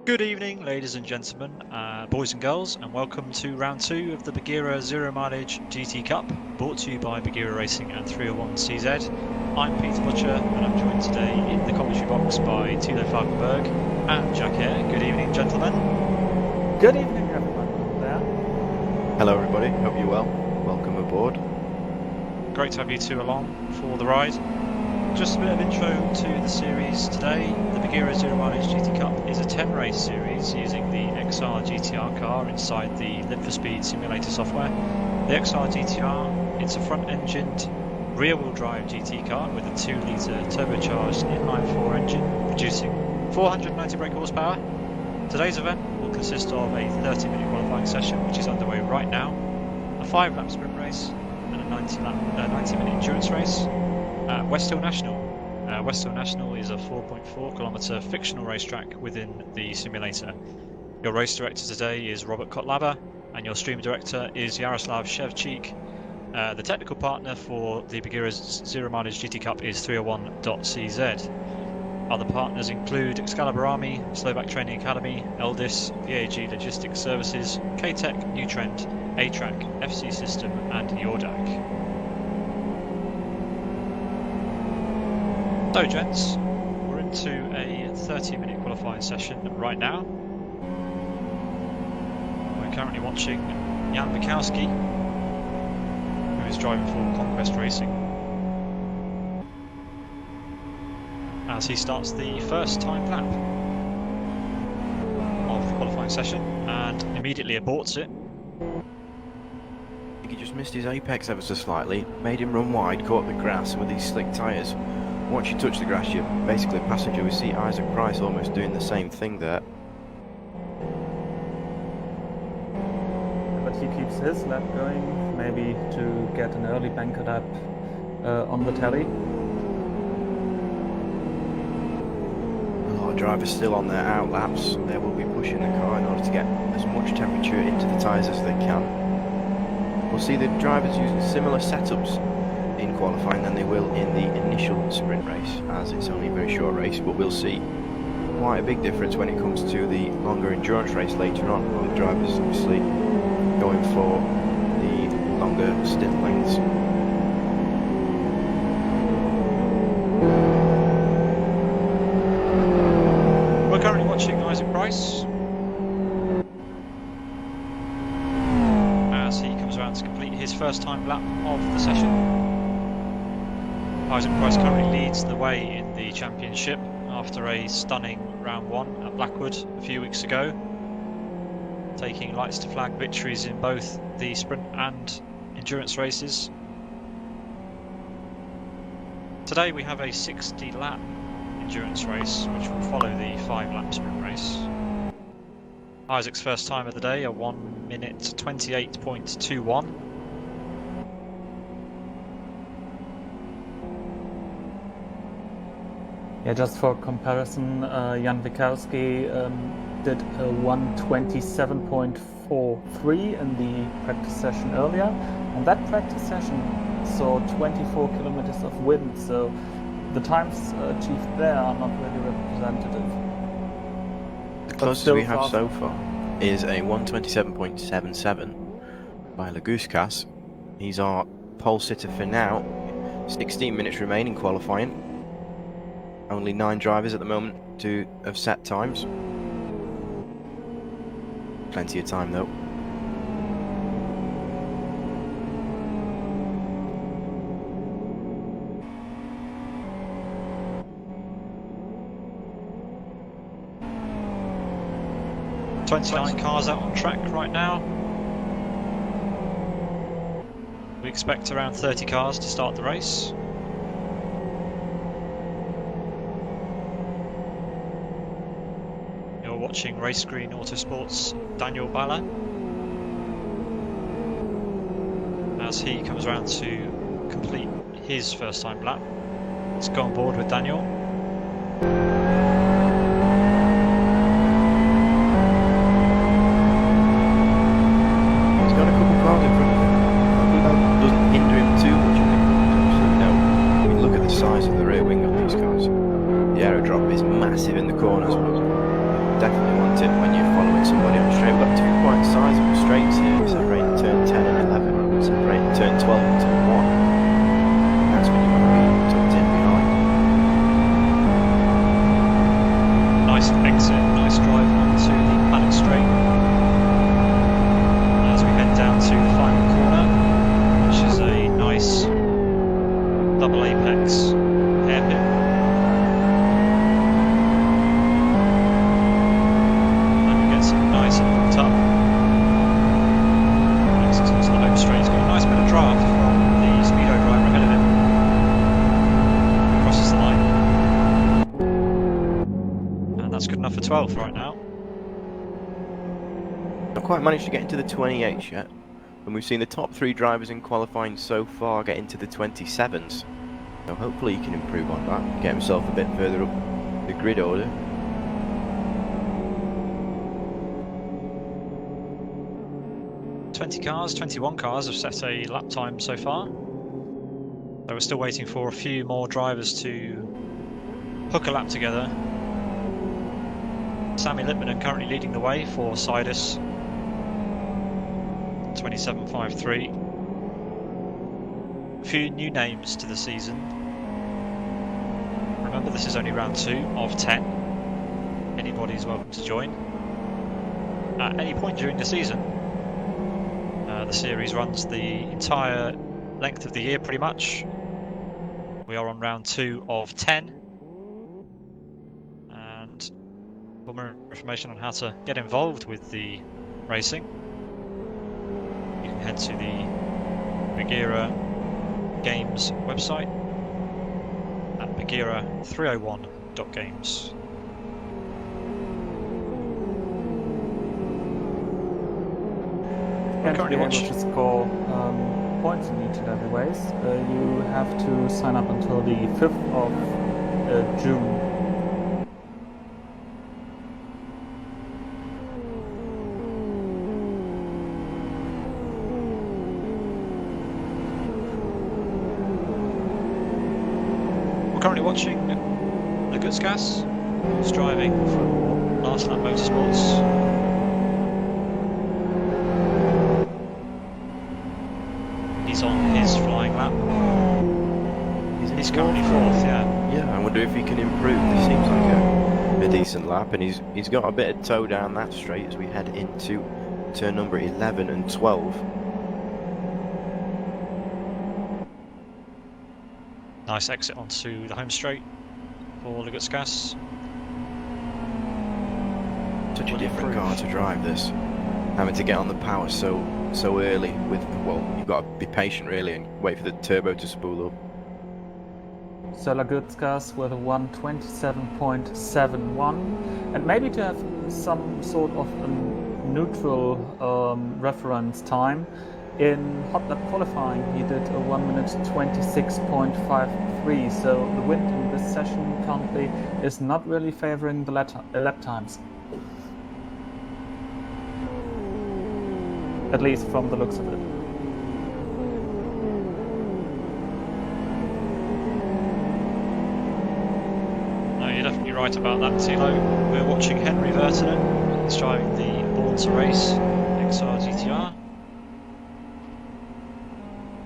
Good evening, ladies and gentlemen, boys and girls, and welcome to round 2 of the Buggyra Zero Mileage GT Cup, brought to you by Buggyra Racing and 301CZ. I'm Peter Butcher, and I'm joined today in the commentary box by Tilo Falkenberg and Jack Hare. Good evening, gentlemen. Good evening, everyone there. Hello, everybody. Hope you're well. Welcome aboard. Great to have you two along for the ride. Just a bit of intro to the series today. The Buggyra Zero Mileage GT Cup is a 10-race series using the XR GTR car inside the Live for Speed simulator software. The XR GTR, it's a front-engined, rear-wheel drive GT car with a 2-litre turbocharged inline-4 engine producing 490 brake horsepower. Today's event will consist of a 30-minute qualifying session, which is underway right now, a 5-lap sprint race, and a 90-minute endurance race. Westhill National. Westhill National is a 4.4-kilometre fictional racetrack within the simulator. Your race director today is Robert Kotlaba, and your stream director is Yaroslav Shevchik. The technical partner for the Buggyra Zero Mileage GT Cup is 301.cz. Other partners include Excalibur Army, Slovak Training Academy, Eldis, BAG Logistics Services, K-Tech, Newtrend, A-Track, FC System, and Yordak. So gents, we're into a 30-minute qualifying session right now. We're currently watching Jan Bukowski, who is driving for Conquest Racing, as he starts the first time lap of the qualifying session and immediately aborts it. I think he just missed his apex ever so slightly, made him run wide, caught the grass, and with these slick tyres, once you touch the grass, you're basically a passenger. We see Isaac Price almost doing the same thing there. But he keeps his lap going, maybe to get an early banker lap on the telly. A lot of drivers still on their out laps. They will be pushing the car in order to get as much temperature into the tyres as they can. We'll see the drivers using similar setups in qualifying than they will in the initial sprint race, as it's only a very short race, but we'll see quite a big difference when it comes to the longer endurance race later on, with drivers obviously going for the longer stint lengths. We're currently watching Isaac Price as he comes around to complete his first time lap of the session. Isaac Price currently leads the way in the championship after a stunning round 1 at Blackwood a few weeks ago, taking lights to flag victories in both the sprint and endurance races. Today we have a 60-lap endurance race which will follow the 5-lap sprint race. Isaac's first time of the day, a 1 minute 28.21. Yeah, just for comparison, Jan Bukowski did a 1:27.43 in the practice session earlier, and that practice session saw 24 kilometers of wind, so the times achieved there are not really representative. The closest we have so far is a 1:27.77 by Laguskas. He's our pole sitter for now. 16 minutes remaining qualifying. Only 9 drivers at the moment to have set times. Plenty of time though. "29 cars out on track right now. We expect around 30 cars to start the race. Watching Race Green Autosports' Daniel Bala as he comes around to complete his first time lap. Let's go on board with Daniel. He's got a couple cars in front of him. Hopefully that doesn't hinder him too much. No, I mean, look at the size of the rear wing on these cars. The aerodrop is massive in the corners, but definitely want to 12th right now. Not quite managed to get into the 28s yet, and we've seen the top 3 drivers in qualifying so far get into the 27s. So hopefully he can improve on that, get himself a bit further up the grid order. Cars, 21 cars have set a lap time so far. So we're still waiting for a few more drivers to hook a lap together. Sammy Lippmann currently leading the way for Sidus. 27.53. A few new names to the season. Remember, this is only round 2 of 10. Anybody is welcome to join. At any point during the season, the series runs the entire length of the year pretty much. We are on round 2 of 10. And for more information on how to get involved with the racing, you can head to the Buggyra Games website at buggyra301.games. To be able to score points in each and every race, you have to sign up until the 5th of June. We're currently watching Westhill, who's driving for Last Lap Motorsports. He's on his flying lap. He's currently 4th, yeah. Yeah, I wonder if he can improve. This seems like a decent lap, and he's got a bit of toe down that straight as we head into turn number 11 and 12. Nice exit onto the home straight for Westhill. Such a different car to drive this. Having to get on the power so early with, well, you've got to be patient really and wait for the turbo to spool up. So Westhill with a 1:27.71, and maybe to have some sort of a neutral reference time. In hot lap qualifying, he did a 1:26.53. So the wind in this session currently is not really favoring the lap times. At least from the looks of it. No, you're definitely right about that, Tilo. We're watching Henry Vertinen. He's driving the Born to Race XR GTR.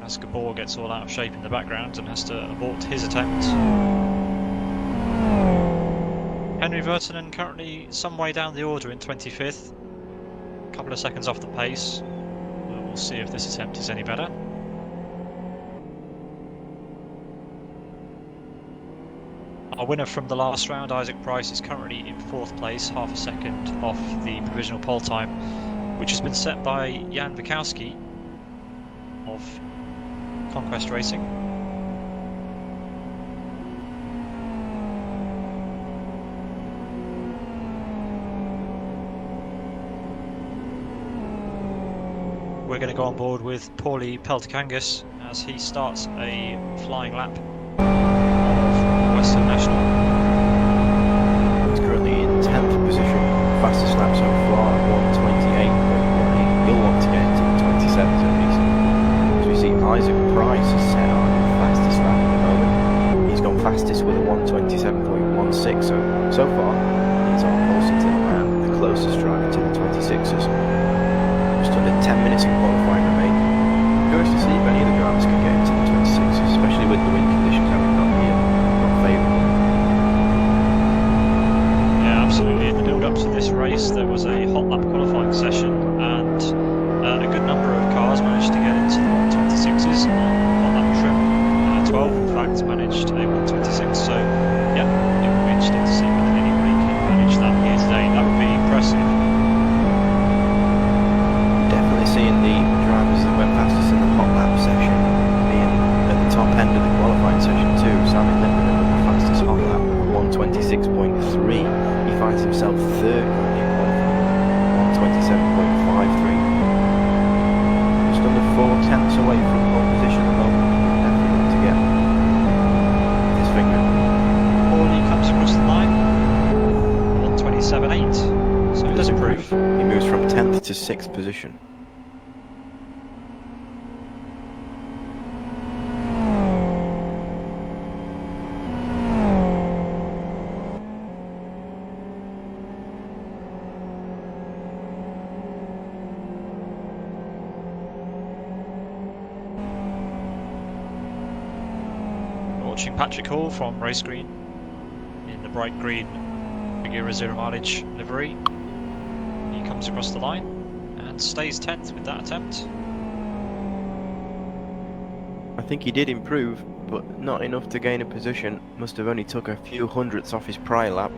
As Gabor gets all out of shape in the background and has to abort his attempt. Henry Vertinen currently some way down the order in 25th. A couple of seconds off the pace. We'll see if this attempt is any better. Our winner from the last round, Isaac Price, is currently in 4th place, half a second off the provisional pole time, which has been set by Jan Wikowski of Conquest Racing. We're going to go on board with Paulie Peltikangas as he starts a flying lap of Westhill National. He's currently in 10th position, fastest lap so far, 1:28.18. He'll want to get into the 27s at least. As we see, Isaac Price is set on the fastest lap at the moment. He's gone fastest with a 1:27.16, so far he's on Colsington and the closest driver to the 26s. Just under 10 minutes in qualifying remain. Curious to see if any of the drivers can get into the 26s, especially with the wind conditions that we've got here, not favourable. Yeah, absolutely. In the build-up to this race, there was a hot lap qualifying session, and a good number of cars managed to get into the 1:26s on hot lap trim. 12, in fact, managed a 1:26. So, yeah, it would be interesting to see whether anybody can manage that here today. That would be impressive. Seeing the drivers that went fastest in the hot lap section being at the top end of the qualifying session too. Sammy Lippmann with the fastest hot lap, 1:26.3. He finds himself third currently in qualifying, 127.53. Just under 4 tenths away from pole position at the moment. Definitely want to get his finger. Hawley comes across the line, 127.8, so it does improve. He moves from 10th to 6th position. Watching Patrick Hall from Race Green in the bright green Buggyra 0 mileage livery. He comes across the line and stays 10th with that attempt. I think he did improve, but not enough to gain a position. Must have only took a few hundredths off his prior lap.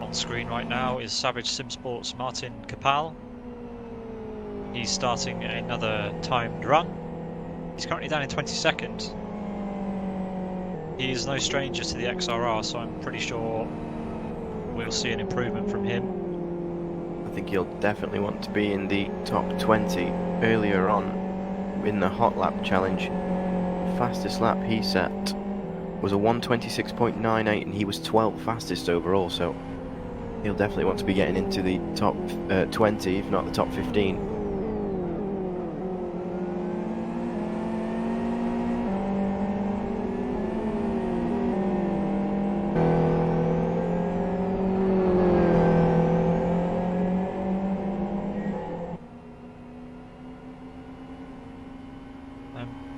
On screen right now is Savage Simsports Martin Capal. He's starting another timed run. He's currently down in 22nd. He is no stranger to the XRR, so I'm pretty sure we'll see an improvement from him. I think he'll definitely want to be in the top 20. Earlier on in the hot lap challenge, the fastest lap he set was a 126.98 and he was 12th fastest overall, so he'll definitely want to be getting into the top 20, if not the top 15.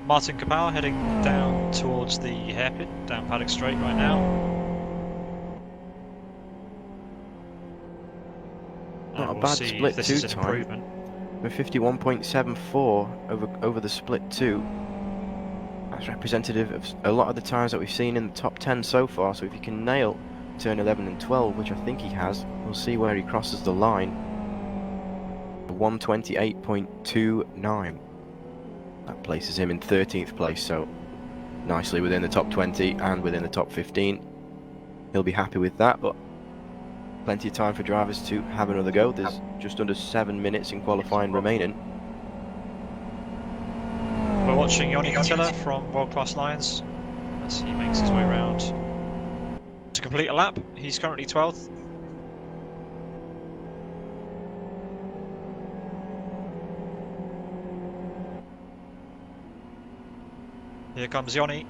Martin Capal heading down towards the hairpin, down paddock straight right now. Not a bad split this 2 is an time. improvement. With 51.74 over the split 2. That's representative of a lot of the times that we've seen in the top 10 so far. So if he can nail turn 11 and 12, which I think he has, we'll see where he crosses the line. 128.29. That places him in 13th place, so nicely within the top 20 and within the top 15. He'll be happy with that, but plenty of time for drivers to have another go. There's just under 7 minutes in qualifying remaining. We're watching Yoni Catilla from World Class Lions as he makes his way around to complete a lap. He's currently 12th. Here comes Yoni.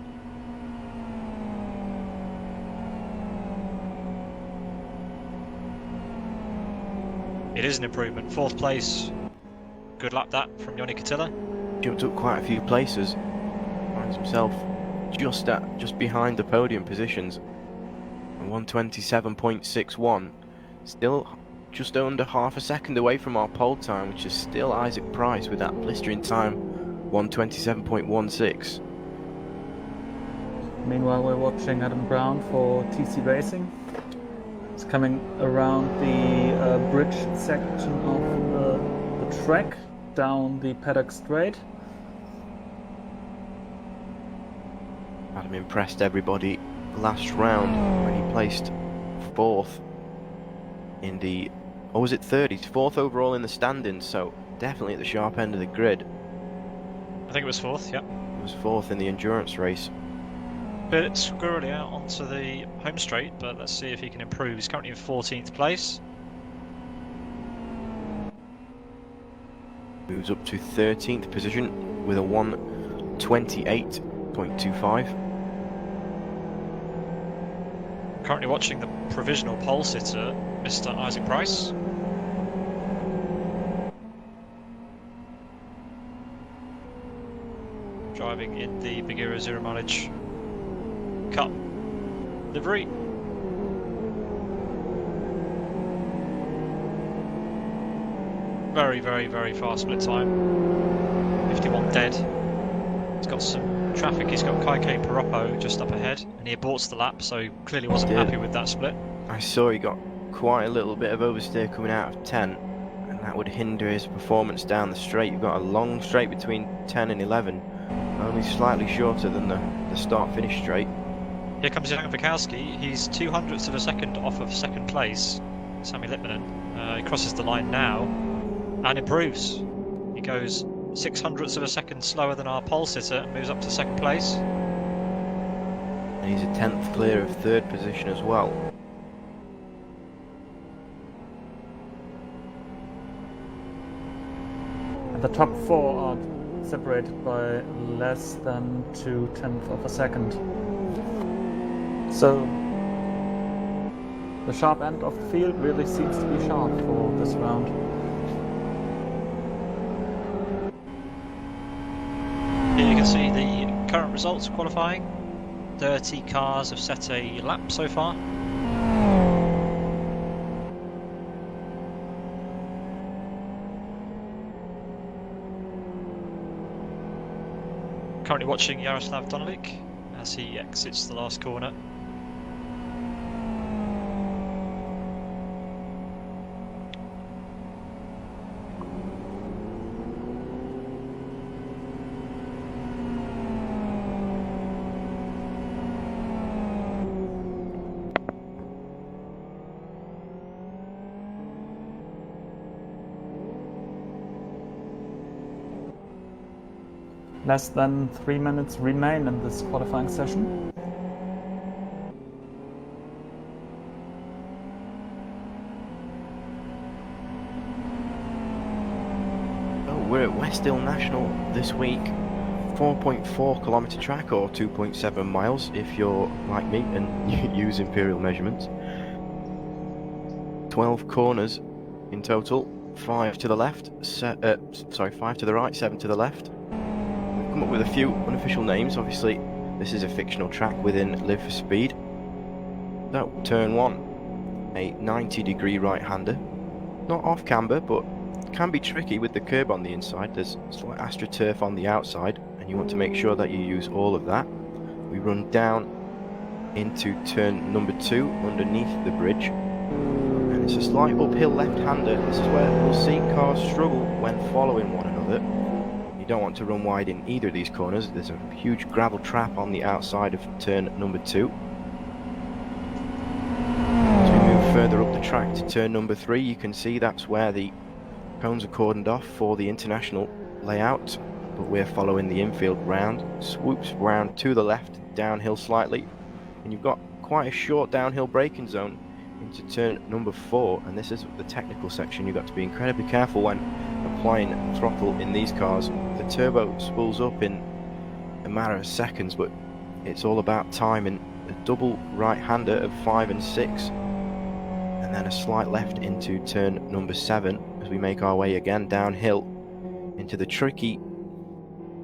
It is an improvement. 4th place. Good lap that from Yoni Catilla. Jumped up quite a few places. Finds himself just behind the podium positions. 127.61. Still just under half a second away from our pole time, which is still Isaac Price with that blistering time, 127.16. Meanwhile, we're watching Adam Brown for TC Racing. It's coming around the bridge section of the track down the paddock straight. Adam impressed everybody last round when he placed 4th in the, or was it 3rd? He's 4th overall in the standings, so definitely at the sharp end of the grid. I think it was 4th, yeah. He was 4th in the endurance race. Bit squirrely out onto the home straight, but let's see if he can improve. He's currently in 14th place. Moves up to 13th position with a 128.25. Currently watching the provisional pole sitter, Mr. Isaac Price. Driving in the Buggyra 0 mileage Cup livery. Very, very, very fast split time. 51 dead. He's got some traffic. He's got Kaike Paroppo just up ahead, and he aborts the lap, so clearly wasn't happy with that split. I saw he got quite a little bit of oversteer coming out of 10, and that would hinder his performance down the straight. You've got a long straight between 10 and 11, only slightly shorter than the start-finish straight. Here comes Jan Bukowski. He's 200ths of a second off of second place. Sami Litmanen. He crosses the line now and improves. He goes 600ths of a second slower than our pole sitter and moves up to second place. And he's a 10th clear of third position as well. And the top four are separated by less than 0.2 of a second. So the sharp end of the field really seems to be sharp for this round. Here you can see the current results of qualifying. 30 cars have set a lap so far. Currently watching Jaroslav Donolik as he exits the last corner. Less than 3 minutes remain in this qualifying session. Oh, we're at Westhill National this week. 4.4 kilometre track, or 2.7 miles if you're like me and use imperial measurements. 12 corners in total, 5 to the left, 5 to the right, 7 to the left. Come up with a few unofficial names. Obviously this is a fictional track within Live for Speed. So turn 1, a 90-degree right-hander, not off camber but can be tricky with the curb on the inside. There's slight astroturf on the outside and you want to make sure that you use all of that. We run down into turn number 2 underneath the bridge, and it's a slight uphill left-hander. This is where we'll see cars struggle when following one another. Don't want to run wide in either of these corners. There's a huge gravel trap on the outside of turn number 2. As we move further up the track to turn number 3, you can see that's where the cones are cordoned off for the international layout, but we're following the infield round. Swoops round to the left, downhill slightly, and you've got quite a short downhill braking zone into turn number 4, and this is the technical section. You've got to be incredibly careful when applying throttle in these cars. The turbo spools up in a matter of seconds, but it's all about time. And a double right-hander of 5 and 6, and then a slight left into turn number 7 as we make our way again downhill into the tricky,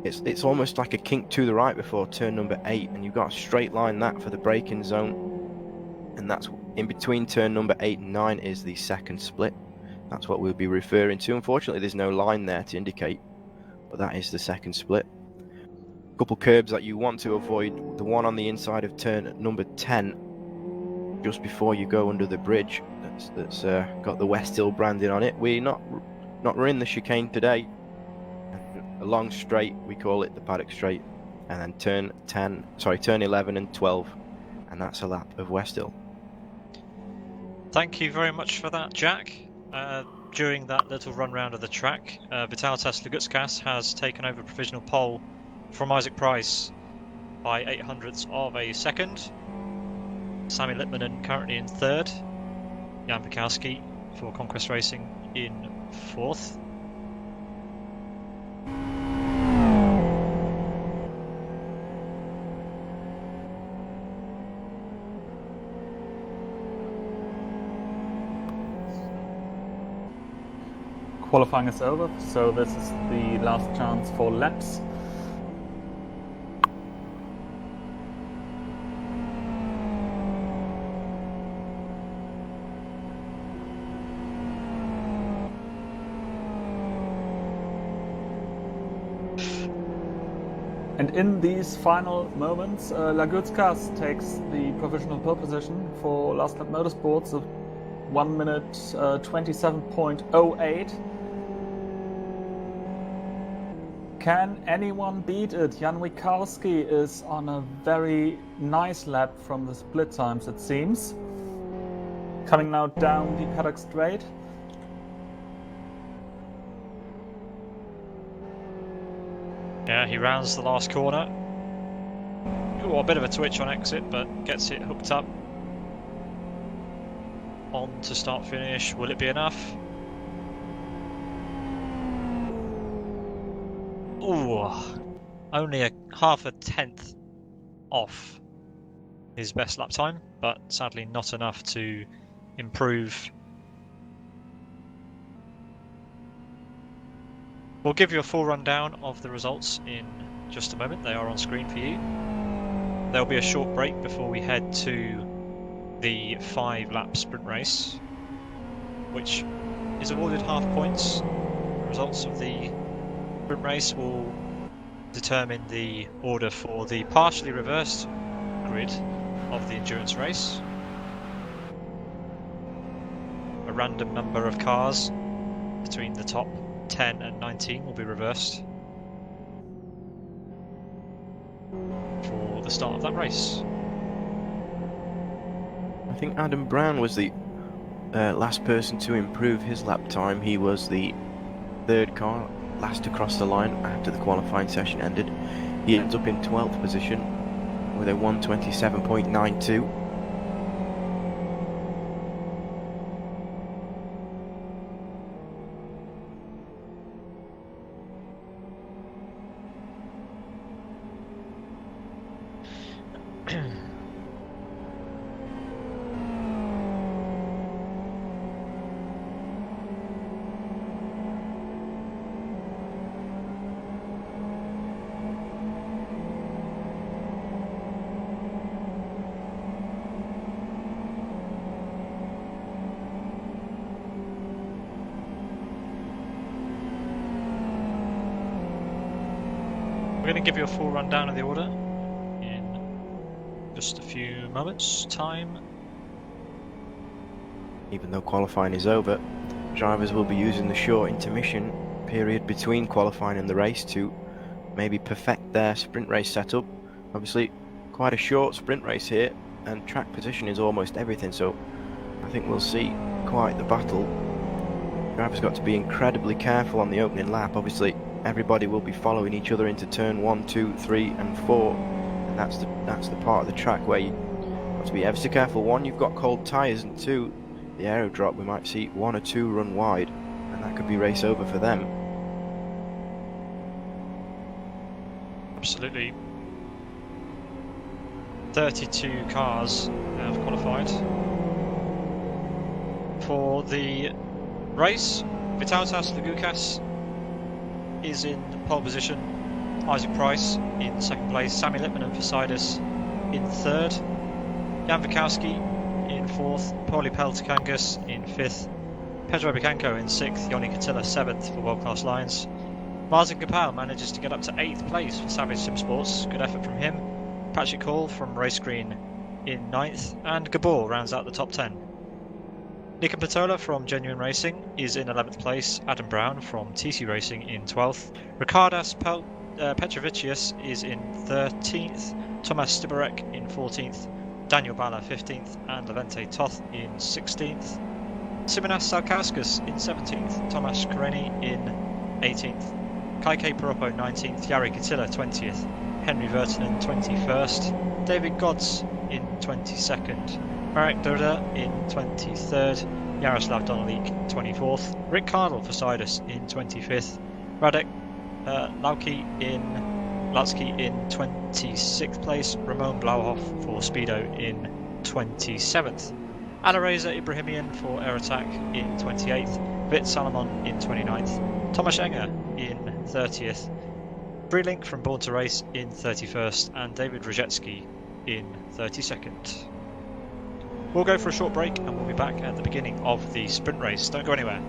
it's almost like a kink to the right before turn number 8, and you've got a straight line that for the braking zone, and that's in between turn number 8 and 9 is the second split. That's what we'll be referring to. Unfortunately there's no line there to indicate, but that is the second split. A couple curbs that you want to avoid: the one on the inside of turn number 10 just before you go under the bridge, that's got the Westhill branding on it. We're not running the chicane today. A long straight, we call it the paddock straight, and then turn 11 and 12, and that's a lap of Westhill. Thank you very much for that, Jack. During that little run round of the track, Vytautas Lugutskas has taken over provisional pole from Isaac Price by 0.08 of a second. Sami Litmanen currently in third. Jan Bukowski for Conquest Racing in fourth. Qualifying is over, so this is the last chance for laps. And in these final moments, Lugutskas takes the provisional pole position for Last Lap Motorsports of 1 minute 27.08. Can anyone beat it? Jan Wikowski is on a very nice lap from the split times, it seems. Coming now down the paddock straight. Yeah, he rounds the last corner. Ooh, a bit of a twitch on exit, but gets it hooked up. On to start finish. Will it be enough? Ooh, only a half a tenth off his best lap time, but sadly not enough to improve. We'll give you a full rundown of the results in just a moment. They are on screen for you. There'll be a short break before we head to the 5-lap sprint race, which is awarded half points. The results of the sprint race will determine the order for the partially reversed grid of the endurance race. A random number of cars between the top 10 and 19 will be reversed for the start of that race. I think Adam Brown was the last person to improve his lap time. He was the third car last across the line after the qualifying session ended. He ends up in 12th position with a 1:27.92. We're going to give you a full rundown of the order in just a few moments' time. Even though qualifying is over, drivers will be using the short intermission period between qualifying and the race to maybe perfect their sprint race setup. Obviously, quite a short sprint race here, and track position is almost everything, so I think we'll see quite the battle. Drivers got to be incredibly careful on the opening lap. Obviously, everybody will be following each other into turn 1, 2, 3 and 4, and that's the part of the track where you got to be ever so careful. 1, you've got cold tyres, and 2, the aero drop, we might see 1 or 2 run wide, and that could be race over for them. Absolutely. 32 cars have qualified for the race. Vitautas Lagukas is in pole position, Isaac Price in second place, Sammy Lippman and Fasidis in third, Jan Wikowski in fourth, Pauli Peltikangas in fifth, Pedro Bicanco in sixth, Yoni Katila seventh for World Class Lines. Martin Gopal manages to get up to 8th place for Savage Sim Sports, good effort from him. Patrick Hall from Race Green in 9th, and Gabor rounds out the top 10. Nikan Patola from Genuine Racing is in 11th place, Adam Brown from TC Racing in 12th, Ricardas Petrovicius is in 13th, Tomas Stibarek in 14th, Daniel Bala 15th, and Levente Toth in 16th, Simonas Salkauskas in 17th, Tomas Kareni in 18th, Kaike Paropo 19th, Jari Katila 20th, Henry Vertinen 21st, David Godz in 22nd, Marek Doda in 23rd, Jaroslav Donolik 24th, Rick Cardle for Sidus in 25th, Radek Latsky in 26th place, Ramon Blauhoff for Speedo in 27th, Alareza Ibrahimian for Air Attack in 28th, Vit Salomon in 29th, Tomasz Enger in 30th, Breelink from Born to Race in 31st, and David Rajecki in 32nd. We'll go for a short break and we'll be back at the beginning of the sprint race. Don't go anywhere.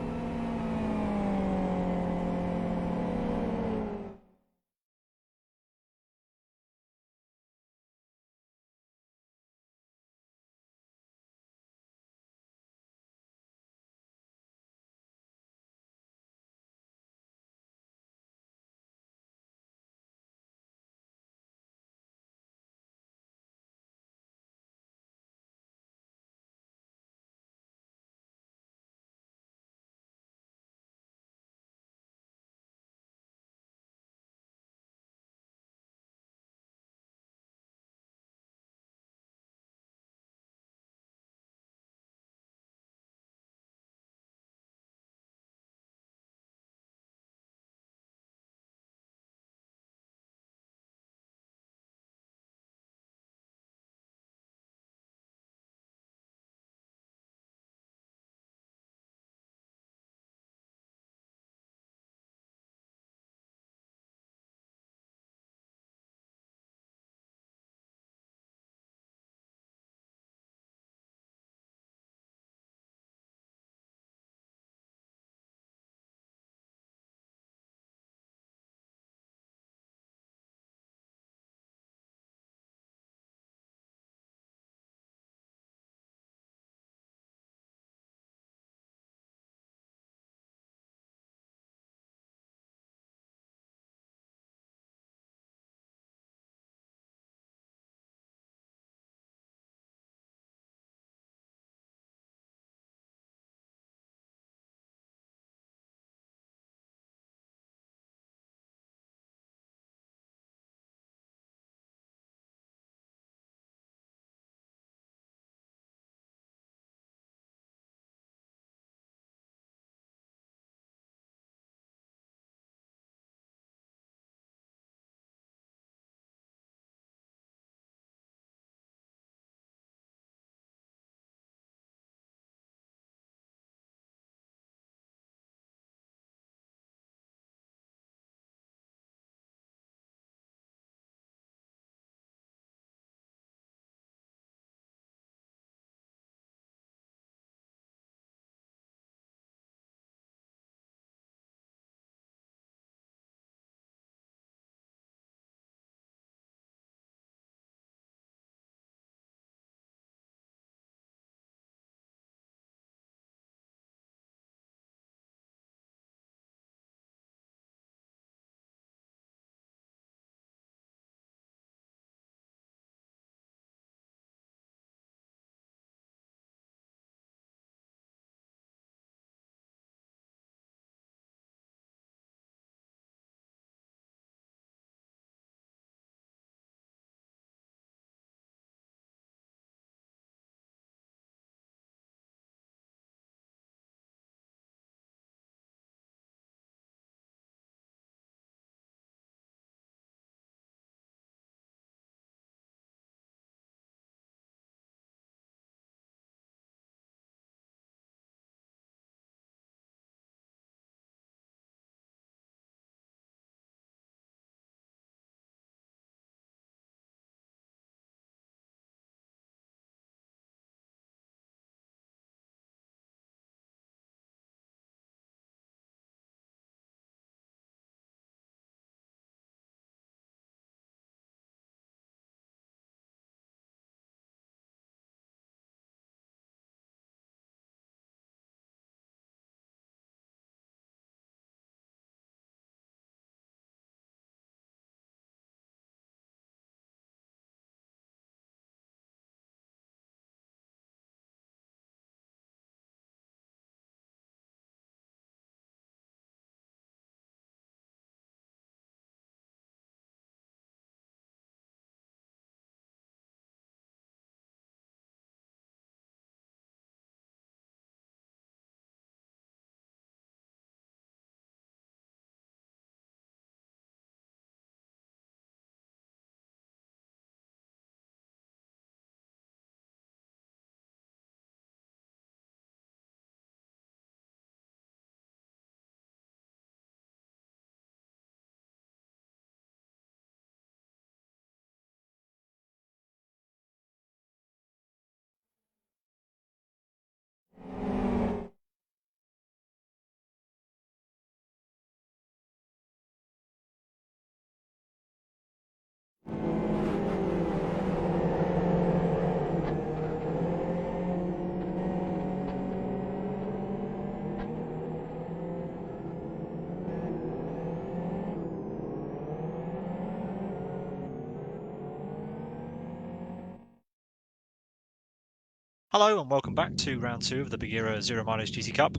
Hello and welcome back to round 2 of the Buggyra Zero Mileage GT Cup.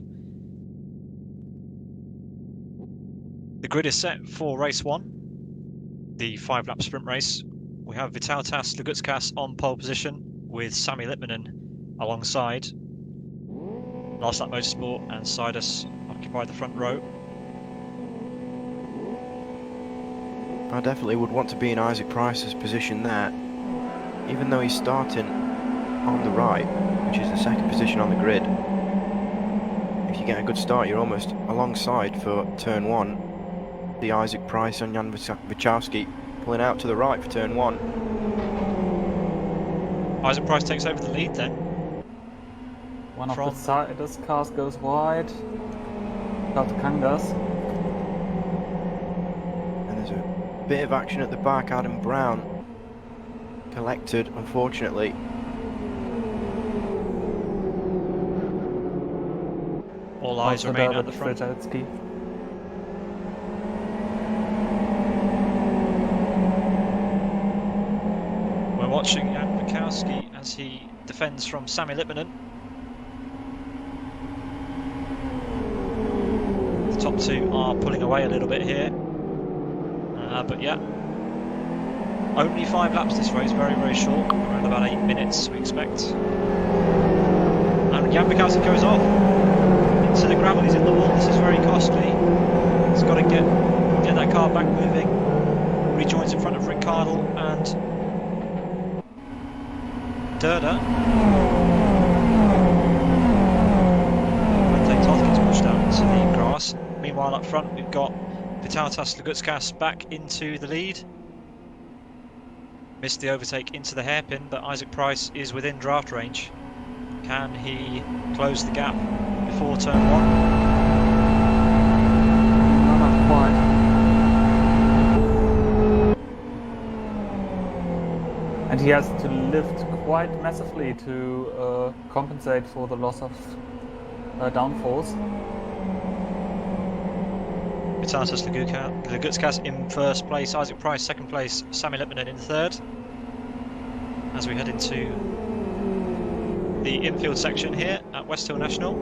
The grid is set for race 1, the 5-lap sprint race. We have Vytautas Lagutskas on pole position with Sami Litmanen alongside. Last Lap Motorsport and Sidus occupy the front row. I definitely would want to be in Isaac Price's position there, even though he's starting on the right, which is the second position on the grid. If you get a good start, you're almost alongside for turn 1. The Isaac Price and Jan Wachowski pulling out to the right for turn 1. Isaac Price takes over the lead then. One of the Sidus cars goes wide. Peltokangas. And there's a bit of action at the back. Adam Brown collected, unfortunately. All eyes remain at the front. Wyszynski. We're watching Jan Wachowski as he defends from Sami Litmanen. The top two are pulling away a little bit here, but yeah, only 5 laps this race, very short, around about 8 minutes we expect. And Jan Wachowski goes off into the gravel. He's in the wall. This is very costly. He's got to get that car back moving. Rejoins in front of Ricardo and Durda. Mante Toth gets pushed out into the grass. Meanwhile, up front, we've got Vytautas Lagutskas back into the lead. Missed the overtake into the hairpin, but Isaac Price is within draft range. Can he close the gap before turn 1? Not quite. And he has to lift quite massively to compensate for the loss of downforce. Vytautas Lagutskas in first place, Isaac Price second place, Sami Litmanen in third. As we head into the infield section here at Westhill National.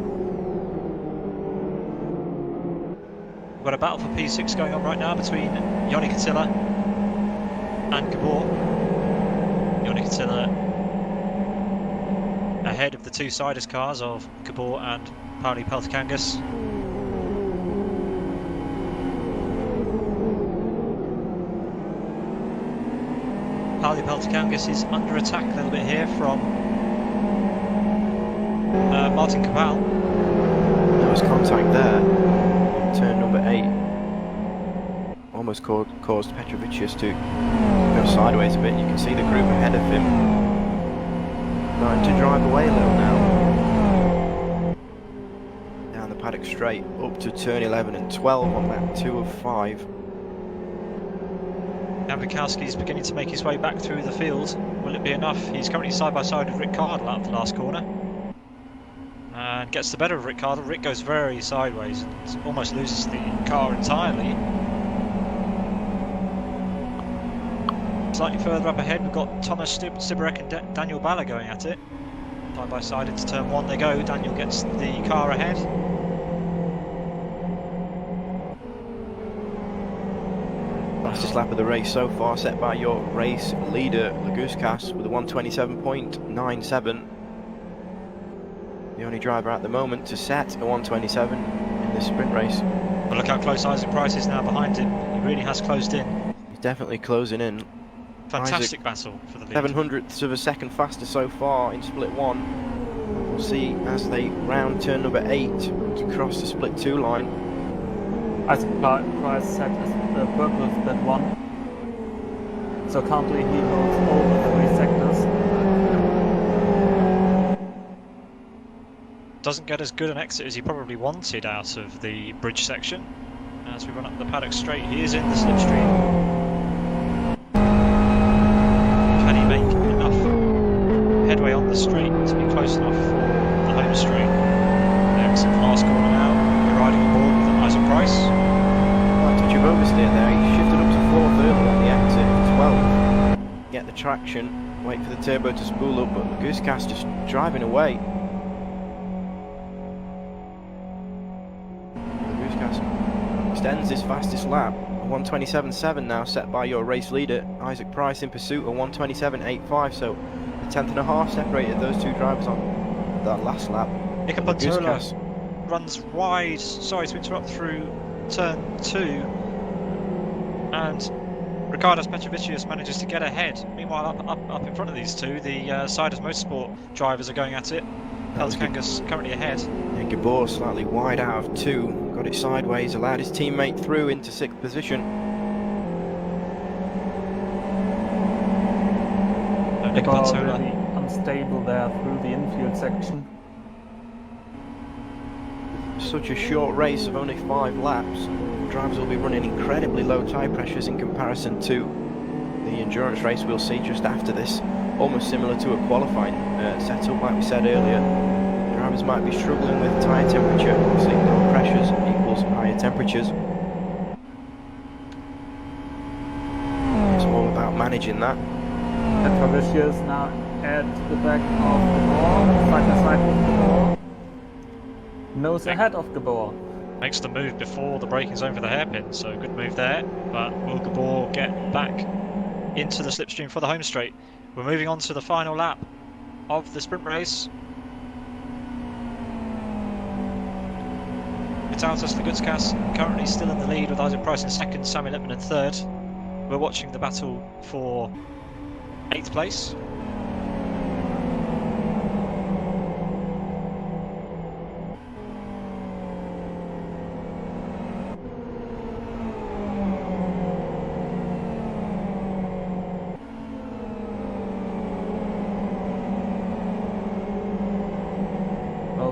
We've got a battle for P6 going on right now between Joni Katila and Gabor. Joni Katila ahead of the two Sidus cars of Gabor and Pauli Peltokangas. Pauli Peltokangas is under attack a little bit here from Martin Cabal. There was contact there. Turn number 8. Almost caused Petrovicius to go sideways a bit. You can see the group ahead of him starting to drive away a little now. Down the paddock straight up to turn 11 and 12 on lap 2 of 5. Jan Wachowski is beginning to make his way back through the field. Will it be enough? He's currently side by side with Ricardo out of the last corner. And gets the better of Ricardo. Rick goes very sideways, almost loses the car entirely. Slightly further up ahead, we've got Thomas Stibarek and Daniel Balla going at it. Side by side into turn 1 they go. Daniel gets the car ahead. Fastest lap of the race so far, set by your race leader Lagutskas with a 1:27.97. The only driver at the moment to set a 1:27 in this sprint race. But look how close Isaac Price is now behind him. He really has closed in. He's definitely closing in. Fantastic battle for the lead. 700ths of a second faster so far in split 1. We'll see as they round turn number 8 to cross the split 2 line. Isaac Price set the purple split 1. So currently he holds all the 3 sectors. Doesn't get as good an exit as he probably wanted out of the bridge section. As we run up the paddock straight, he is in the slipstream. Can he make enough headway on the straight to be close enough for the home straight? Ericsson last corner now. We're riding on board with Isaac Price. A touch of oversteer there. He shifted up to 4th early on the exit of 12. get the traction, wait for the turbo to spool up, but Buggyra's just driving away. Buggyra extends his fastest lap, a 1:27.7 now set by your race leader, Isaac Price, in pursuit, a 1:27.85, so a tenth and a half separated those two drivers on that last lap. Nico Pantola runs wide, sorry to interrupt, through turn 2, and Ricardas Petrovicius manages to get ahead. Meanwhile, up in front of these two, the Sidus Motorsport drivers are going at it. Peltz-Kangas currently ahead. Yeah, Gabor slightly wide out of 2, got it sideways, allowed his teammate through into 6th position. Nico Pantola really unstable there through the infield section. Such a short race of only 5 laps. Drivers will be running incredibly low tyre pressures in comparison to the endurance race we'll see just after this. Almost similar to a qualifying setup, like we said earlier. Drivers might be struggling with tyre temperature. Obviously, low pressures equals higher temperatures. It's all about managing that. Petrovicius now at the back of Gabor, side by side with Gabor. Nose ahead of Gabor. makes the move before the braking zone for the hairpin, so good move there. But will Gabor get back into the slipstream for the home straight? We're moving on to the final lap of the sprint race. Vitautas Lagutskas currently still in the lead with Isaac Price in second, Sammy Lippmann in third. We're watching the battle for 8th place.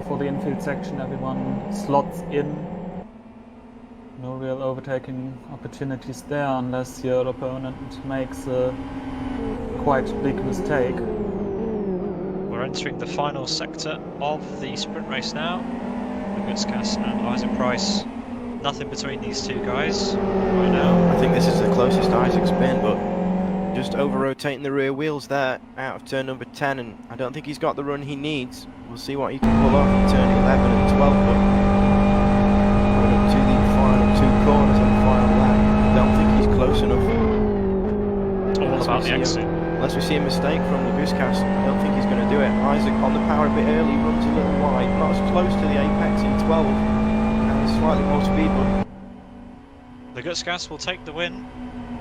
For the infield section, everyone slots in. No real overtaking opportunities there unless your opponent makes a quite big mistake. We're entering the final sector of the sprint race now. Lagutskas and Isaac Price. Nothing between these two guys right now. I think this is the closest Isaac's been, but just over-rotating the rear wheels there out of turn number 10, and I don't think he's got the run he needs. We'll see what he can pull off in turn 11 and 12, but going up to the final 2 corners on the final lap, I don't think he's close enough. All about the exit. Unless we see a mistake from Lagutskas, I don't think he's going to do it. Isaac on the power a bit early, runs a little wide, not as close to the apex in 12, and with slightly more speed, but Lagutskas will take the win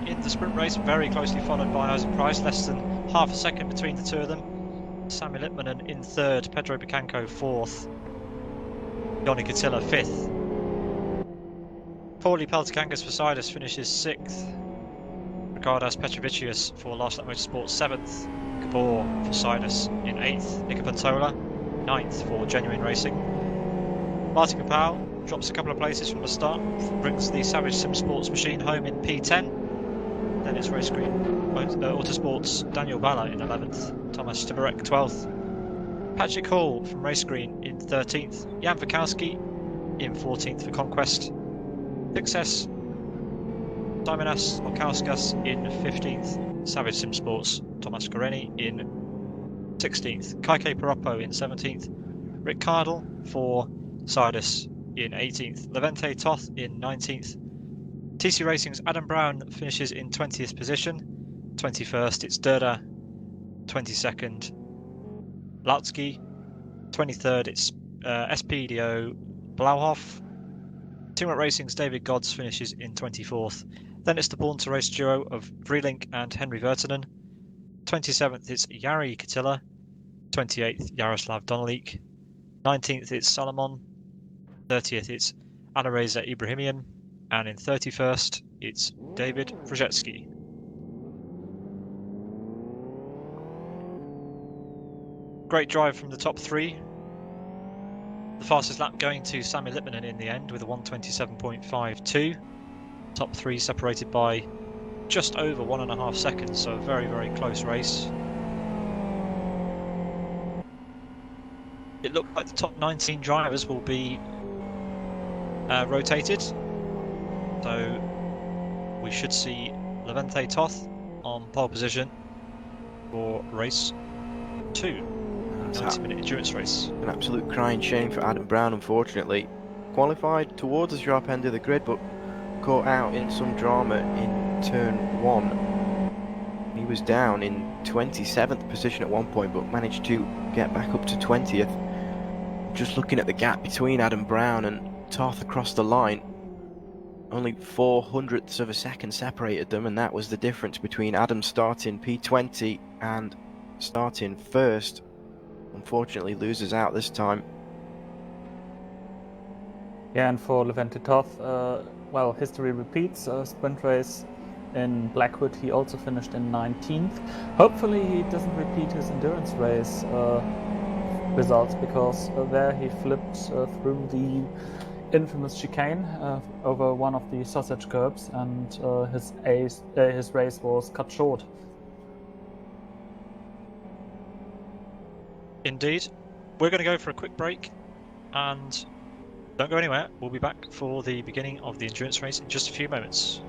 in the sprint race, very closely followed by Isaac Price, less than half a second between the two of them. Sammy Lippmann in third, Pedro Bicanco fourth, Johnny Catilla fifth. Paulie Peltz-Kangas for Sidus finishes sixth. Ricardas Petrovicius for Last Lap Motorsport seventh. Gabor for Sidus in eighth. Nico Pantola ninth for Genuine Racing. Martin Kapau drops a couple of places from the start, brings the Savage Sim Sports machine home in P10. Then it's Race Green Autosports Daniel Balla in 11th, Thomas Tiborek 12th, Patrick Hall from Race Green in 13th, Jan Wachowski in 14th for Conquest, Success Simonas Okauskas in 15th, Savage Sim Sports Thomas Goreni in 16th, Kaike Paroppo in 17th, Rick Cardle for Sidus in 18th, Levente Toth in 19th, TC Racing's Adam Brown finishes in 20th position. 21st it's Derda. 22nd Lautsky. 23rd it's SPDO Blauhoff. Teamwork Racing's David Godds finishes in 24th. Then it's the Born to Race duo of Vreelink and Henry Virtanen. 27th it's Jari Catilla. 28th Yaroslav Donalik. 19th it's Solomon. 30th it's Anareza Ibrahimian. And in 31st, it's David Wrzecki. Great drive from the top three. The fastest lap going to Sammy Lippmann in the end with a 1:27.52. Top three separated by just over 1.5 seconds, so a very, very close race. It looked like the top 19 drivers will be rotated. So we should see Levente Toth on pole position, for race 2, That's 90-minute endurance race. an absolute crying shame for Adam Brown, unfortunately. Qualified towards the sharp end of the grid, but caught out in some drama in turn 1. He was down in 27th position at one point, but managed to get back up to 20th. Just looking at the gap between Adam Brown and Toth across the line, only 400ths of a second separated them, and that was the difference between Adam starting P20 and starting first. Unfortunately, loses out this time. Yeah, and for Levente Toth, well, history repeats. Sprint race in Blackwood, he also finished in 19th. Hopefully he doesn't repeat his endurance race results, because there he flipped through the infamous chicane over one of the sausage curbs, and his race was cut short. Indeed. We're going to go for a quick break, and don't go anywhere. We'll be back for the beginning of the endurance race in just a few moments.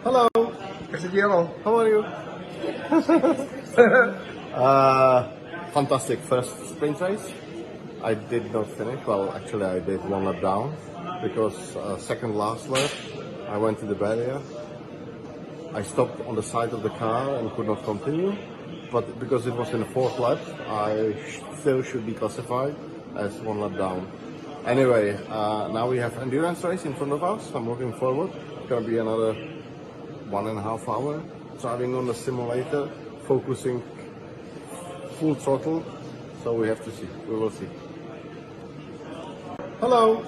Hello, Castigliano. How are you? Fantastic first sprint race. I did not finish. Well, actually, I did one lap down because second last lap I went to the barrier. I stopped on the side of the car and could not continue. But because it was in the fourth lap, I still should be classified as one lap down. Anyway, now we have endurance race in front of us. I'm looking forward. It's gonna be another 1.5 hour driving on the simulator, focusing full throttle. So we have to see. We will see. Hello.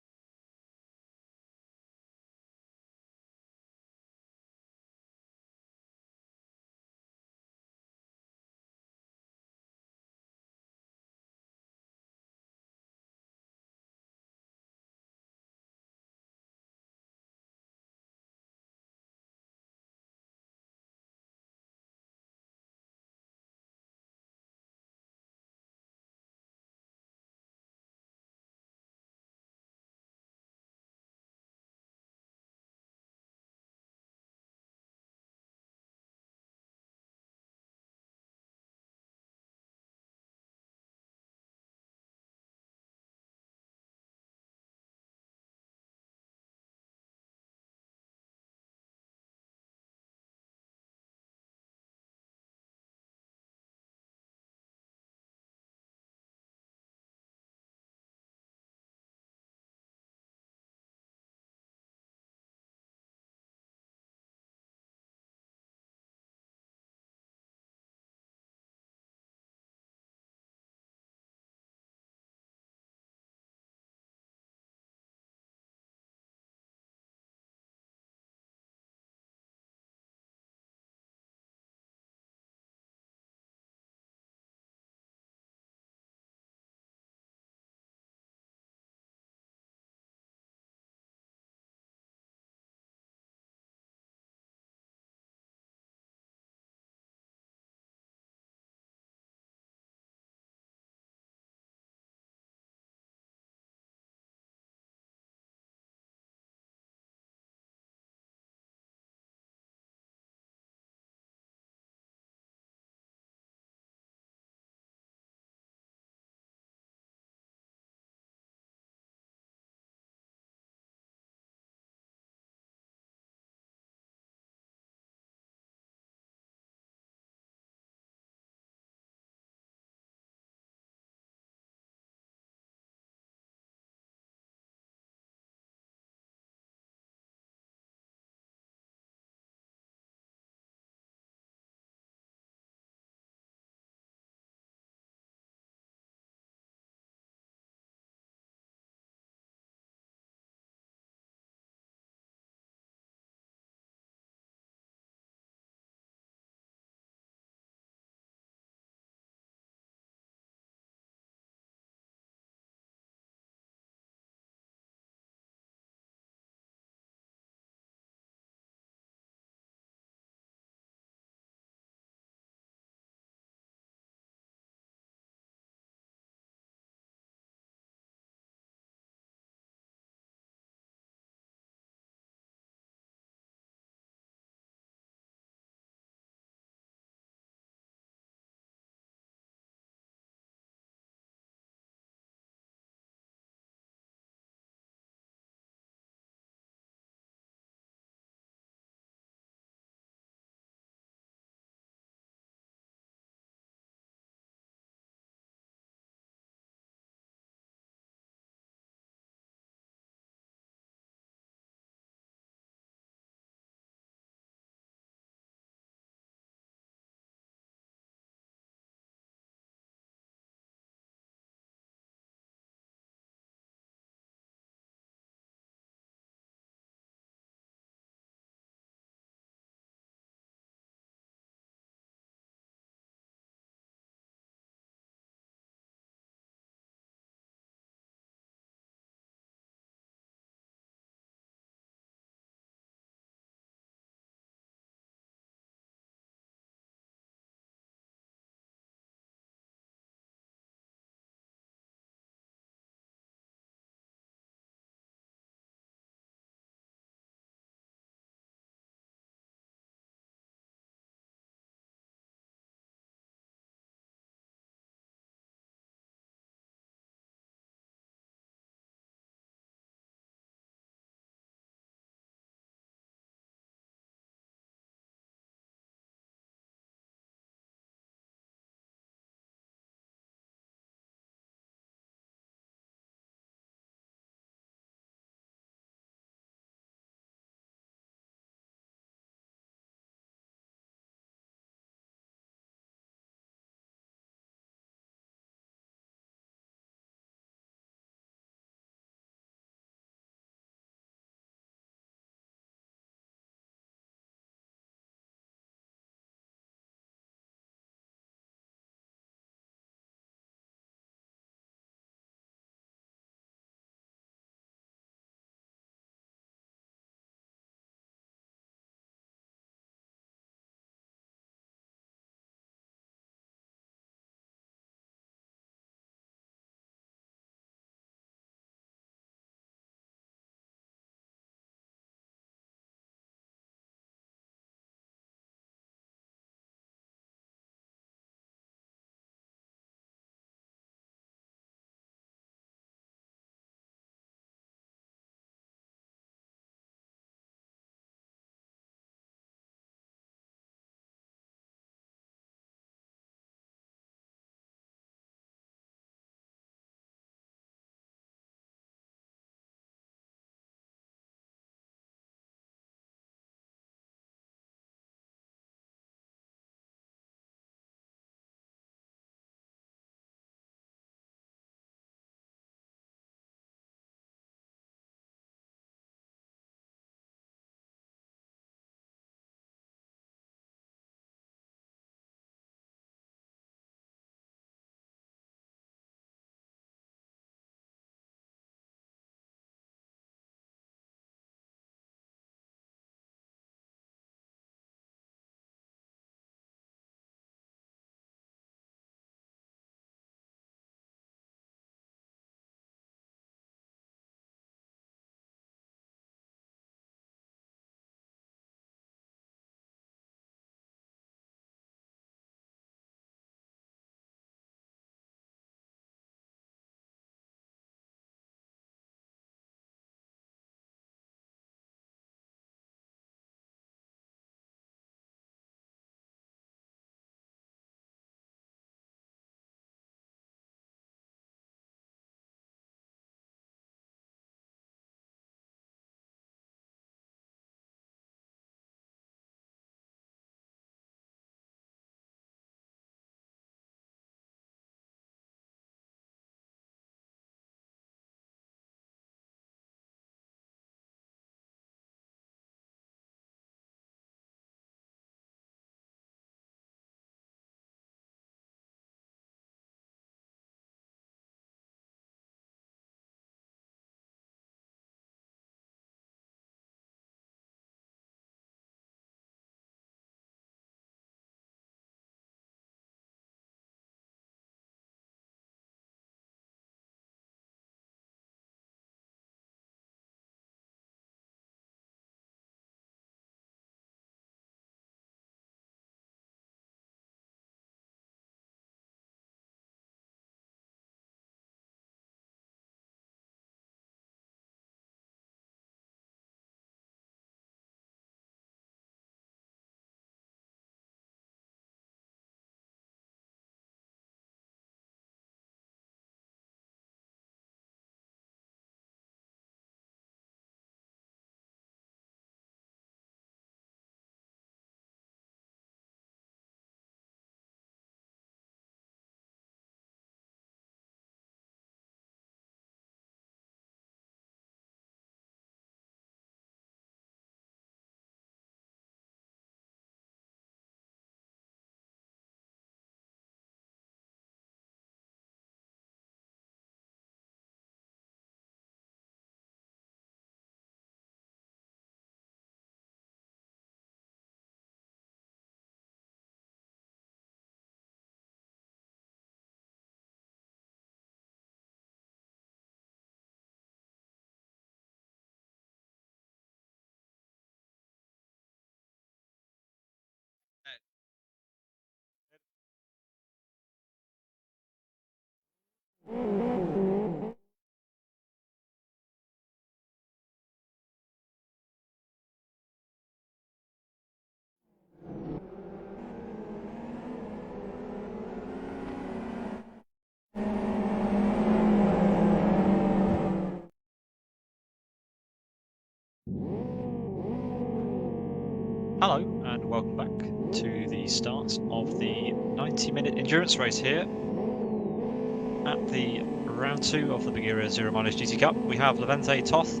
Hello and welcome back to the start of the 90-minute endurance race here at the round 2 of the Buggyra Zero Mileage GT Cup. We have Levente Toth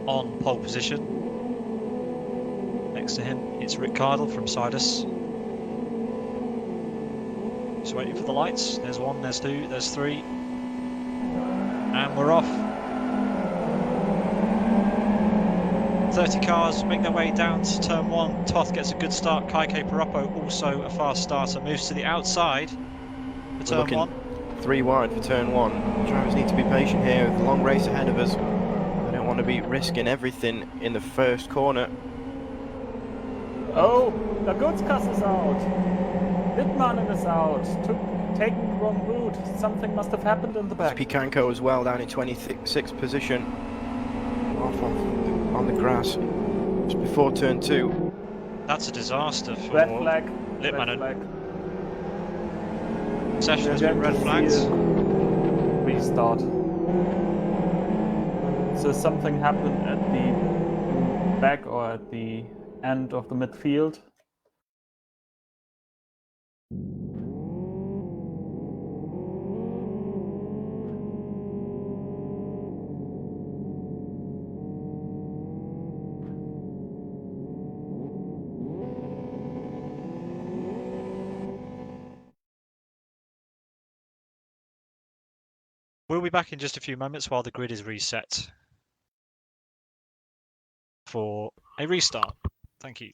on pole position. Next to him it's Rick Cardle from Sidus. Just waiting for the lights. There's 1, there's 2, there's 3. And we're off. 30 cars make their way down to turn 1. Toth gets a good start. Kaike Parappo, also a fast starter, moves to the outside for turn 1. 3 wide for turn 1. Drivers need to be patient here with the long race ahead of us. They don't want to be risking everything in the first corner. Oh, the goods cast is out. Wittmanen is out. Taking the wrong route. Something must have happened in the back. Picanco as well, down in 26th position. Off on the grass just before turn 2. That's a disaster for Red flag. Littmanen. Red flag. Session has We're been going red to flagged. see a restart. So something happened at the back or at the end of the midfield. We'll be back in just a few moments while the grid is reset for a restart. Thank you.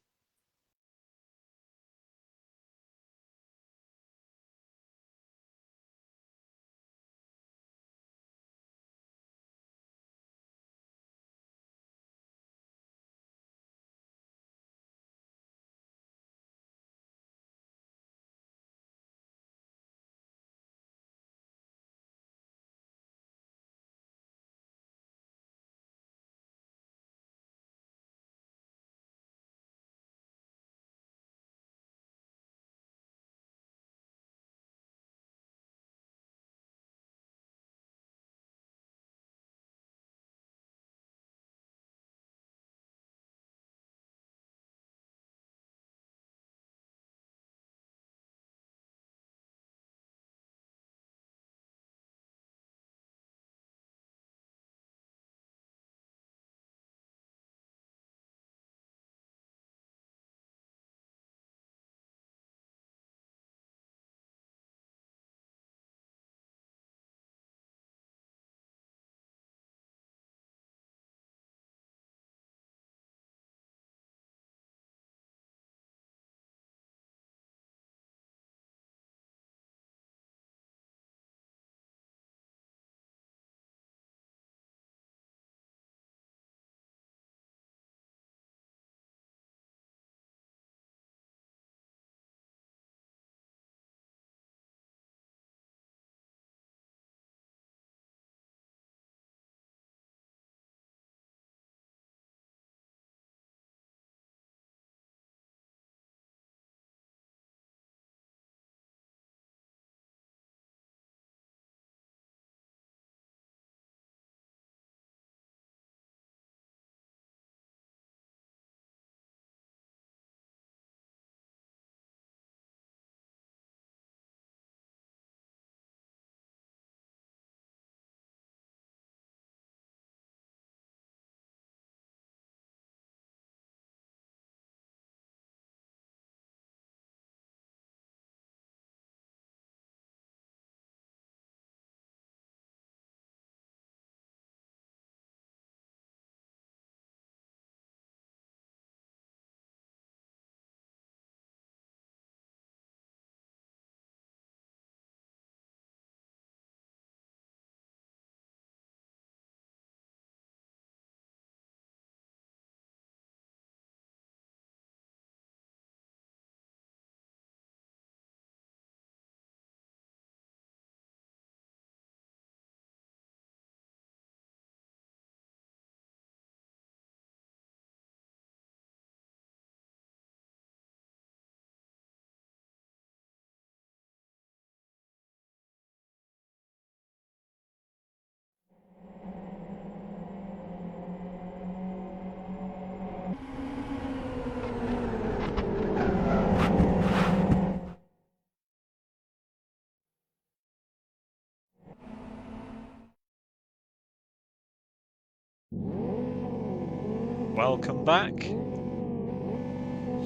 Welcome back.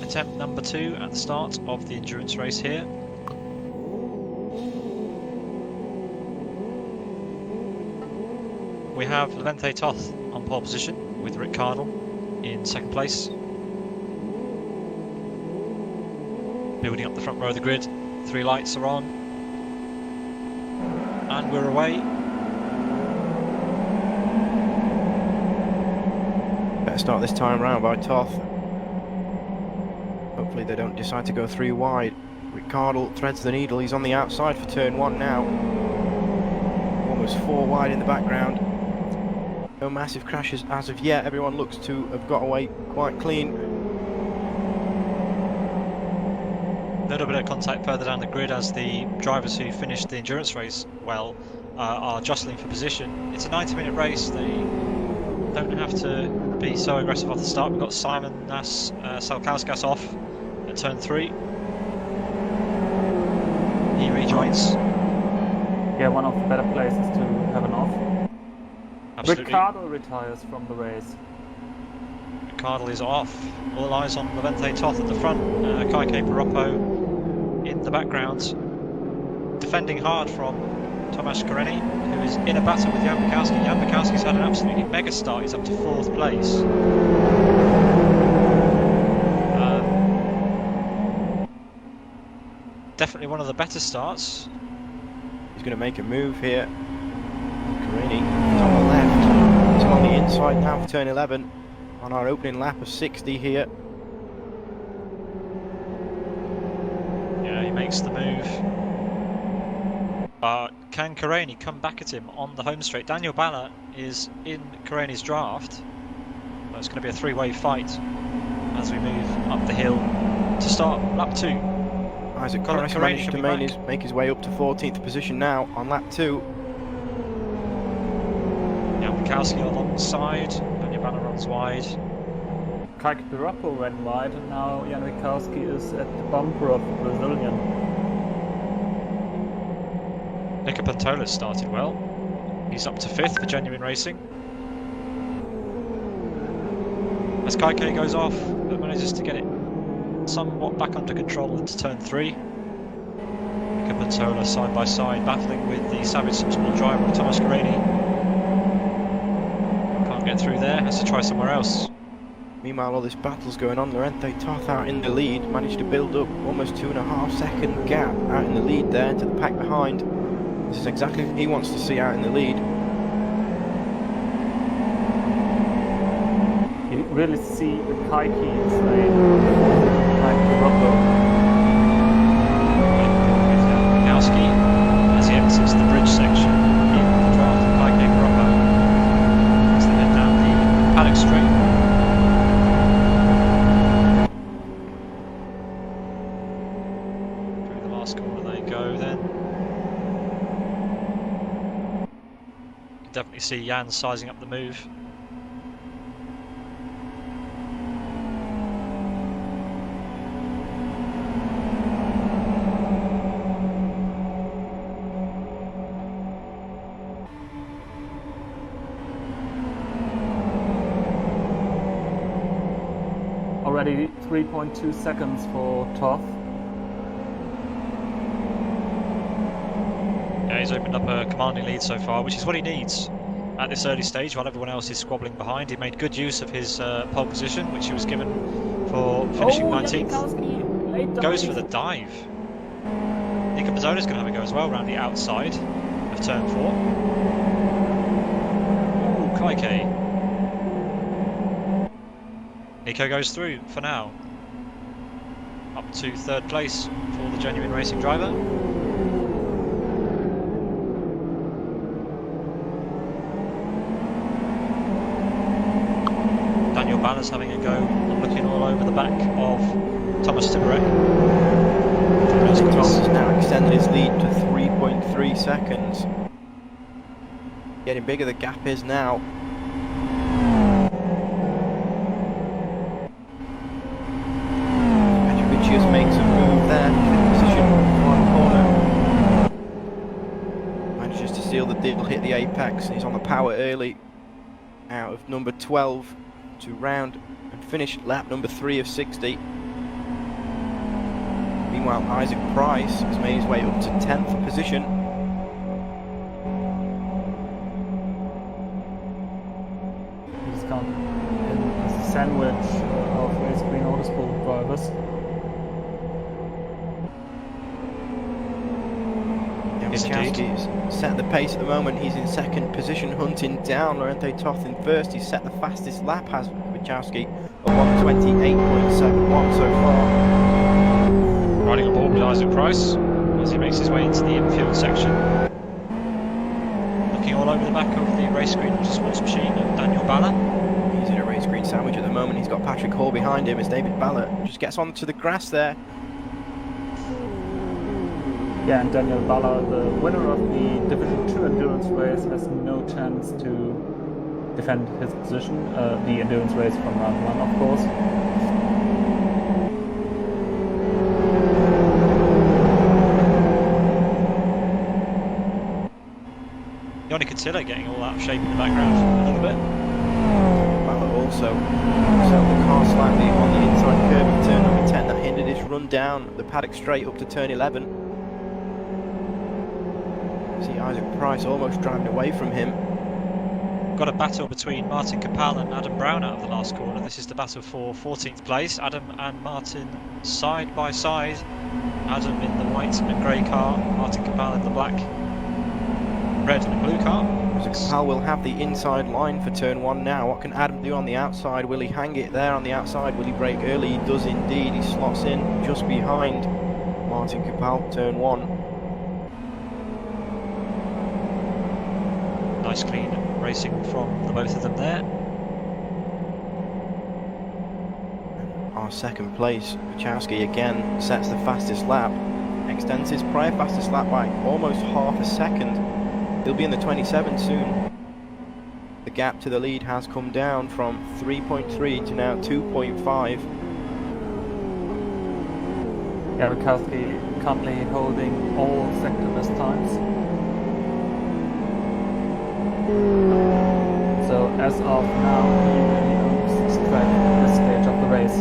Attempt number 2 at the start of the endurance race here. We have Levente Toth on pole position with Rick Cardle in second place. Building up the front row of the grid, 3 lights are on. And we're away. Better start this time round by Toth. Hopefully they don't decide to go 3 wide. Ricciardo threads the needle, he's on the outside for turn 1 now. Almost 4 wide in the background. No massive crashes as of yet, everyone looks to have got away quite clean. A little bit of contact further down the grid as the drivers who finished the endurance race well are jostling for position. It's a 90-minute race, they don't have to be so aggressive off the start. We've got Simon Salkauskas off at turn 3. He rejoins. Yeah, one of the better places to have an off. Absolutely. Ricciardo retires from the race. Ricciardo is off. All eyes on Levente Toth at the front. Kaike Piroppo in the background. Defending hard from Tomasz Kareni, who is in a battle with Jan Bukowski. Jan Bukowski's had an absolutely mega start. He's up to 4th place. Definitely one of the better starts. He's going to make a move here. Kareni is on the left. He's on the inside now for turn 11 on our opening lap of 60 here. Yeah, he makes the move. Can Kareni come back at him on the home straight? Daniel Balla is in Kareni's draft. Well, it's going to be a 3-way fight as we move up the hill to start lap 2. Isaac Colin Corris Kareni managed should to be make his way up to 14th position now on lap 2. Jan Bukowski alongside. Daniel Balla runs wide. Kaike Piroppo ran wide, and now Jan Bukowski is at the bumper of the Brazilian. Nico Pantola started well. He's up to 5th for Genuine Racing. As Kaike goes off, but manages to get it somewhat back under control into turn 3. Nico Pantola side by side, battling with the Savage Sport driver of Tomasz Kareni. Can't get through there, has to try somewhere else. Meanwhile, all this battle's going on. Lorente Toth out in the lead, managed to build up almost 2.5 second gap out in the lead there to the pack behind. This is exactly what he wants to see out in the lead. You really see the Kaike inside Kaike Piroppo. Bukowski as he exits the bridge section in the draft of Kaike Piroppo as they head down the paddock straight. Through the last corner they go then. You can definitely see Jan sizing up the move. Already 3.2 seconds for Toth. Yeah, he's opened up a commanding lead so far, which is what he needs at this early stage while everyone else is squabbling behind. He made good use of his pole position, which he was given for finishing 19th. Goes for the dive. Nico Pizzola's going to have a go as well, around the outside of turn 4. Ooh, Kaike. Nico goes through for now. Up to 3rd place for the Genuine Racing driver. Daniel Balla's having a go, looking all over the back of Thomas Tiborek. Toth has now extended his lead to 3.3 seconds. Getting bigger the gap is now. Just makes a move there, position one corner. Manages to seal the deal, hit the apex, and he's on the power early out of number 12. to round and finish lap number 3 of 60. Meanwhile, Isaac Price has made his way up to 10th position. He's gone in as a sandwich of race green autosport drivers. Wachowski's set the pace at the moment. He's in second position, hunting down Lorente Toth in first. He's set the fastest lap, has Wachowski, at 1:28.71 so far. Riding on board with Isaac Price as he makes his way into the infield section. Looking all over the back of the race green autosports machine of Daniel Balla. He's in a race green sandwich at the moment. He's got Patrick Hall behind him as David Ballard just gets onto the grass there. Yeah, and Daniel Balla, the winner of the Division 2 endurance race, has no chance to defend his position. The endurance race from round 1, of course. Yanni Cotillo getting all out of shape in the background a little bit. Ballard also set the car slightly on the inside curve of turn number 10. That hindered his run down the paddock straight up to turn 11. See Isaac Price almost driving away from him. Got a battle between Martin Capel and Adam Brown out of the last corner. This is the battle for 14th place. Adam and Martin side by side. Adam in the white and grey car, Martin Capel in the black, red and blue car. So Capel will have the inside line for turn 1 now. What can Adam do on the outside? Will he hang it there on the outside? Will he brake early? He does indeed. He slots in just behind Martin Capel, turn 1. Nice clean racing from the both of them there. Our second place, Wachowski again sets the fastest lap, extends his prior fastest lap by almost half a second. He'll be in the 27 soon. The gap to the lead has come down from 3.3 to now 2.5. Yeah, Wachowski currently holding all sector best times. So as of now, he really owns this track at this stage of the race.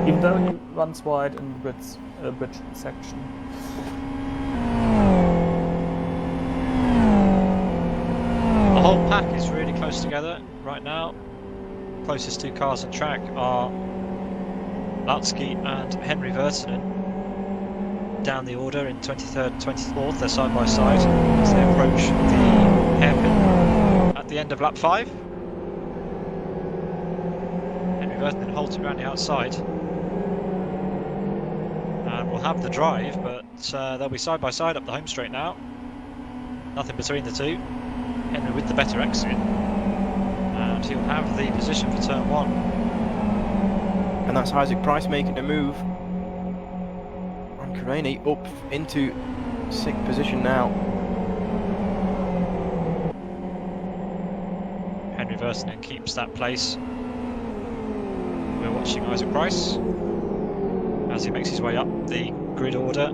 Even though he runs wide in the bridge section. The whole pack is really close together right now. Closest two cars on track are Lautsky and Henry Vertinen. Down the order in 23rd and 24th, they're side by side as they approach the hairpin at the end of lap 5. Henry Vertinen holds around the outside and will have the drive, but they'll be side by side up the home straight now. Nothing between the two. Henry with the better exit, and he'll have the position for turn 1. And that's Isaac Price making a move. Kareni up into 6th position now. Henry Vertinen keeps that place. We're watching Isaac Price as he makes his way up the grid order.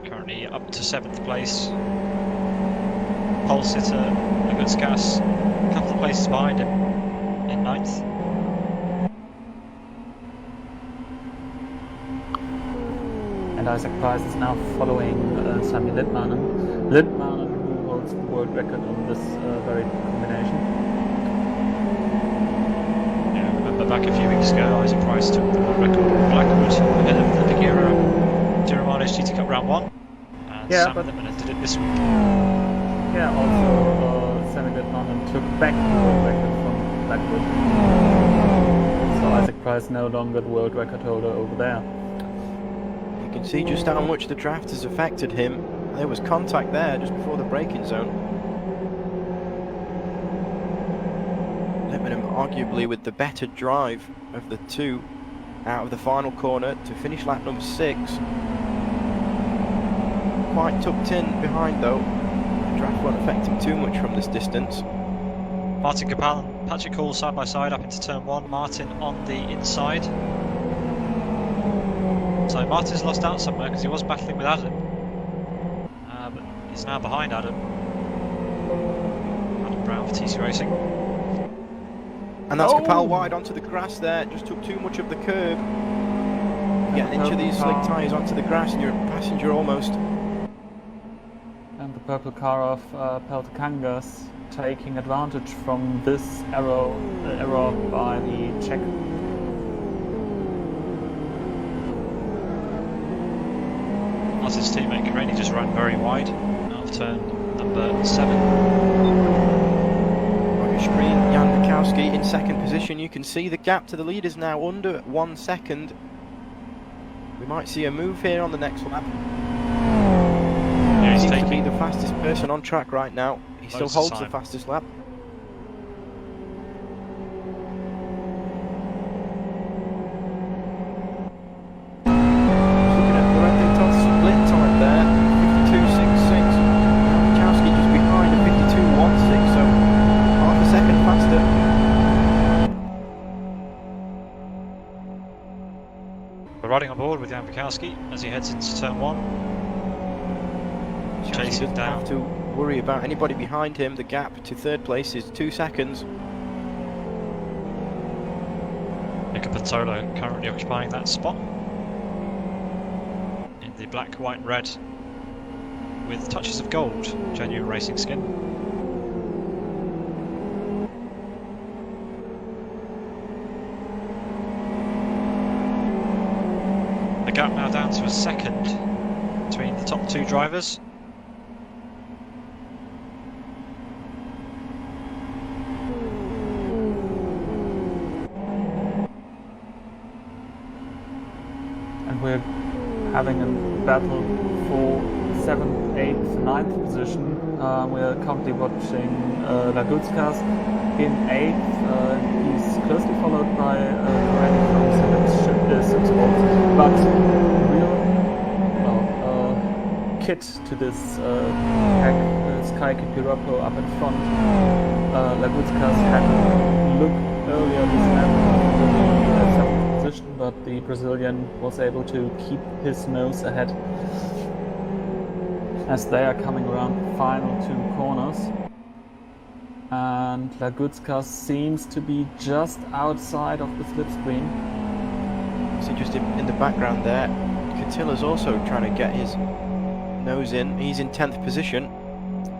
Currently up to 7th place. Pole sitter Lagutskas a couple of places behind him in 9th. And Isaac Price is now following Sami Lindmanen. Lindmanen, who holds the world record on this very combination. Yeah, remember back a few weeks ago, Isaac Price took the world record on Blackwood ahead of the Buggyra Giromagne's GT Cup Round 1. And Yeah, Sami Lindmanen did it this week. Yeah, also Sami Lindmanen took back the world record from Blackwood. So Isaac Price no longer the world record holder over there. You can see just how much the draft has affected him. There was contact there just before the braking zone. Lindmanen arguably with the better drive of the two out of the final corner to finish lap number 6. Quite tucked in behind though. The draft won't affect him too much from this distance. Martin Capel and Patrick Hall side by side up into turn 1. Martin on the inside. So Martin's lost out somewhere because he was battling with Adam. But he's now behind Adam. Adam Brown for TC Racing. And that's Oh! Capel wide onto the grass there, just took too much of the curb. Get an inch of these slick tyres onto the grass and you're a passenger almost. And the purple car of Peltakangas taking advantage from this error by the Czech. As his teammate Kareni just ran very wide out of turn number 7. On your screen, Jan Bukowski in second position. You can see the gap to the leaders now under 1 second. We might see a move here on the next lap. Yeah, He he's seems to taking be the fastest person on track right now. He still Most of the holds the time. fastest lap. Looking at the Reddington split time there, 52.66. Bukowski just behind at 52.16, so half a second faster. We're riding on board with Jan Bukowski as he heads into turn 1. Bukowski Chasing doesn't down. have to worry about anybody behind him. The gap to third place is 2 seconds. Nico Patola currently occupying that spot in the black, white, and red with touches of gold, genuine racing skin. The gap now down to a second between the top 2 drivers. And we're having a battle for 7th, 8th, 9th position. We're currently watching Lagutskas in 8th. He's closely followed by Kareni from Simsports. But real kit to this pack is Kaike Piroppo up in front. Lagutskas had a look earlier this lap for the 7th position, but the Brazilian was able to keep his nose ahead as they are coming around the final 2 corners. And Lagutskas seems to be just outside of the slipstream. So just in the background there, Catilla's also trying to get his nose in. He's in 10th position.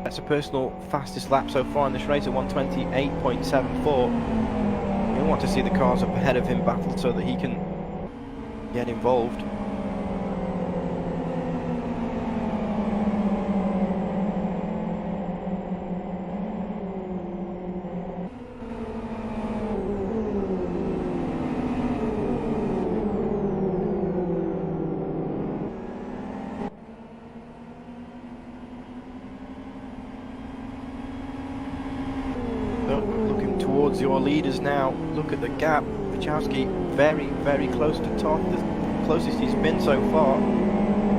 That's a personal fastest lap so far in this race at 128.74. You want to see the cars up ahead of him battle so that he can get involved. Looking towards your leaders now. Look at the gap. Wachowski very, very close to top. The closest he's been so far.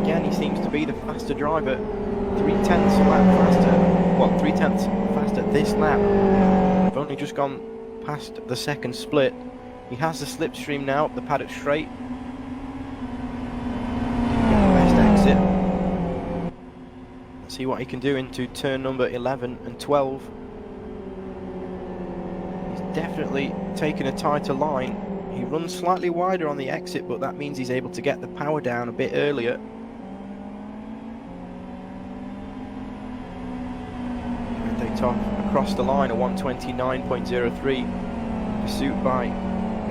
Again, he seems to be the faster driver. 3/10 a lap faster. Well, 3/10 faster this lap. We've only just gone past the second split. He has the slipstream now up the paddock straight. Didn't get the best exit. Let's see what he can do into turn number 11 and 12. Definitely taken a tighter line. He runs slightly wider on the exit, but that means he's able to get the power down a bit earlier. And they top across the line at 129.03, pursued by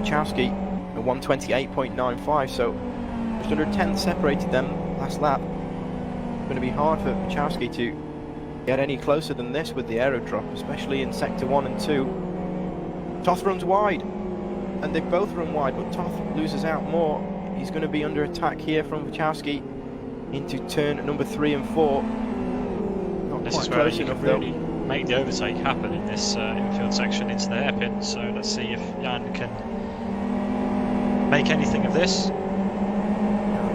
Wachowski at 128.95, so just under a tenth separated them last lap. It's going to be hard for Wachowski to get any closer than this with the aero drop, especially in sector 1 and 2. Toth runs wide, and they both run wide, but Toth loses out more. He's going to be under attack here from Wachowski into turn number 3 and 4. Not This quite is where close you enough can really make the overtake happen in this infield section into the hairpin. So let's see if Jan can make anything of this.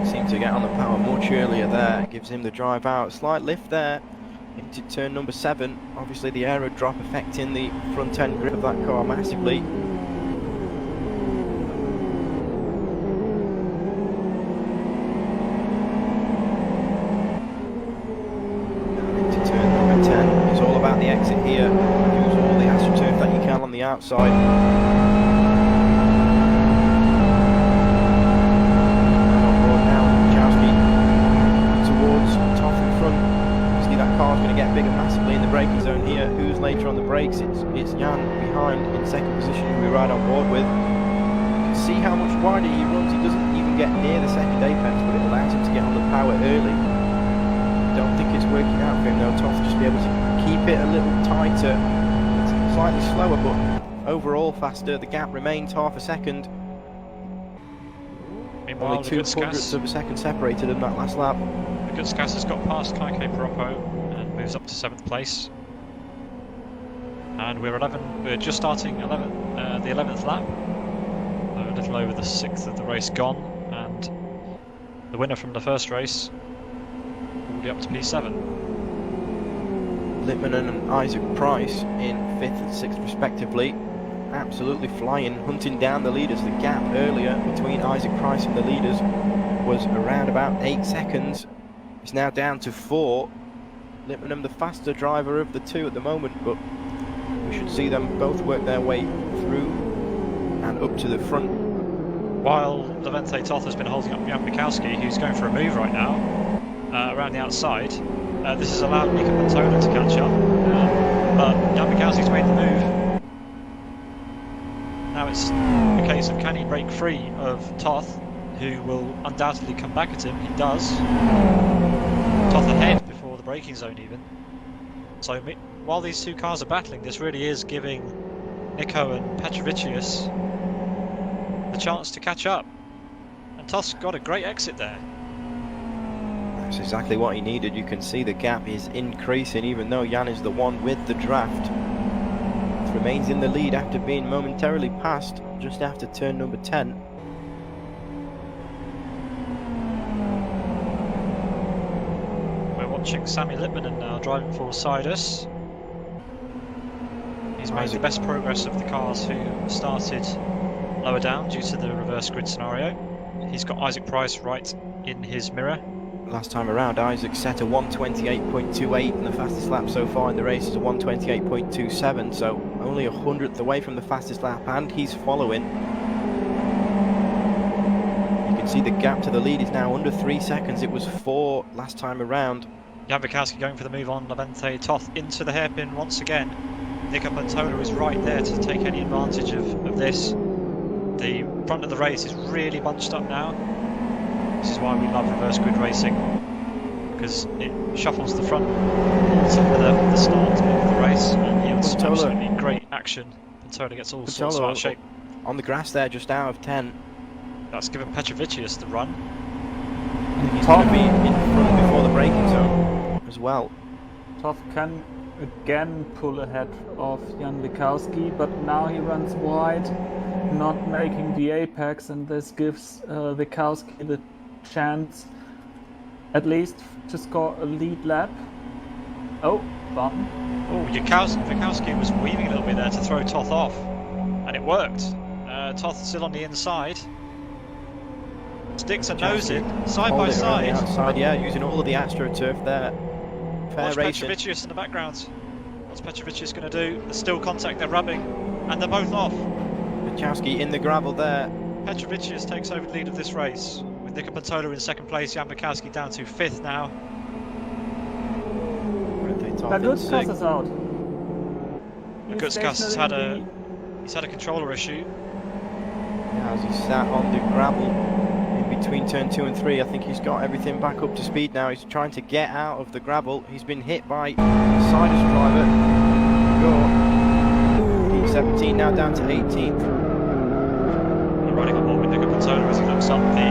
though. Seemed to get on the power much earlier there. Gives him the drive out. Slight lift there into turn number 7. Obviously the aero drop affecting the front end grip of that car massively. Into turn number 10. It's all about the exit here. Use all the astroturf that you can on the outside. Going to get bigger massively in the braking zone here. Who's later on the brakes? It's Jan behind in second position, who we ride on board with. You can see how much wider he runs. He doesn't even get near the second apex, but it allows him to get on the power early. Don't think it's working out for him though. Toth just be able to keep it a little tighter. It's slightly slower, but overall faster. The gap remains half a second. Meanwhile, only 2/100ths of a second separated in that last lap. The Gutskas has got past Kaike Parocco and moves up to 7th place. And we're just starting the 11th lap. A little over the 6th of the race gone, and the winner from the first race will be up to P7. Lippmann and Isaac Price in 5th and 6th respectively. Absolutely flying, hunting down the leaders. The gap earlier between Isaac Price and the leaders was around about 8 seconds. It's now down to 4. Lippmann the faster driver of the two at the moment, but we should see them both work their way through and up to the front. While Levente Toth has been holding up Jan Mikowski, who's going for a move right now around the outside. This has allowed Nico Pantola to catch up, but Jan Mikowski's made the move. Now it's a case of can he break free of Toth, who will undoubtedly come back at him. He does. Toth ahead before the braking zone even. So while these two cars are battling, this really is giving Nico and Petrovicius the chance to catch up. And Toth's got a great exit there. That's exactly what he needed. You can see the gap is increasing, even though Jan is the one with the draft. He remains in the lead after being momentarily passed just after turn number 10. Watching Sammy Lippmann now driving alongside us. He's made the best progress of the cars who started lower down due to the reverse grid scenario. He's got Isaac Price right in his mirror. Last time around, Isaac set a 1:28.28 and the fastest lap so far in the race is a 1:28.27, so only 100th away from the fastest lap, and he's following. You can see the gap to the lead is now under 3 seconds. It was 4 last time around. Jan Mikowski going for the move on Levente Toth into the hairpin once again. Nico Pantola is right there to take any advantage of this. The front of the race is really bunched up now. This is why we love reverse grid racing, because it shuffles the front at the start of the race and yields some absolutely great action. Pantola gets all sorts of out of shape. On the grass there, just out of 10. That's given Petrovicius the run. He's going to be in front before the braking zone as well. Toth can again pull ahead of Jan Mikowski, but now he runs wide, not making the apex, and this gives Mikowski the chance at least to score a lead lap. Oh, bump. Oh, Mikowski was weaving a little bit there to throw Toth off, and it worked. Toth still on the inside. Sticks a nose in, side by side. Outside, yeah, using all of the AstroTurf there. Fair Watch racing. Petrovicius in the background. What's Petrovicius going to do? There's still contact, they're rubbing, and they're both off. Mikowski in the gravel there. Petrovicius takes over the lead of this race, with Nico Pantola in second place, Jan Mikowski down to 5th now. Gutskas is out. Gutskas has had a controller issue. Yeah, as he sat on the gravel between turn 2 and 3, I think he's got everything back up to speed now. He's trying to get out of the gravel. He's been hit by Sidus driver. P17 now down to 18th. We're riding on board with Nico Pantola as he looks up the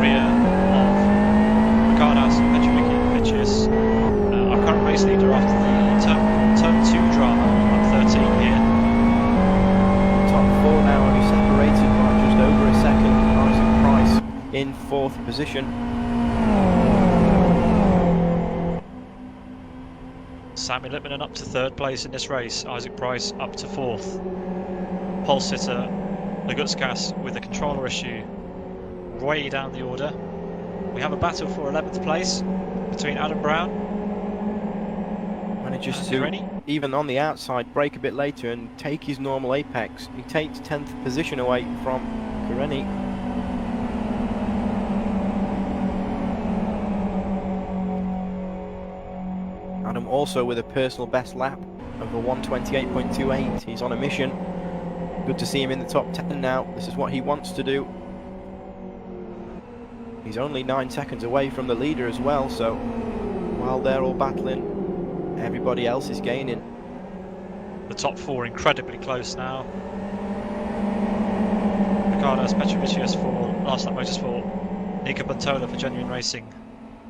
rear of Ricardas and Petrovicius. Our current race leader after the turn 2 drama on 13 here. Top 4 now only separated by just over a second. Isaac Price in 4th position. Sammy Lippmann up to 3rd place in this race, Isaac Price up to 4th. Pole sitter Gutskas with a controller issue way down the order. We have a battle for 11th place between Adam Brown Just to, Karenni. even on the outside, brake a bit later and take his normal apex. He takes 10th position away from Karenni. Adam also with a personal best lap of a 128.28. He's on a mission. Good to see him in the top 10 now. This is what he wants to do. He's only 9 seconds away from the leader as well, so while they're all battling, everybody else is gaining. The top 4 incredibly close now. Ricardo's Petrovicius for Last Lap Motorsport, Nico Bontola for Genuine Racing,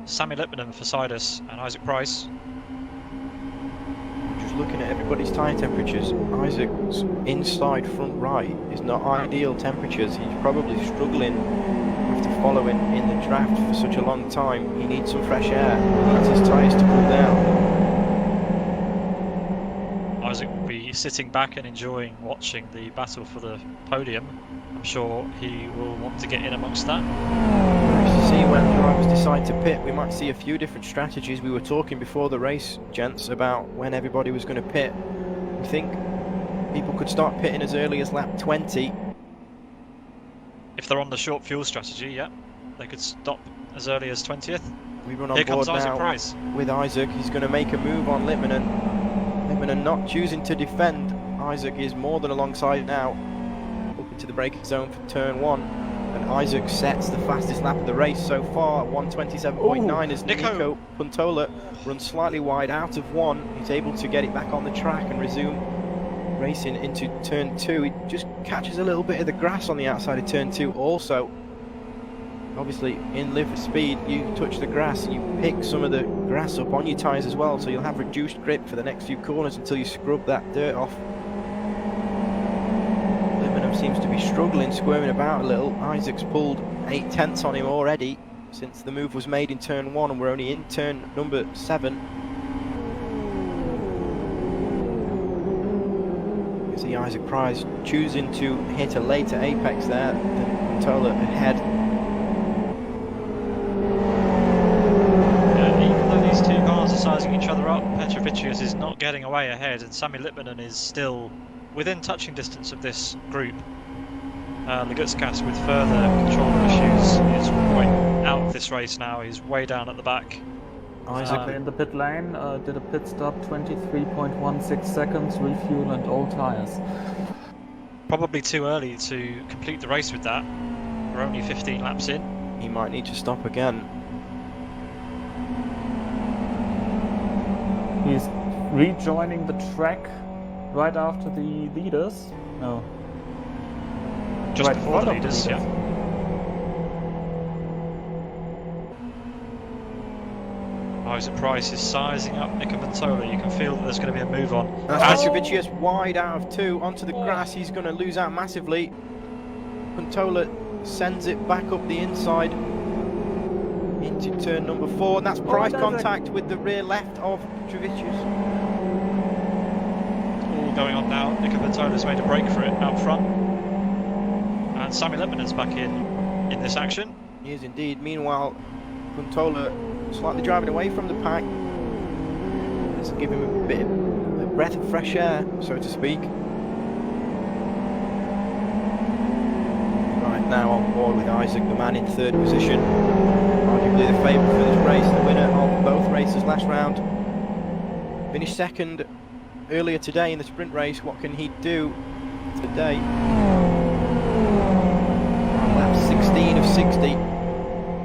Sammy Lippmann for Sidus, and Isaac Price. Just looking at everybody's tyre temperatures, Isaac's inside front right is not ideal temperatures. He's probably struggling after following in the draft for such a long time. He needs some fresh air. He needs his tyres to cool down. Isaac will be sitting back and enjoying watching the battle for the podium. I'm sure he will want to get in amongst that. To see when drivers decide to pit, we might see a few different strategies. We were talking before the race, gents, about when everybody was going to pit. We think people could start pitting as early as lap 20. If they're on the short fuel strategy, yeah, they could stop as early as 20th. We run on Here board comes Isaac now Price. with Isaac. He's going to make a move on Lippmann. Lippmann not choosing to defend. Isaac is more than alongside now. Up into the braking zone for turn 1. And Isaac sets the fastest lap of the race so far, 127.9, as Nico Puntola runs slightly wide out of 1. He's able to get it back on the track and resume racing into turn 2. He just catches a little bit of the grass on the outside of turn 2 also. Obviously in live speed you touch the grass and you pick some of the grass up on your tyres as well, so you'll have reduced grip for the next few corners until you scrub that dirt off. Seems to be struggling, squirming about a little. Isaac's pulled 8 tenths on him already since the move was made in turn 1, and we're only in turn number 7. You see Isaac Price choosing to hit a later apex there than Tola ahead. Even though these two cars are sizing each other up, Petrovicius is not getting away ahead, and Sammy Lippmann is still within touching distance of this group. Legutskas, with further controller issues, is way out of this race now. He's way down at the back. Isaac in the pit lane, did a pit stop, 23.16 seconds, refuel and all tyres. Probably too early to complete the race with that. We're only 15 laps in. He might need to stop again. He's rejoining the track right after the leaders. No. Just right before the leaders, yeah. Isaac Price is sizing up Nico Bontola. You can feel that there's going to be a move on. Petrovicius wide out of 2 onto the grass. He's going to lose out massively. Bontola sends it back up the inside into turn number 4, and that's Price contact with the rear left of Petrovicius. All going on now. Nico Bontola's made a break for it out front. And Sammy Lippmann's back in this action. He is indeed. Meanwhile, Puntola slightly driving away from the pack. Let's give him a breath of fresh air, so to speak. Right now on board with Isaac, the man in 3rd position. Arguably the favourite for this race, the winner of both races last round. Finished 2nd earlier today in the sprint race. What can he do today? Lap 16 of 60.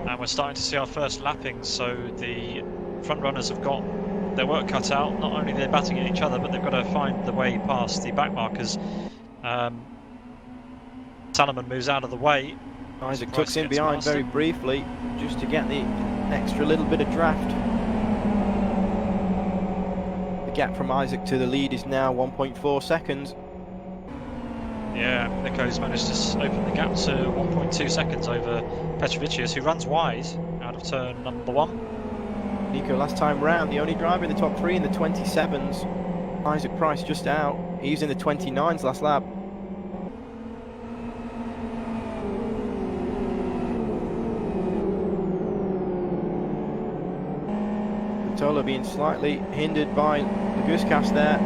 And we're starting to see our first lapping, so the front runners have got their work cut out. Not only they're batting at each other, but they've got to find the way past the back markers. Salomon moves out of the way. Isaac tucks in behind very briefly, just to get the extra little bit of draft. The gap from Isaac to the lead is now 1.4 seconds. Yeah, Nico's managed to open the gap to 1.2 seconds over Petrovicius, who runs wide out of turn number 1. Nico last time round, the only driver in the top 3 in the 27s. Isaac Price just out. He's in the 29s last lap. Tola being slightly hindered by Laguskas there.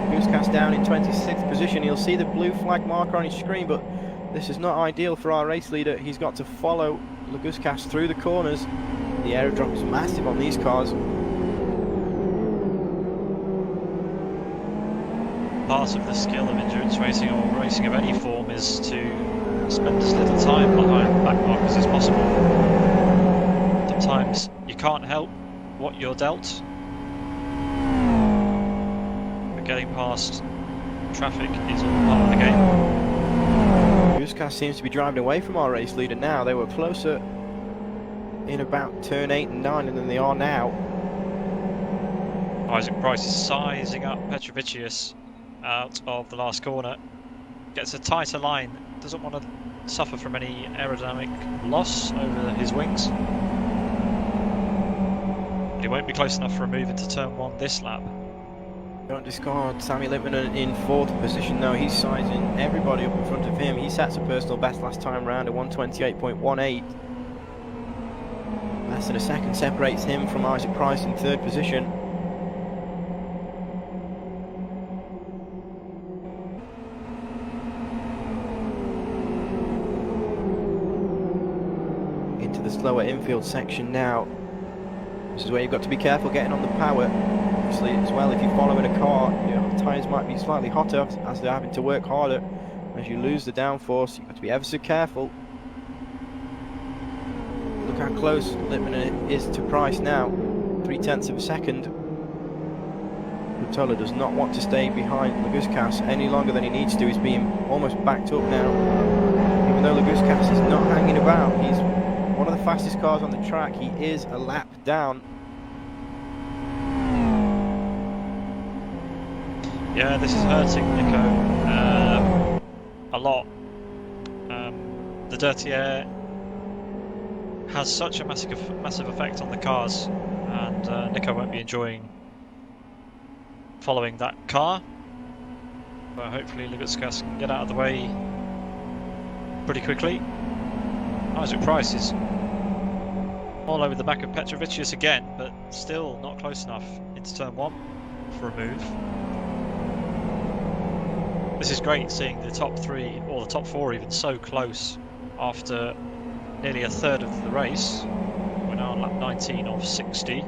Laguskas down in 26th position. He'll see the blue flag marker on his screen, but this is not ideal for our race leader. He's got to follow Laguskas through the corners. The aerodrop is massive on these cars. Part of the skill of endurance racing or racing of any form is to spend as little time behind the back markers as possible. Sometimes you can't help what you're dealt, but getting past traffic is all part of the game. Laguskas seems to be driving away from our race leader now. They were closer in about turn 8 and 9 than they are now. Isaac Price is sizing up Petrovicius out of the last corner. Gets a tighter line, doesn't want to suffer from any aerodynamic loss over his wings. But he won't be close enough for a move into turn 1 this lap. Don't discard Sammy Lippmann in 4th position though. He's sizing everybody up in front of him. He sets a personal best last time round at 128.18. Less than a second separates him from Isaac Price in 3rd position. Into the slower infield section now. This is where you've got to be careful getting on the power. Obviously as well, if you're following a car, your tyres might be slightly hotter as they're having to work harder. As you lose the downforce, you've got to be ever so careful. Look how close Lippmann is to Price now, 0.3 of a second. Tola does not want to stay behind Laguskas any longer than he needs to. He's being almost backed up now. Even though Laguskas is not hanging about, he's one of the fastest cars on the track. He is a lap down. Yeah, this is hurting Nico a lot. The dirty air has such a massive effect on the cars, and Nico won't be enjoying following that car. But hopefully Laguskas can get out of the way pretty quickly. Isaac Price is all over the back of Petrovicius again, but still not close enough into turn 1 for a move. This is great seeing the top 3, or the top 4 even, so close after nearly a third of the race. We're now on lap 19 of 60.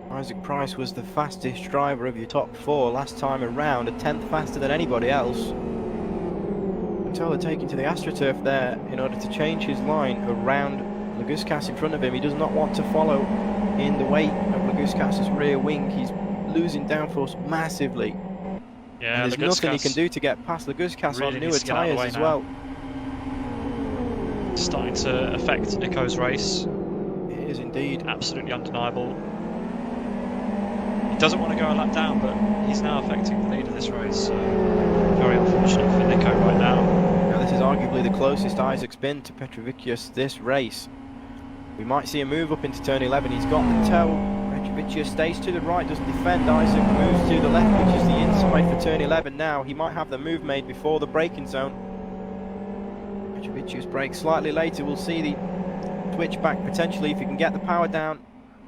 Isaac Price was the fastest driver of your top 4 last time around, a 10th faster than anybody else. Tola taking to the AstroTurf there in order to change his line around Laguskas in front of him. He does not want to follow in the wake of Laguskas' rear wing. He's losing downforce massively. Yeah, and there's nothing he can do to get past Laguskas really on newer tyres as well. It's starting to affect Nico's race. It is indeed. Absolutely undeniable. He doesn't want to go a lap down, but he's now affecting the lead of this race. So very unfortunate for Nico right now. Now this is arguably the closest Isaac's been to Petrovicius this race. We might see a move up into turn 11. He's got the toe. Petrovicius stays to the right, doesn't defend. Isaac moves to the left, which is the inside for turn 11 now. He might have the move made before the braking zone. Petrovicius brakes slightly later. We'll see the switch back potentially if he can get the power down.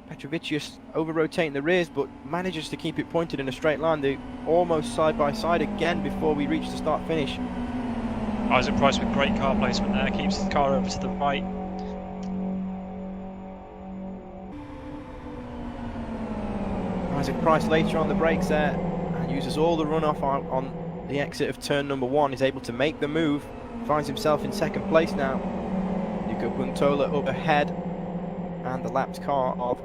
Petrovicius over-rotating the rears, but manages to keep it pointed in a straight line. They're almost side by side again before we reach the start-finish. Isaac Price with great car placement there, keeps the car over to the right. Isaac Price later on the brakes there and uses all the runoff on the exit of turn number 1. He's able to make the move, finds himself in 2nd place now. Nico Puntola up ahead, and the lapped car of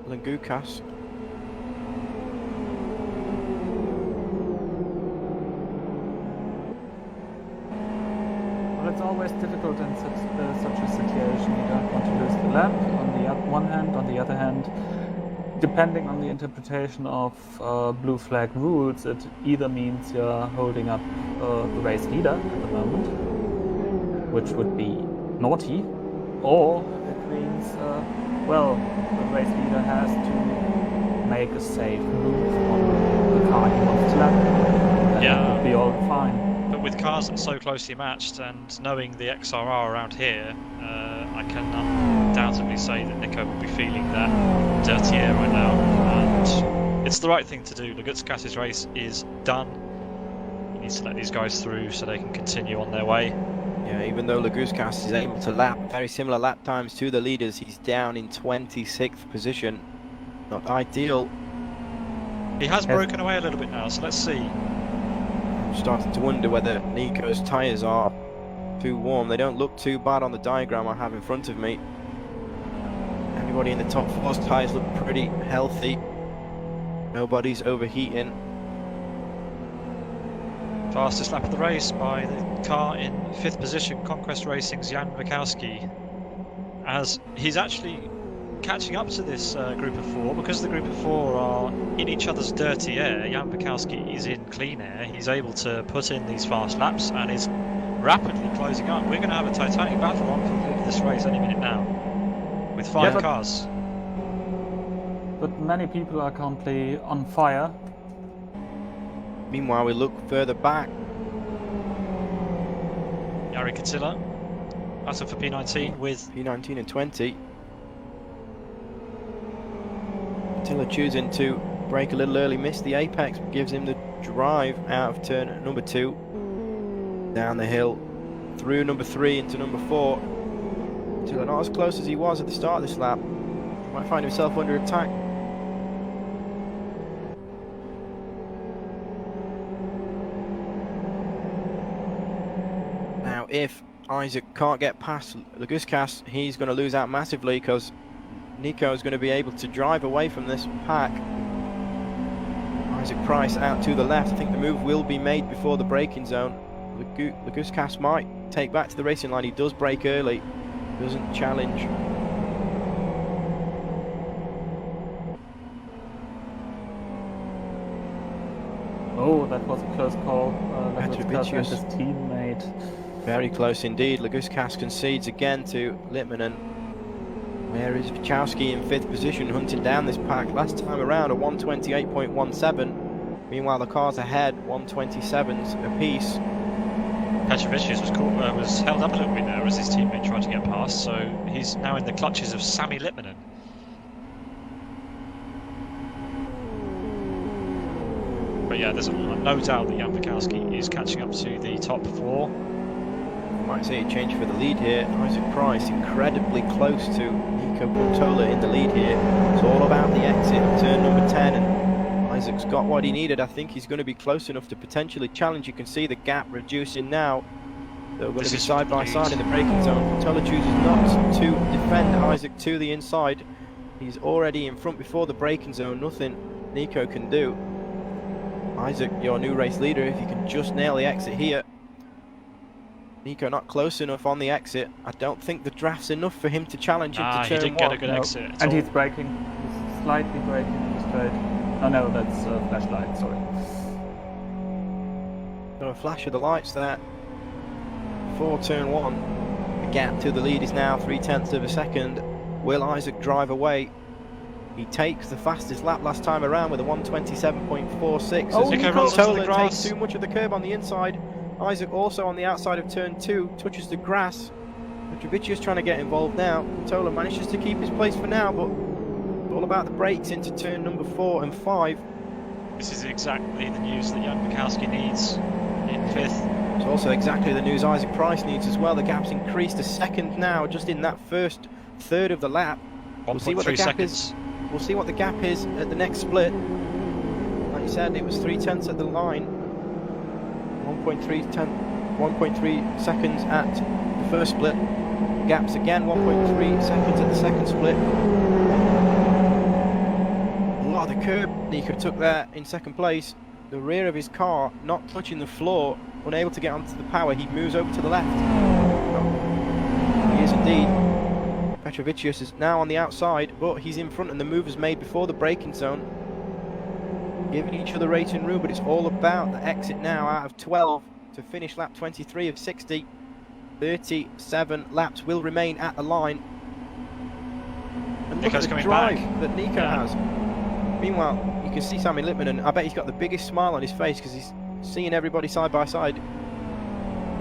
Laguskas. Well, it's always difficult in such a situation. You don't want to lose the lap on the one hand. On the other hand, depending on the interpretation of blue flag rules, it either means you're holding up the race leader at the moment, which would be naughty, or it means, well, the race leader has to make a safe move on the car he wants to lap. Then it would be all fine. But with cars that are so closely matched, and knowing the XRR around here, I can doubt undoubtedly say that Nico will be feeling that dirty air right now, and it's the right thing to do. Lagutskas's race is done. He needs to let these guys through so they can continue on their way. Yeah, even though Laguskas is able to lap very similar lap times to the leaders, he's down in 26th position. Not ideal. He has broken away a little bit now, so let's see. I'm starting to wonder whether Nico's tyres are too warm. They don't look too bad on the diagram I have in front of me. Everybody in the top four's tyres look pretty healthy. Nobody's overheating. Fastest lap of the race by the car in 5th position, Conquest Racing's Jan Wachowski, as he's actually catching up to this group of 4. Because the group of 4 are in each other's dirty air, Jan Wachowski is in clean air. He's able to put in these fast laps and is rapidly closing up. We're going to have a titanic battle on for the lead of this race any minute now, with 5 cars. But many people are currently on fire. Meanwhile, we look further back. Jari Katila, battle for P19 with P19 and 20. Katila choosing to brake a little early, missed the apex, but gives him the drive out of turn number 2. Down the hill, through number 3 into number 4. Katila not as close as he was at the start of this lap. Might find himself under attack. If Isaac can't get past Laguskas, he's going to lose out massively, because Nico is going to be able to drive away from this pack. Isaac Price out to the left. I think the move will be made before the braking zone. Laguskas might take back to the racing line. He does brake early, doesn't challenge. Oh, that was a close call. Laguskas and his teammate. Very close indeed. Laguskas concedes again to Littmanen. Where is Wachowski in 5th position, hunting down this pack? Last time around a 128.17. Meanwhile, the cars ahead, 127s apiece. Petrovicius was held up a little bit there as his teammate tried to get past, so he's now in the clutches of Sami Littmanen. But yeah, there's no doubt that Jan Wachowski is catching up to the top 4. Might see a change for the lead here. Isaac Price incredibly close to Nico Portola in the lead here. It's all about the exit of turn number 10, and Isaac's got what he needed. I think he's going to be close enough to potentially challenge. You can see the gap reducing now. They're going to be side by side in the braking zone. Portola chooses not to defend Isaac to the inside. He's already in front before the braking zone. Nothing Nico can do. Isaac, your new race leader, if you can just nail the exit here. Nico not close enough on the exit. I don't think the draft's enough for him to challenge him to turn 1. He didn't get a good exit at all. He's braking. He's slightly braking in the straight. Oh no, that's flashlight, sorry. Got a flash of the lights there. For turn 1. The gap to the lead is now 0.3 of a second. Will Isaac drive away? He takes the fastest lap last time around with a 127.46. Oh, Nico runs into the grass. Takes too much of the curb on the inside. Isaac also on the outside of turn 2, touches the grass. Petrovicius trying to get involved now. Tola manages to keep his place for now, but all about the brakes into turn number 4 and 5. This is exactly the news that Jan Wachowski needs in 5th. It's also exactly the news Isaac Price needs as well. The gap's increased a second now, just in that first third of the lap. We'll see what the gap is. We'll see what the gap is at the next split. Like you said, it was 0.3 at the line. 1.3 seconds at the first split. Gaps again, 1.3 seconds at the second split. A lot of the curb Nico took there in second place. The rear of his car not touching the floor, unable to get onto the power. He moves over to the left. He is indeed. Petrovicius is now on the outside, but he's in front, and the move is made before the braking zone. Giving each other racing room, but it's all about the exit now out of 12 to finish lap 23 of 60. 37 laps will remain at the line. And look at the drive that Nico has. Meanwhile, you can see Sami Littmanen, and I bet he's got the biggest smile on his face because he's seeing everybody side by side.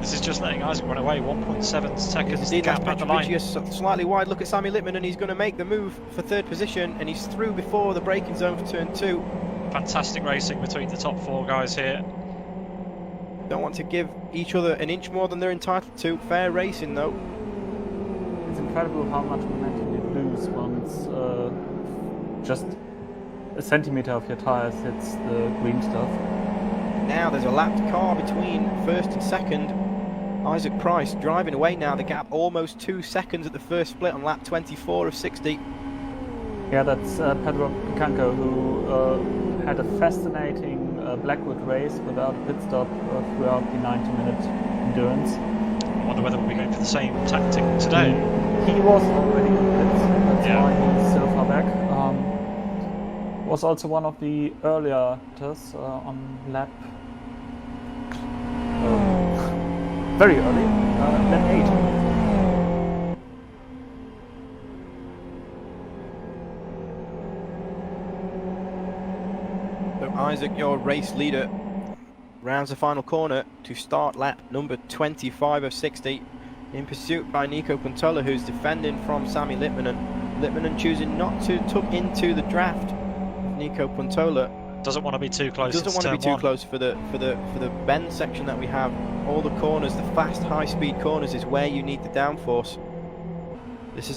This is just letting Isaac run away. 1.7 seconds. Indeed, Gap that's at the line. Petrovic slightly wide. Look at Sammy Littman, and he's going to make the move for third position, and he's through before the braking zone for turn 2. Fantastic racing between the top 4 guys here. Don't want to give each other an inch more than they're entitled to. Fair racing, though. It's incredible how much momentum you lose once just a centimeter of your tires hits the green stuff. Now there's a lapped car between first and second. Isaac Price driving away now. The gap almost 2 seconds at the first split on lap 24 of 60. Yeah, that's Pedro Picanco, who had a fascinating Blackwood race without a pit stop throughout the 90-minute endurance. I wonder whether we'll be going for the same tactic today. He was already in pits, that's Yeah. why he's so far back. Was also one of the earlier tests on lap very early, lap 8. So Isaac, your race leader, rounds the final corner to start lap number 25 of 60, in pursuit by Nico Puntola, who's defending from Sammy Littmanen choosing not to tuck into the draft. Nico Puntola Doesn't want to be too close. doesn't want to be too close for the bend section that we have. All the corners, the fast high-speed corners, is where you need the downforce. This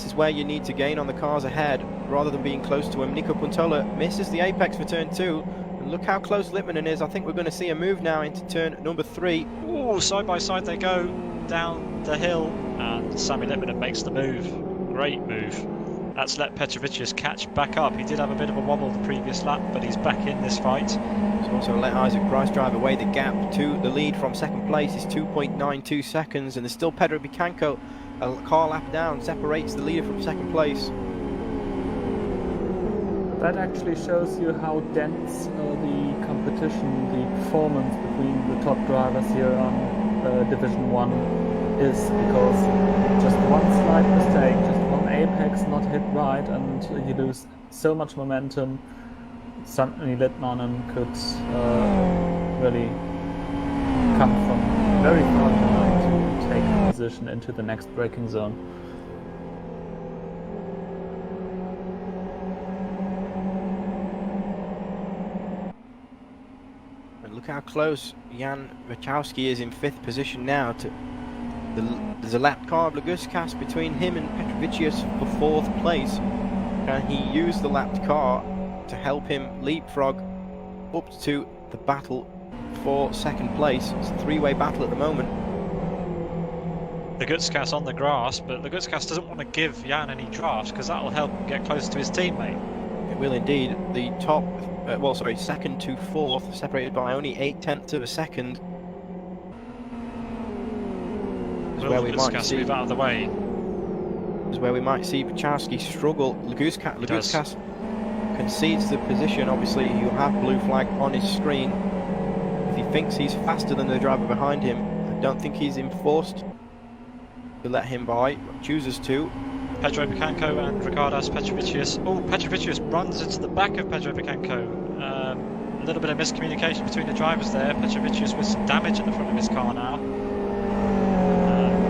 is where you need to gain on the cars ahead rather than being close to him. Nico Puntola misses the apex for turn 2, and look how close Littmanen is. I think we're going to see a move now into turn number 3. Ooh, side by side they go down the hill, and Sammy Littmanen makes the move. Great move. That's let Petrovicius catch back up. He did have a bit of a wobble the previous lap, but he's back in this fight. It's also let Isaac Price drive away. The gap to the lead from second place is 2.92 seconds, and there's still Pedro Bicanco, a car lap down, separates the leader from second place. That actually shows you how dense the competition, the performance between the top drivers here on Division 1 is, because just one slight mistake, just one apex not hit right, and you lose so much momentum. Suddenly Littmanen could really come from very far behind to take a position into the next braking zone. And look how close Jan Wachowski is in 5th position now. There's a lap car of Laguskas between him and Petrovicius for 4th place. Can he use the lapped car to help him leapfrog up to the battle for 2nd place? It's a 3-way battle at the moment. Lagutskas on the grass, but Lagutskas doesn't want to give Jan any draft because that will help him get closer to his teammate. It will indeed. The top, 2nd to 4th, separated by only 0.8 of a second. Is Will where we might Lagutskas see. move out of the way? Is where we might see Wachowski struggle. Laguskas concedes the position. Obviously, he'll have blue flag on his screen. If he thinks he's faster than the driver behind him, I don't think he's enforced to let him by. Chooses to. Pedro Picanco and Ricardas Petrovicius. Oh, Petrovicius runs into the back of Pedro Picanco. A little bit of miscommunication between the drivers there. Petrovicius with some damage at the front of his car now.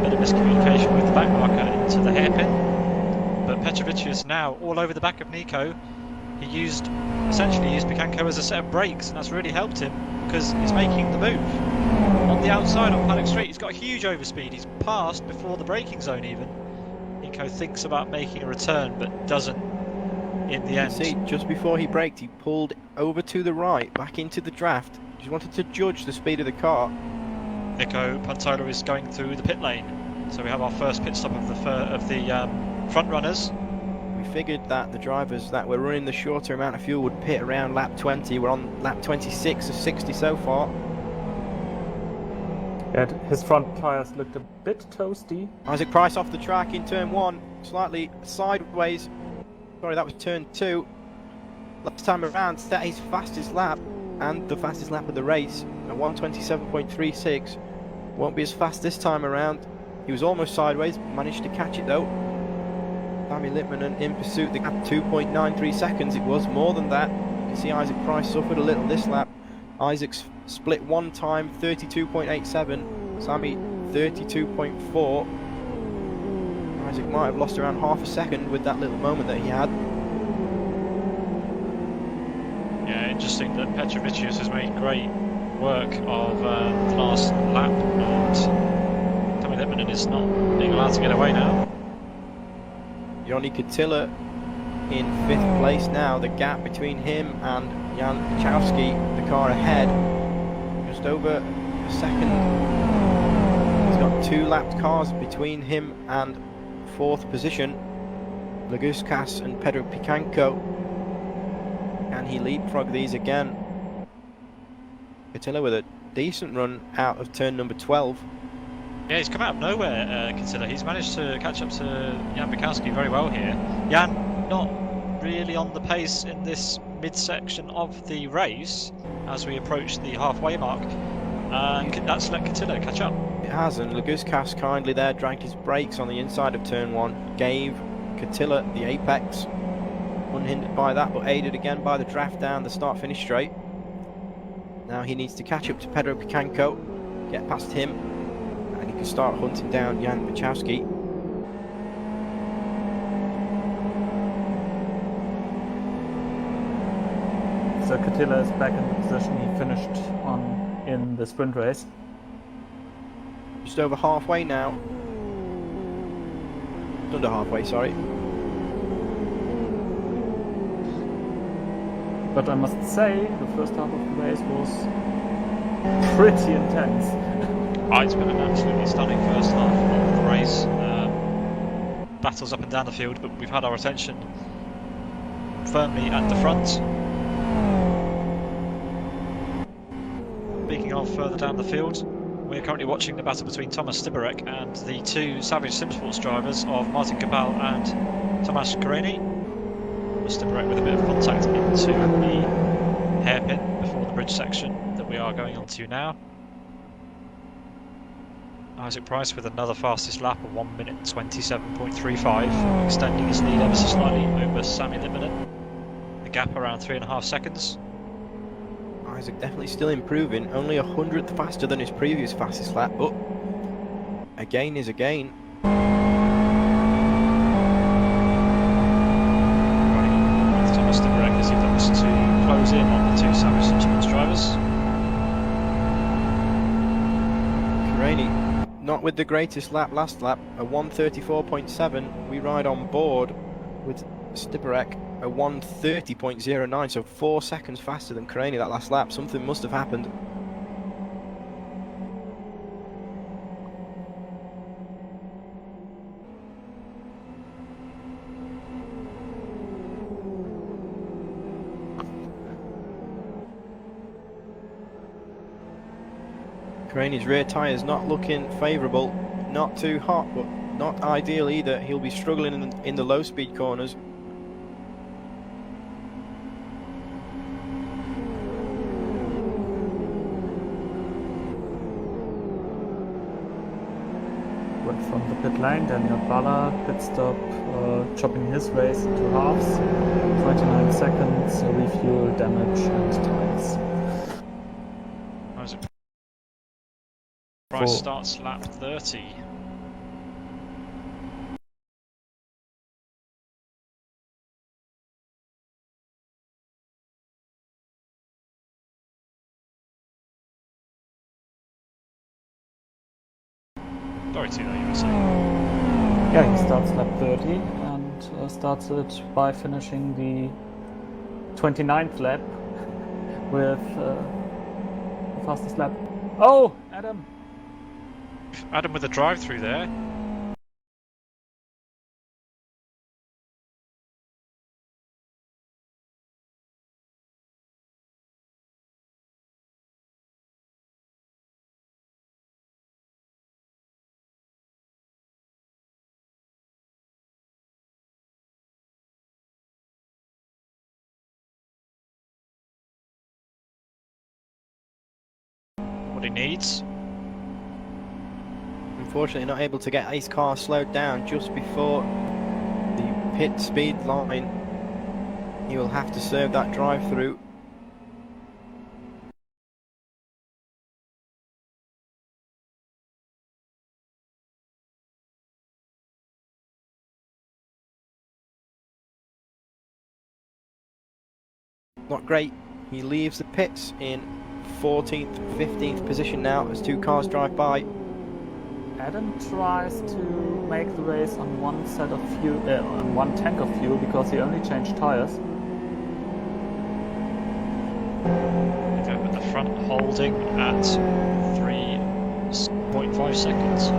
Bit of miscommunication with the back marker into the hairpin. But Petrovicius now all over the back of Nico. He essentially used Picanco as a set of brakes, and that's really helped him because he's making the move. On the outside on Paddock Street, he's got a huge overspeed. He's passed before the braking zone even. Nico thinks about making a return, but doesn't in the end. See, just before he braked, he pulled over to the right, back into the draft. He wanted to judge the speed of the car. Nico Puntola is going through the pit lane. So we have our first pit stop of the front runners. We figured that the drivers that were running the shorter amount of fuel would pit around lap 20. We're on lap 26 of 60 so far. Yeah, his front tyres looked a bit toasty. Isaac Price off the track in turn 1, slightly sideways. Sorry, that was turn 2. Last time around, set his fastest lap and the fastest lap of the race at 1:27.36. Won't be as fast this time around. He was almost sideways, managed to catch it though. Sammy Littmanen in pursuit, the gap 2.93 seconds. It was more than that. You can see Isaac Price suffered a little this lap. Isaac's split one time, 32.87. Sammy, 32.4. Isaac might have lost around half a second with that little moment that he had. Yeah, interesting that Petrovicius has made great work of the last lap, and Tommy Lippmann is not being allowed to get away now. Johnny Katilla in 5th place now. The gap between him and Jan Pachowski, the car ahead, just over a second. He's got 2 lapped cars between him and 4th position, Laguskas and Pedro Picanco. Can he leapfrog these again? Katilla with a decent run out of turn number 12. Yeah, he's come out of nowhere, Katilla. He's managed to catch up to Jan Bukowski very well here. Jan not really on the pace in this midsection of the race as we approach the halfway mark. That's let Katilla catch up. It has, and Laguskas kindly there dragged his brakes on the inside of turn 1, gave Katilla the apex, unhindered by that, but aided again by the draft down the start-finish straight. Now he needs to catch up to Pedro Picanco, get past him, and he can start hunting down Jan Pachowski. So Katilla is back in the position he finished on in the sprint race. Just over halfway now. Under halfway, sorry. But I must say, the first half of the race was pretty intense. It's been an absolutely stunning first half of the race. Battles up and down the field, but we've had our attention firmly at the front. Speaking of further down the field, we're currently watching the battle between Thomas Stibarek and the 2 Savage Simsports drivers of Martin Cabal and Tomasz Kareni. Stibarek with a bit of contact into the hairpin before the bridge section that we are going on to now. Isaac Price with another fastest lap of 1 minute 27.35, extending his lead ever so slightly over Sami Lippinen. The gap around 3.5 seconds. Isaac definitely still improving, only 100th faster than his previous fastest lap, but a gain is a gain. Thomas Stibarek as he looks to close in on the 2 Savage Simsports drivers. Kareni not with the greatest lap last lap, a 1:34.7. We ride on board with Stibarek, a 1:30.09, so 4 seconds faster than Kareni that last lap. Something must have happened. Kareni's rear tyre's not looking favourable. Not too hot, but not ideal either. He'll be struggling in the low speed corners. Went from the pit lane, Daniel Balla, pit stop, chopping his race into halves, 29 seconds, refuel, damage and tires. Price starts lap 30. Sorry, Tino, you were saying? Yeah, he starts lap 30 and starts it by finishing the 29th lap with the fastest lap. Oh, Adam! Adam with a drive-through there. What he needs. Unfortunately not able to get his car slowed down just before the pit speed line. He will have to serve that drive through not great. He leaves the pits in 14th, 15th position now as 2 cars drive by. Adam tries to make the race on one set of fuel, on one tank of fuel, because he only changed tires. Go with the front holding at 3.5 seconds.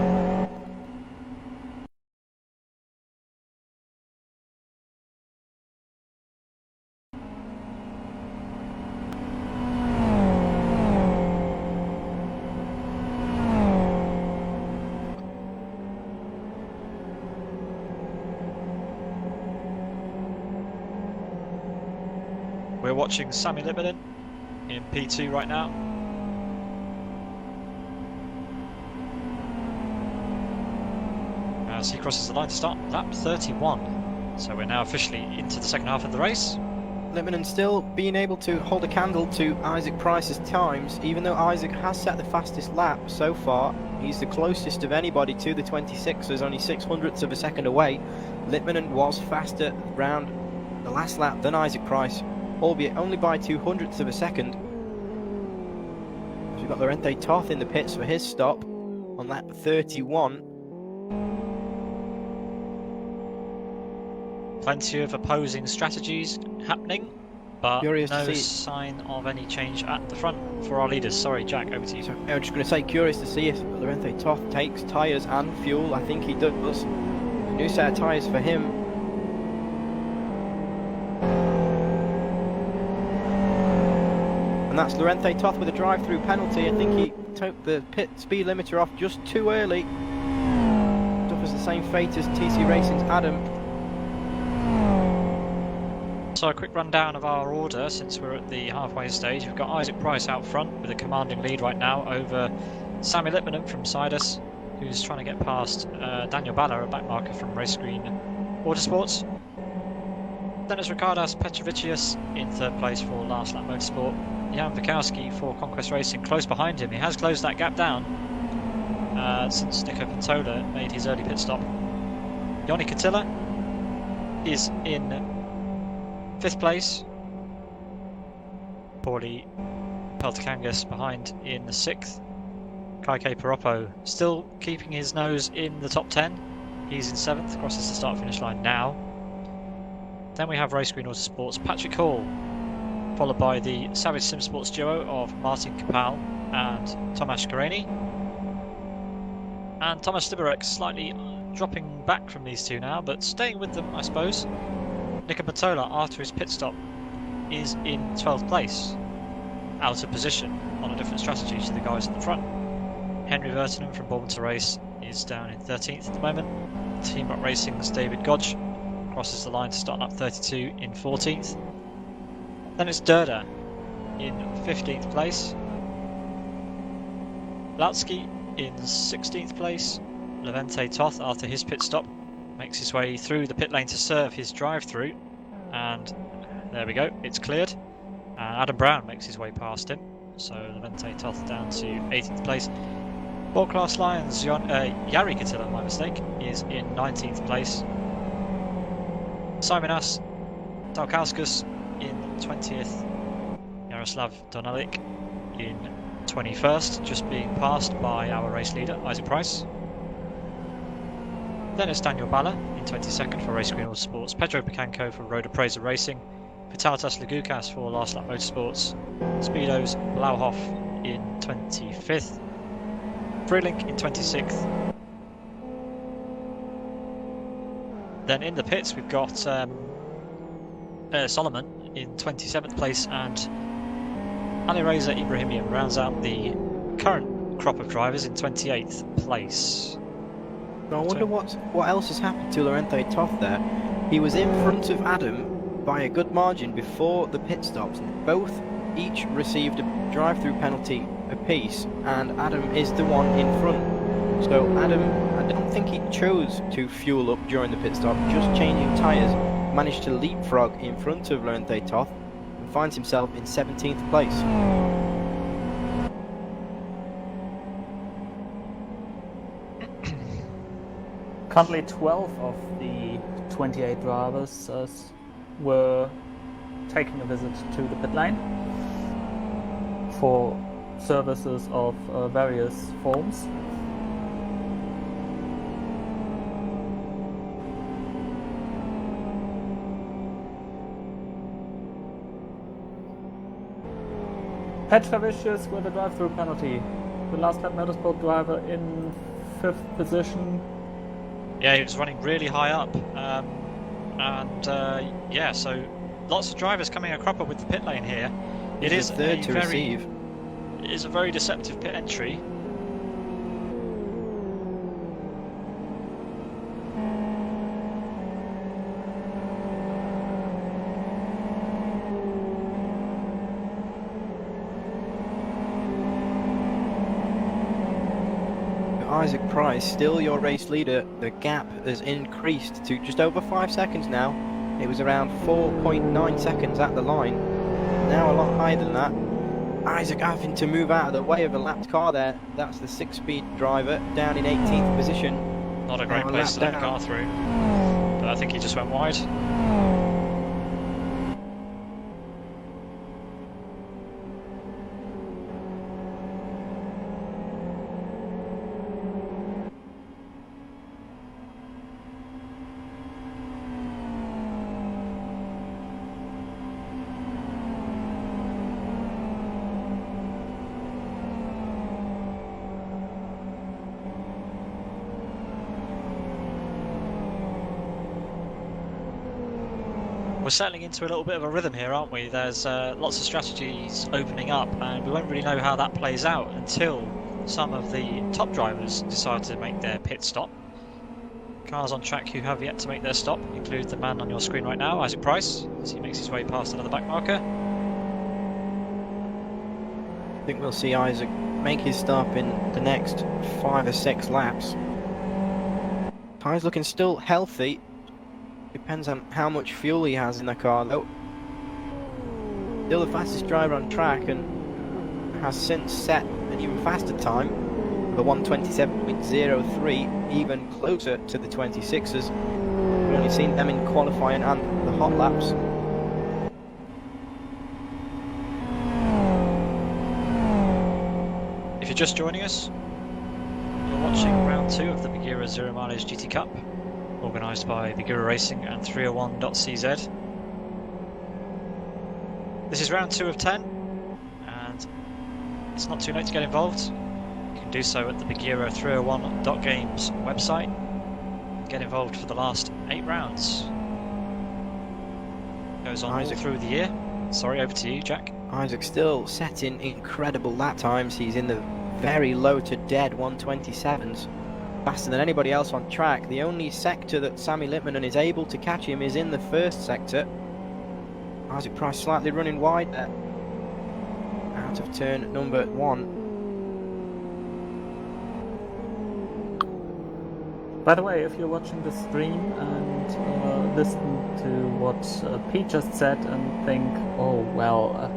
We're watching Sammy Lippinen in P2 right now. As he crosses the line to start lap 31. So we're now officially into the second half of the race. Lippinen still being able to hold a candle to Isaac Price's times, even though Isaac has set the fastest lap so far. He's the closest of anybody to the 26ers, only 600ths of a second away. Lippinen was faster round the last lap than Isaac Price, albeit only by 200ths of a second. We've got Lorente Toth in the pits for his stop on lap 31. Plenty of opposing strategies happening, but Curious to no see. sign of any change at the front for our leaders. Sorry, Jack, over to you. So I was just going to say, curious to see if Lorente Toth takes tyres and fuel. I think he does. A new set of tyres for him. And that's Lorente Toth with a drive-through penalty. I think he took the pit speed limiter off just too early. Suffers the same fate as TC Racing's Adam. So a quick rundown of our order since we're at the halfway stage. We've got Isaac Price out front with a commanding lead right now over Sammy Lippinen from Sidus, who's trying to get past Daniel Balla, a backmarker from Race Green Autosports. Then it's Ricardas Petrovicius in third place for Last Lap Motorsport. Jan Vikowski for Conquest Racing close behind him. He has closed that gap down since Nico Patola made his early pit stop. Yoni Katila is in 5th place. Paulie Peltakangas behind in 6th. Kaike Paroppo still keeping his nose in the top 10. He's in 7th, crosses the start finish line now. Then we have Race Green Autosports Patrick Hall, followed by the Savage Sim Sports duo of Martin Kapal and Tomasz Kareni. And Thomas Stibarek slightly dropping back from these two now, but staying with them, I suppose. Nico Patola, after his pit stop, is in 12th place, out of position on a different strategy to the guys at the front. Henry Vertinen from Bourbon to Race is down in 13th at the moment. Team Up Racing's David Godge crosses the line to start up 32 in 14th. Then it's Durda in 15th place. Lautsky in 16th place. Levente Toth, after his pit stop, makes his way through the pit lane to serve his drive-through, and there we go, it's cleared. Adam Brown makes his way past him, so Levente Toth down to 18th place. World Class Lions, Yari Katila, my mistake, is in 19th place. Simon As Dalkauskas in 20th. Yaroslav Donalik in 21st, just being passed by our race leader, Isaac Price. Then it's Daniel Balla in 22nd for Race Green Autosports, Pedro Picanco for Road Appraiser Racing, Vitalis Lagukas for Last Lap Motorsports, Speedos Blauhoff in 25th, Freelink in 26th. Then in the pits we've got Solomon in 27th place, and Alireza Ibrahimian rounds out the current crop of drivers in 28th place. I wonder what else has happened to Lorente Toth there. He was in front of Adam by a good margin before the pit stops. Both each received a drive-through penalty apiece, and Adam is the one in front. So Adam, I don't think he chose to fuel up during the pit stop, just changing tyres, managed to leapfrog in front of Lorente Toth and finds himself in 17th place. Currently 12 of the 28 drivers were taking a visit to the pit lane for services of various forms. Petrovicius with a drive-through penalty. The last lap motorsport driver in 5th position. Yeah, he was running really high up, yeah, so lots of drivers coming a cropper with the pit lane here. It is third to receive. It is a very deceptive pit entry. Isaac Price, still your race leader. The gap has increased to just over 5 seconds now. It was around 4.9 seconds at the line. Now a lot higher than that. Isaac having to move out of the way of a lapped car there. That's the 6-speed driver down in 18th position. Not a great place to let the car through, but I think he just went wide. We're settling into a little bit of a rhythm here, aren't we? There's lots of strategies opening up, and we won't really know how that plays out until some of the top drivers decide to make their pit stop. Cars on track who have yet to make their stop include the man on your screen right now, Isaac Price, as he makes his way past another back marker. I think we'll see Isaac make his stop in the next 5 or 6 laps. Tyre's looking still healthy. Depends on how much fuel he has in the car though. Still the fastest driver on track and has since set an even faster time of a 1:27.03, even closer to the 26s. We've only seen them in qualifying and the hot laps. If you're just joining us, you're watching round 2 of the Buggyra Zero Mileage GT Cup, organised by Buggyra Racing and 301.cz. This is round 2 of 10, and it's not too late to get involved. You can do so at the Buggyra 301.games website. Get involved for the last 8 rounds. Goes on all through the year. Sorry, over to you, Jack. Isaac still setting incredible lap times. He's in the very low to dead 1:27s. Faster than anybody else on track. The only sector that Sammy Littmanen is able to catch him is in the first sector. Isaac Price slightly running wide there. Out of turn number 1. By the way, if you're watching the stream and listen to what Pete just said and think, oh well,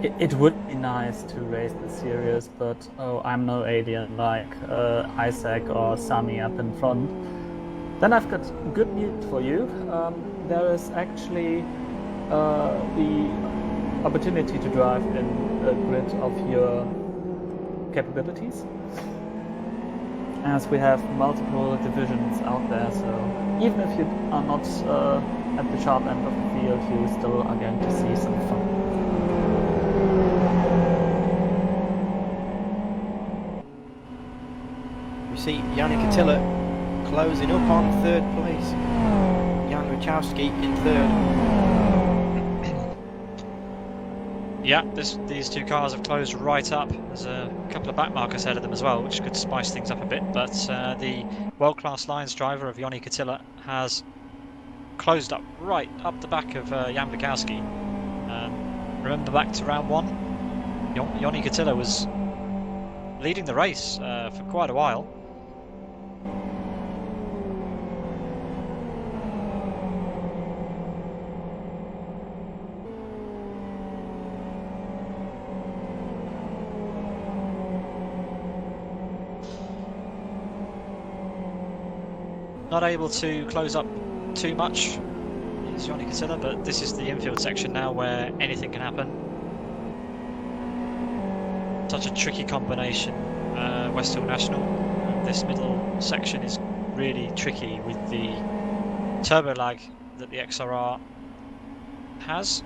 it would be nice to race the series, but oh, I'm no alien like Isaac or Sami up in front, then I've got good news for you. There is actually the opportunity to drive in a grid of your capabilities, as we have multiple divisions out there, so even if you are not at the sharp end of the field, you still are going to see some fun. We see Yannick Attila closing up on 3rd place. Jan Wachowski in 3rd. Yeah, these two cars have closed right up. There's a couple of back markers ahead of them as well, which could spice things up a bit, but the world-class Lions driver of Yannick Attila has closed up right up the back of Jan Wachowski. Remember back to round 1? Yannick Attila was leading the race for quite a while. Not able to close up too much. is Yanni Casilla, but this is the infield section now where anything can happen. Such a tricky combination, Westhill National. This middle section is really tricky with the turbo lag that the XRR has.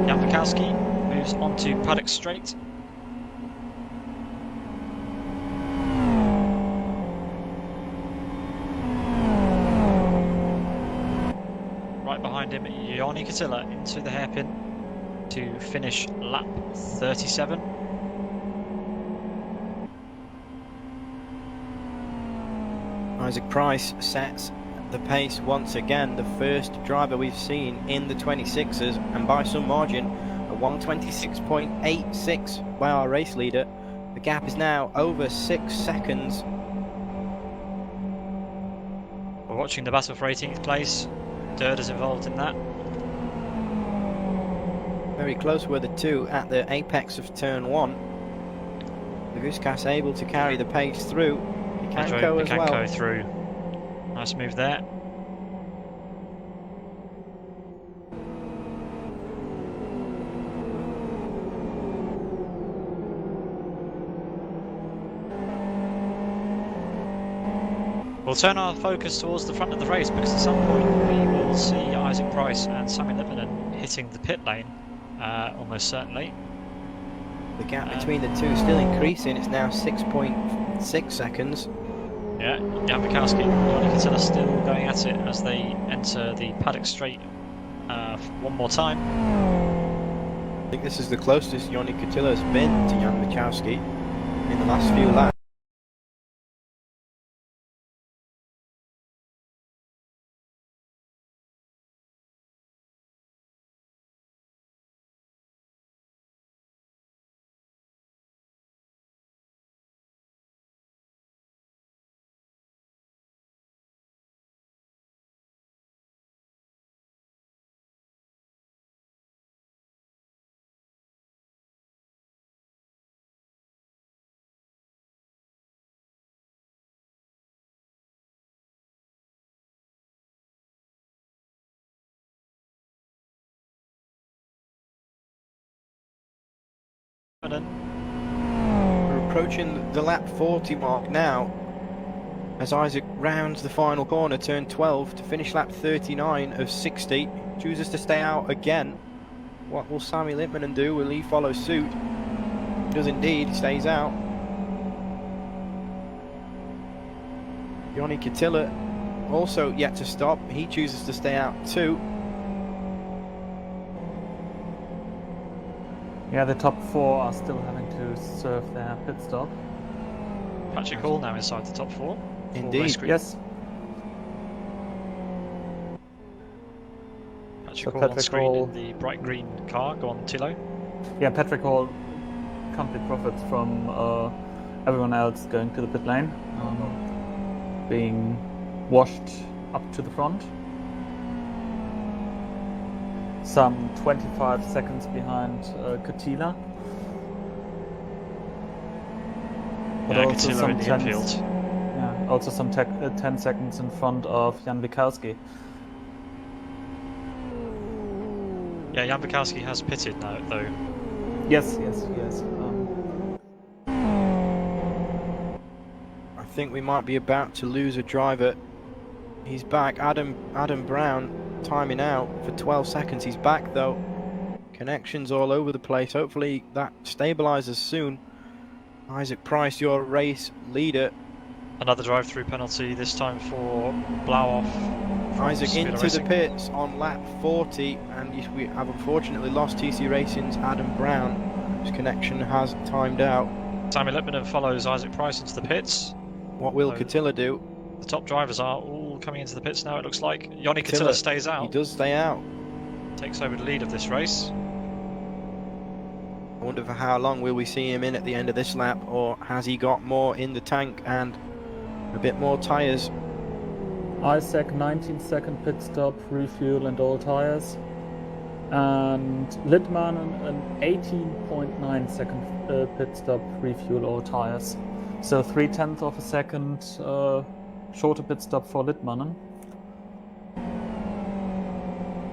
Jan Bukowski moves on to Paddock Straight. Behind him, Yanni Casilla into the hairpin to finish lap 37. Isaac Price sets the pace once again, the first driver we've seen in the 26ers, and by some margin, a 126.86 by our race leader. The gap is now over 6 seconds. We're watching the battle for 18th place. Durd is involved in that. Very close were the two at the apex of turn 1. Laguskas able to carry the pace through. Picanco as well. Picanco through. Nice move there. We'll turn our focus towards the front of the race because at some point we will see Isaac Price and Sammy Lipmanen hitting the pit lane, almost certainly. The gap between the two still increasing, it's now 6.6 seconds. Yeah, Jan Bukowski and Yanni Casilla still going at it as they enter the Paddock Straight one more time. I think this is the closest Yanni Casilla has been to Jan Bukowski in the last few laps. We're approaching the lap 40 mark now as Isaac rounds the final corner, turn 12, to finish lap 39 of 60. Chooses to stay out again. What will Sammy Lipmanen do? Will he follow suit? He does indeed, he stays out. Yanni Casilla also yet to stop. He chooses to stay out too. Yeah, the top 4 are still having to serve their pit stop. Patrick Hall now inside the top 4. Indeed. Yes. Patrick Hall on screen in the bright green car. Go on, Tilo. Yeah, Patrick Hall completely profits from everyone else going to the pit lane, being washed up to the front. Some 25 seconds behind Katila. But Yeah, also Katila some in the infield. Yeah, also some 10 seconds in front of Jan Bukowski. Yeah, Jan Bukowski has pitted now, though. Yes. I think we might be about to lose a driver. He's back. Adam Brown timing out for 12 seconds. He's back though. Connections all over the place. Hopefully that stabilizes soon. Isaac Price, your race leader. Another drive-through penalty, this time for blow-off. Isaac into the pits on lap 40, and we have unfortunately lost TC Racing's Adam Brown, whose connection has timed out. Sammy Lipmanen follows Isaac Price into the pits. What will Katila do? The top drivers are all coming into the pits now, it looks like. Yanni Katila stays out. He does stay out. Takes over the lead of this race. I wonder for how long will we see him in at the end of this lap, or has he got more in the tank and a bit more tyres? Isaac 19-second pit stop, refuel and all tires. And Littmann an 18.9 second pit stop, refuel all tires. So 0.3 of a second shorter pit stop for Littmann.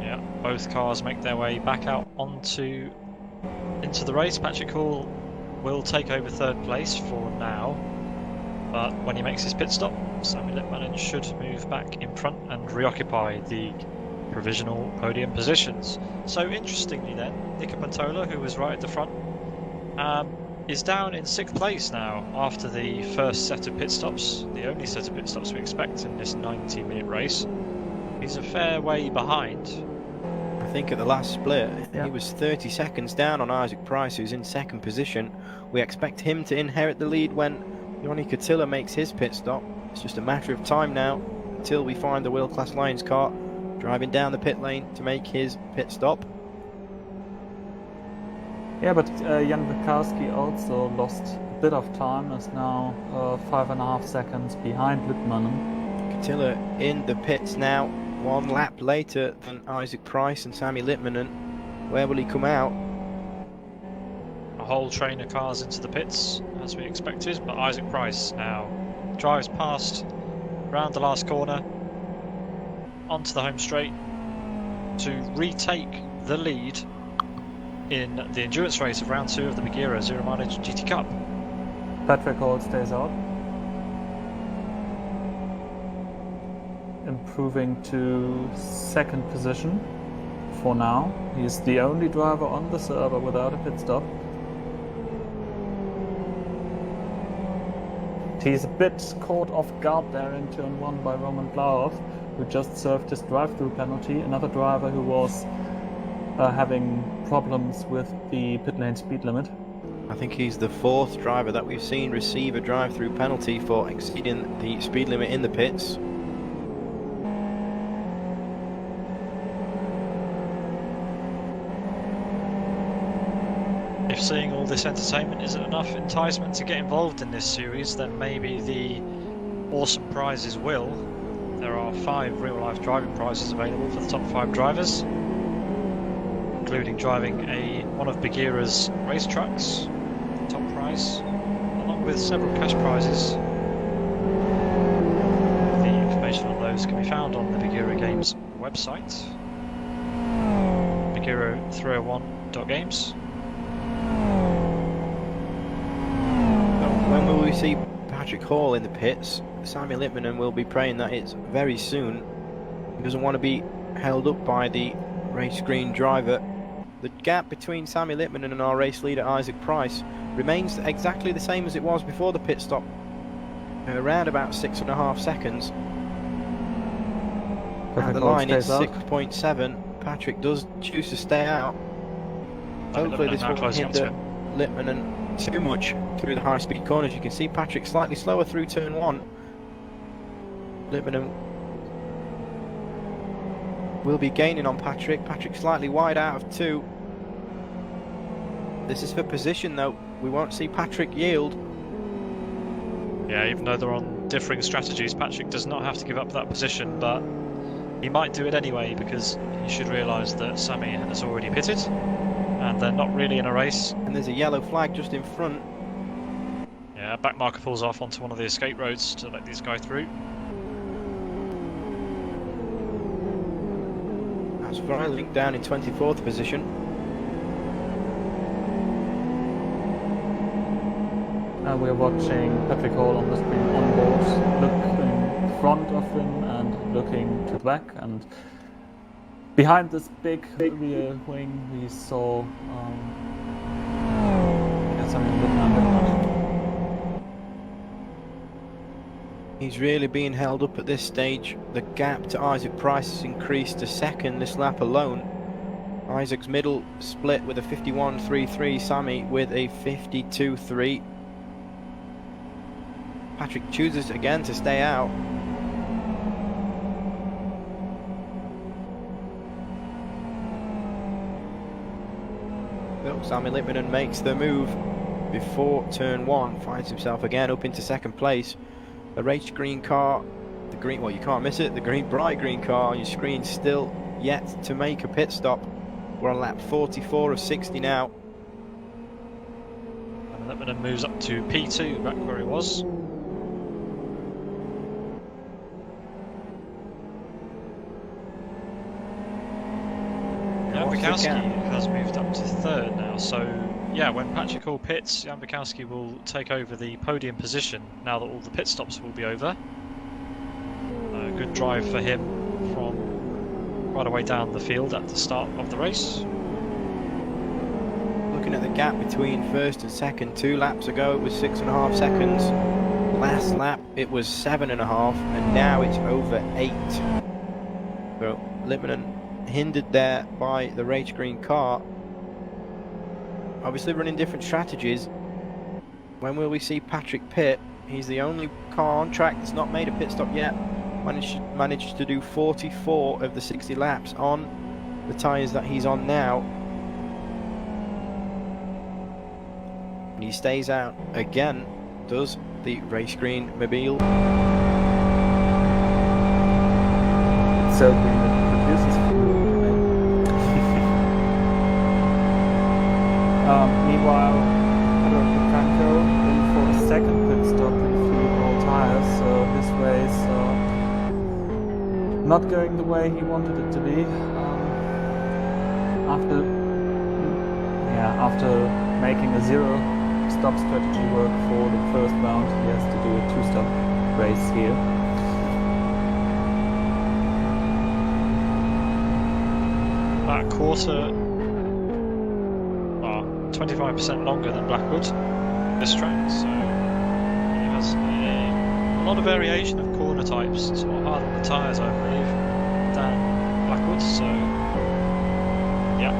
Yeah, both cars make their way back out into the race. Patrick Hall will take over third place for now, but when he makes his pit stop, Sammy Littmanen should move back in front and reoccupy the provisional podium positions. So interestingly then, Nico Pantola, who was right at the front, is down in 6th place now after the first set of pit stops, the only set of pit stops we expect in this 90-minute race. He's a fair way behind. I think at the last split, he was 30 seconds down on Isaac Price, who's in 2nd position. We expect him to inherit the lead when Joni Katila makes his pit stop. It's just a matter of time now until we find the World Class Lions car driving down the pit lane to make his pit stop. Yeah, but Jan Wikarski also lost a bit of time, is now 5.5 seconds behind Littmanen. Katila in the pits now, 1 lap later than Isaac Price and Sammy Littmanen. Where will he come out? A whole train of cars into the pits, as we expected, but Isaac Price now drives past, round the last corner, onto the home straight to retake the lead in the endurance race of round 2 of the Buggyra Zero Mileage GT Cup. Patrick Hall stays out, improving to 2nd position for now. He's the only driver on the server without a pit stop. He's a bit caught off guard there in turn 1 by Roman Blahoff, who just served his drive-through penalty. Another driver who was having problems with the pit lane speed limit. I think he's the 4th driver that we've seen receive a drive-through penalty for exceeding the speed limit in the pits. If seeing all this entertainment isn't enough enticement to get involved in this series, then maybe the awesome prizes will. There are 5 real-life driving prizes available for the top 5 drivers, including driving one of Buggyra's race trucks, top prize, along with several cash prizes. The information on those can be found on the Buggyra Games website, buggyra301.games. When will we see Patrick Hall in the pits? Sammy Littmanen will be praying that it's very soon. He doesn't want to be held up by the race green driver. The gap between Sammy Littmanen and our race leader Isaac Price remains exactly the same as it was before the pit stop, around about 6.5 seconds. At the line it's 6.7. Patrick does choose to stay out. Hopefully this won't hinder Littmanen too much through the high-speed corners. You can see Patrick slightly slower through turn 1. Littmanen will be gaining on Patrick. Patrick slightly wide out of 2. This is for position though. We won't see Patrick yield. Yeah, even though they're on differing strategies, Patrick does not have to give up that position, but he might do it anyway because he should realise that Sammy has already pitted and they're not really in a race. And there's a yellow flag just in front. Yeah, back marker pulls off onto one of the escape roads to let these guys through. That's Freiling down in 24th position. And we're watching Patrick Hall on the screen on board, looking in front of him and looking to the back, and behind this big rear wing we saw something a bit under. He's really being held up at this stage. The gap to Isaac Price has increased to 2nd this lap alone. Isaac's middle split with a 51.33, Sammy with a 52.3. Patrick chooses again to stay out. Well, Sammy Littmanen makes the move before turn 1, finds himself again up into 2nd place. A race green car The green, well, you can't miss it. The green, bright green car on your screen still yet to make a pit stop. We're on lap 44 of 60 now. And Lippmann moves up to P2, back where he was. Jan Bukowski has moved up to 3rd now, so yeah, when Patrick Hall pits, Jan Bukowski will take over the podium position now that all the pit stops will be over. Good drive for him from right away down the field at the start of the race. Looking at the gap between first and second, 2 laps ago it was 6.5 seconds. Last lap it was 7.5, and now it's over 8. So Lippmann hindered there by the race green car. Obviously running different strategies. When will we see Patrick pit? He's the only car on track that's not made a pit stop yet. Managed to do 44 of the 60 laps on the tyres that he's on now. And he stays out again, does the race green mobile. It's so green that it produces fuel. Meanwhile, Franco in for the second pit stop refueling all tires, so his race not going the way he wanted it to be. After making a 0-stop strategy work for the first round, he has to do a 2-stop race here. That quarter, 25% longer than Blackwood this track, so he has a lot of variation of corner types. It's more hard on the tyres, I believe, than Blackwood, so yeah,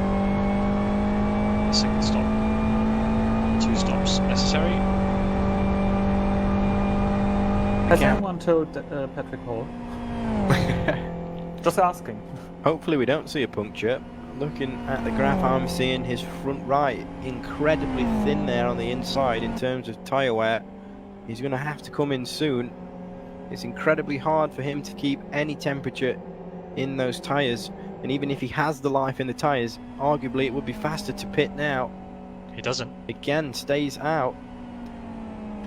a single stop, 2 stops necessary. Has anyone told Patrick Hall? Just asking. Hopefully we don't see a puncture. Looking at the graph, I'm seeing his front right incredibly thin there on the inside in terms of tyre wear. He's going to have to come in soon. It's incredibly hard for him to keep any temperature in those tyres, and even if he has the life in the tyres, arguably it would be faster to pit now. He doesn't. Again, stays out.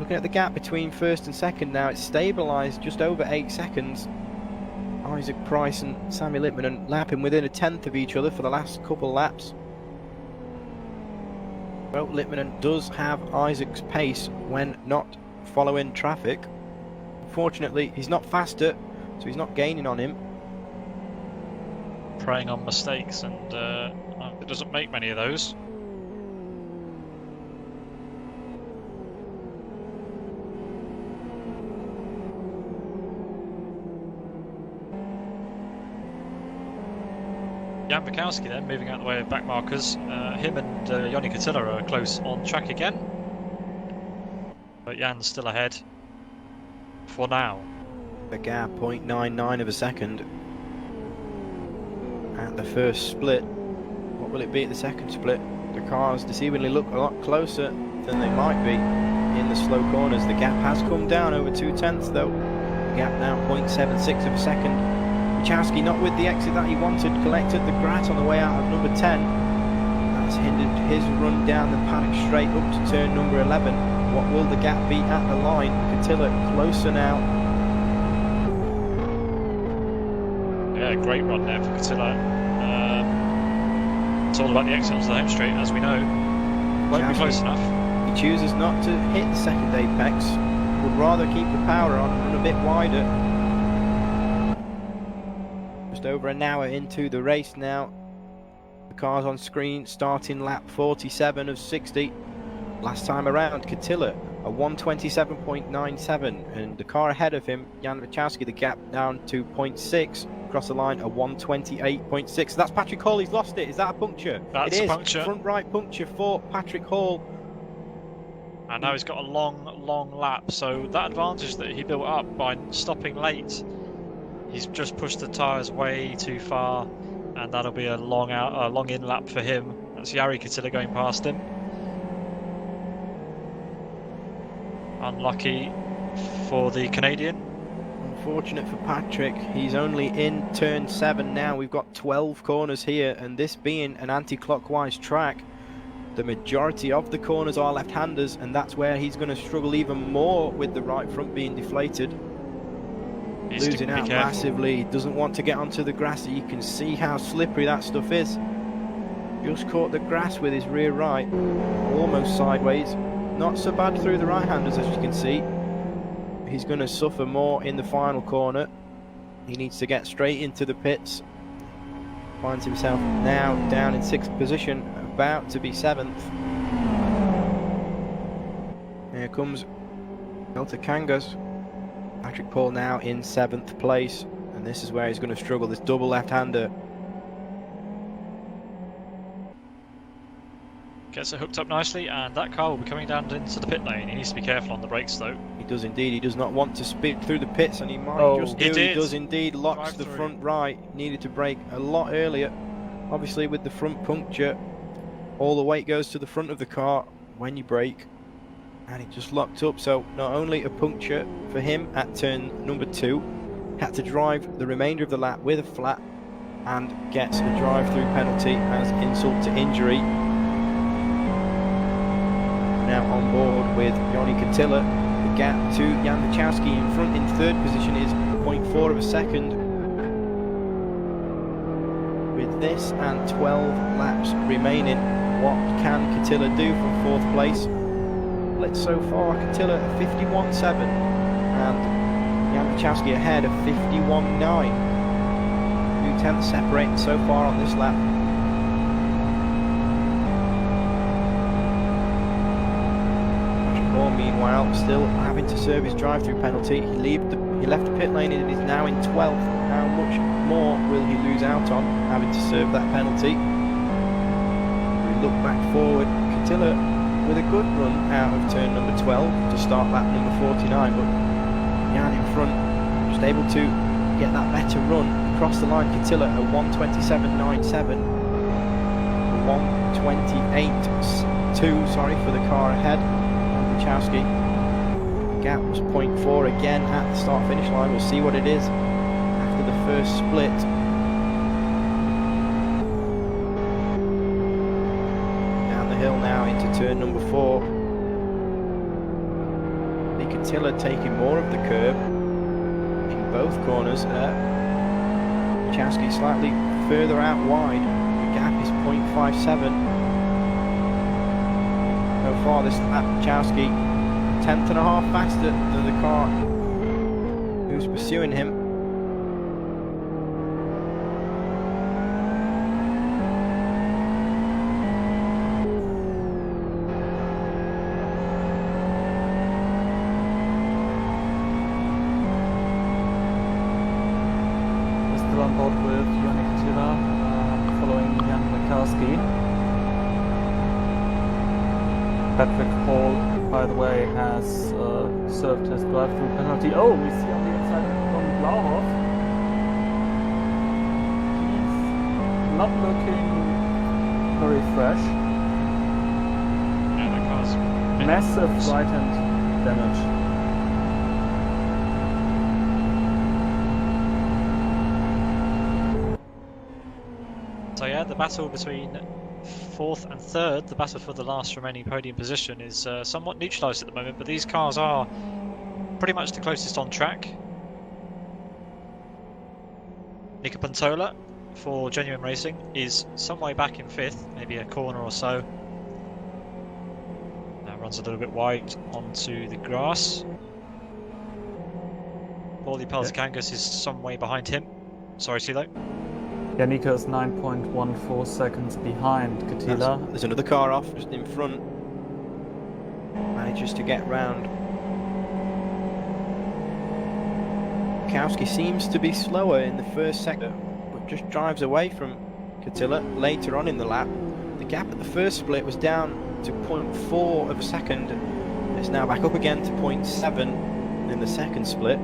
Looking at the gap between first and second now, it's stabilised just over 8 seconds. Isaac Price and Sammy Lippmann lapping within a tenth of each other for the last couple laps. Well, Lippmann does have Isaac's pace when not following traffic. Unfortunately, he's not faster, so he's not gaining on him. Preying on mistakes, and it doesn't make many of those. Jan Bukowski then moving out the way of back markers. Him and Joni Katila are close on track again, but Jan's still ahead for now. The gap 0.99 of a second at the first split. What will it be at the second split? The cars deceivingly look a lot closer than they might be in the slow corners. The gap has come down over 2/10 though. The gap now 0.76 of a second. Wachowski not with the exit that he wanted, collected the grass on the way out of number 10. That's hindered his run down the paddock straight up to turn number 11. What will the gap be at the line? Katila closer now. Yeah, great run there for Katila. It's all about the exit onto the home straight, as we know. Won't be close enough. He chooses not to hit the second apex, would rather keep the power on and run a bit wider. Just over an hour into the race now. The cars on screen starting lap 47 of 60. Last time around, Katila a 127.97, and the car ahead of him, Jan Wachowski, the gap down to 0.6. Across the line, a 128.6. That's Patrick Hall. He's lost it. Is that a puncture? That's a puncture. Front right puncture for Patrick Hall. And now he's got a long lap. So that advantage that he built up by stopping late, he's just pushed the tyres way too far, and that'll be a long in lap for him. That's Jari Katila going past him. Unlucky for the Canadian. Unfortunate for Patrick, he's only in turn 7 now. We've got 12 corners here, and this being an anti-clockwise track, the majority of the corners are left-handers, and that's where he's going to struggle even more with the right front being deflated. Losing out massively, doesn't want to get onto the grass. You can see how slippery that stuff is. Just caught the grass with his rear right, almost sideways. Not so bad through the right-handers, as you can see. He's going to suffer more in the final corner. He needs to get straight into the pits. Finds himself now down in 6th position, about to be 7th. Here comes Delta Kangas. Patrick Paul now in 7th place, and this is where he's going to struggle, this double left-hander. Gets it hooked up nicely, and that car will be coming down into the pit lane. He needs to be careful on the brakes though. He does indeed, he does not want to speed through the pits, and he might just do. He does indeed, locks the front right, needed to brake a lot earlier. Obviously with the front puncture, all the weight goes to the front of the car when you brake, and he just locked up. So not only a puncture for him at turn number 2, had to drive the remainder of the lap with a flat, and gets a drive-through penalty as insult to injury. Now on board with Johnny Catilla. The gap to Jan Wachowski in front in 3rd position is 0.4 of a second. With this and 12 laps remaining, what can Catilla do from 4th place? Split so far, Catilla at 51.7 and Jan Wachowski ahead of 51.9. 2/10 separating so far on this lap. Meanwhile, still having to serve his drive-through penalty. He left the pit lane and is now in 12th. How much more will he lose out on having to serve that penalty? We look back forward. Catilla with a good run out of turn number 12 to start lap number 49, but Jan in front, just able to get that better run across the line. Catilla at 1:27.97, 1:28.2, sorry, for the car ahead. Wachowski. Gap was 0.4 again at the start finish line. We'll see what it is after the first split. Down the hill now into turn number 4. Catilla taking more of the curb in both corners. Wachowski slightly further out wide. The gap is 0.57. So far this lap, Wachowski 1/10.5 faster than the car who's pursuing him. We're still on board with Johnny Catilla, following Jan Wachowski. Patrick Hall, by the way, has served his drive-through penalty. Oh, we see on the inside from Blauhoff. He's not looking very fresh. Yeah, that car's massive right-hand damage. So yeah, the battle between 4th and 3rd, the battle for the last remaining podium position, is somewhat neutralised at the moment, but these cars are pretty much the closest on track. Nico Pantola for Genuine Racing is some way back in 5th, maybe a corner or so. Now runs a little bit wide onto the grass. Paulie Pelzakangas is some way behind him. Sorry, Tilo. Yeah, Nico is 9.14 seconds behind Catilla. There's another car off just in front. Manages to get round. Wachowski seems to be slower in the first sector, but just drives away from Catilla later on in the lap. The gap at the first split was down to 0.4 of a second. It's now back up again to 0.7 in the second split.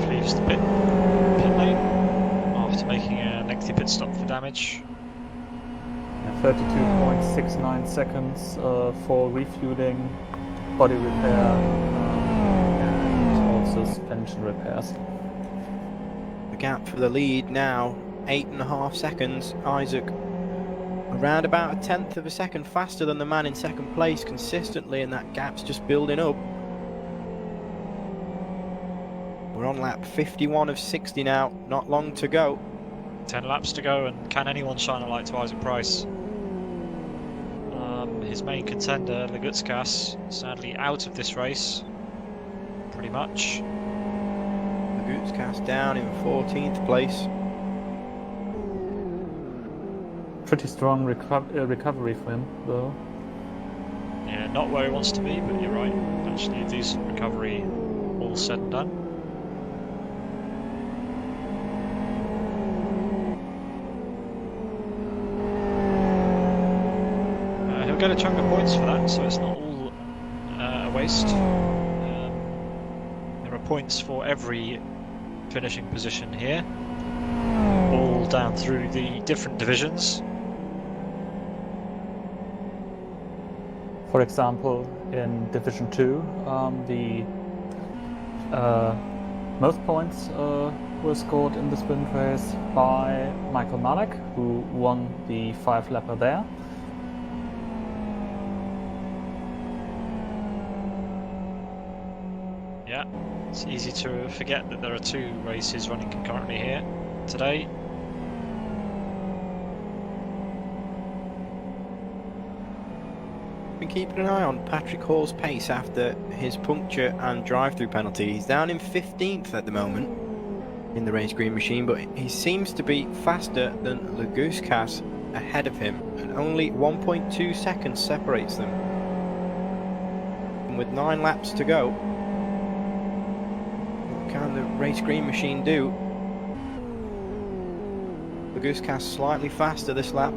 Leaves the pit lane after making a lengthy pit stop for damage. Yeah, 32.69 seconds for refueling, body repair, and also suspension repairs. The gap for the lead now, 8.5 seconds. Isaac around about a tenth of a second faster than the man in second place consistently, and that gap's just building up. We're on lap 51 of 60 now, not long to go. 10 laps to go, and can anyone shine a light to Isaac Price? His main contender, Lagutskas, sadly out of this race, pretty much. Lagutskas down in 14th place. Pretty strong recovery for him, though. Yeah, not where he wants to be, but you're right. Actually, a decent recovery, all said and done. He'll get a chunk of points for that, so it's not all a waste. There are points for every finishing position here, all down through the different divisions. For example, in Division 2, the most points were scored in the sprint race by Michael Malek, who won the 5-lapper there. Yeah, it's easy to forget that there are 2 races running concurrently here today. Been keeping an eye on Patrick Hall's pace after his puncture and drive-through penalty. He's down in 15th at the moment in the race green machine, but he seems to be faster than Lagutskas ahead of him, and only 1.2 seconds separates them. And with 9 laps to go, what can the race green machine do? Lagutskas slightly faster this lap.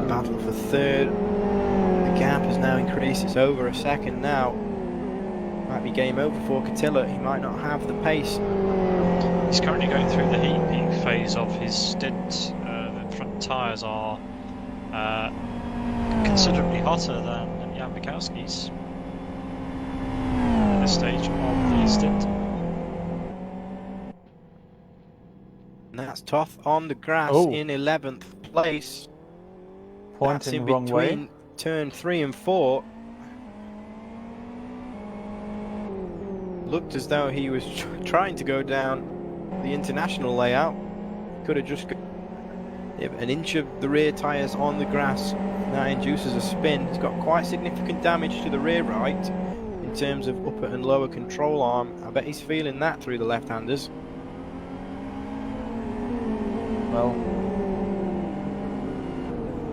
Battle for third. The gap has now increased. It's over a second now. Might be game over for Catilla. He might not have the pace. He's currently going through the heat peak phase of his stint. The front tyres are considerably hotter than Jan Bukowski's at this stage of the stint. And that's Toth on the grass in 11th place. That's in Pointing wrong between way. turn 3 and 4. Looked as though he was trying to go down the international layout. Could have just got an inch of the rear tyres on the grass. That induces a spin. He's got quite significant damage to the rear right in terms of upper and lower control arm. I bet he's feeling that through the left-handers. Well,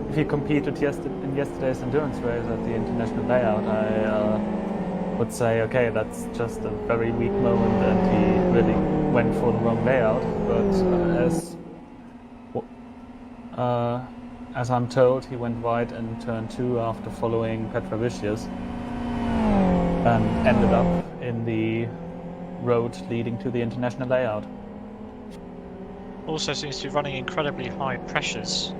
if he competed in yesterday's endurance race at the international layout, I would say, okay, that's just a very weak moment and he really went for the wrong layout. But as I'm told, he went wide in turn 2 after following Petrovicius and ended up in the road leading to the international layout. Also seems to be running incredibly high pressures.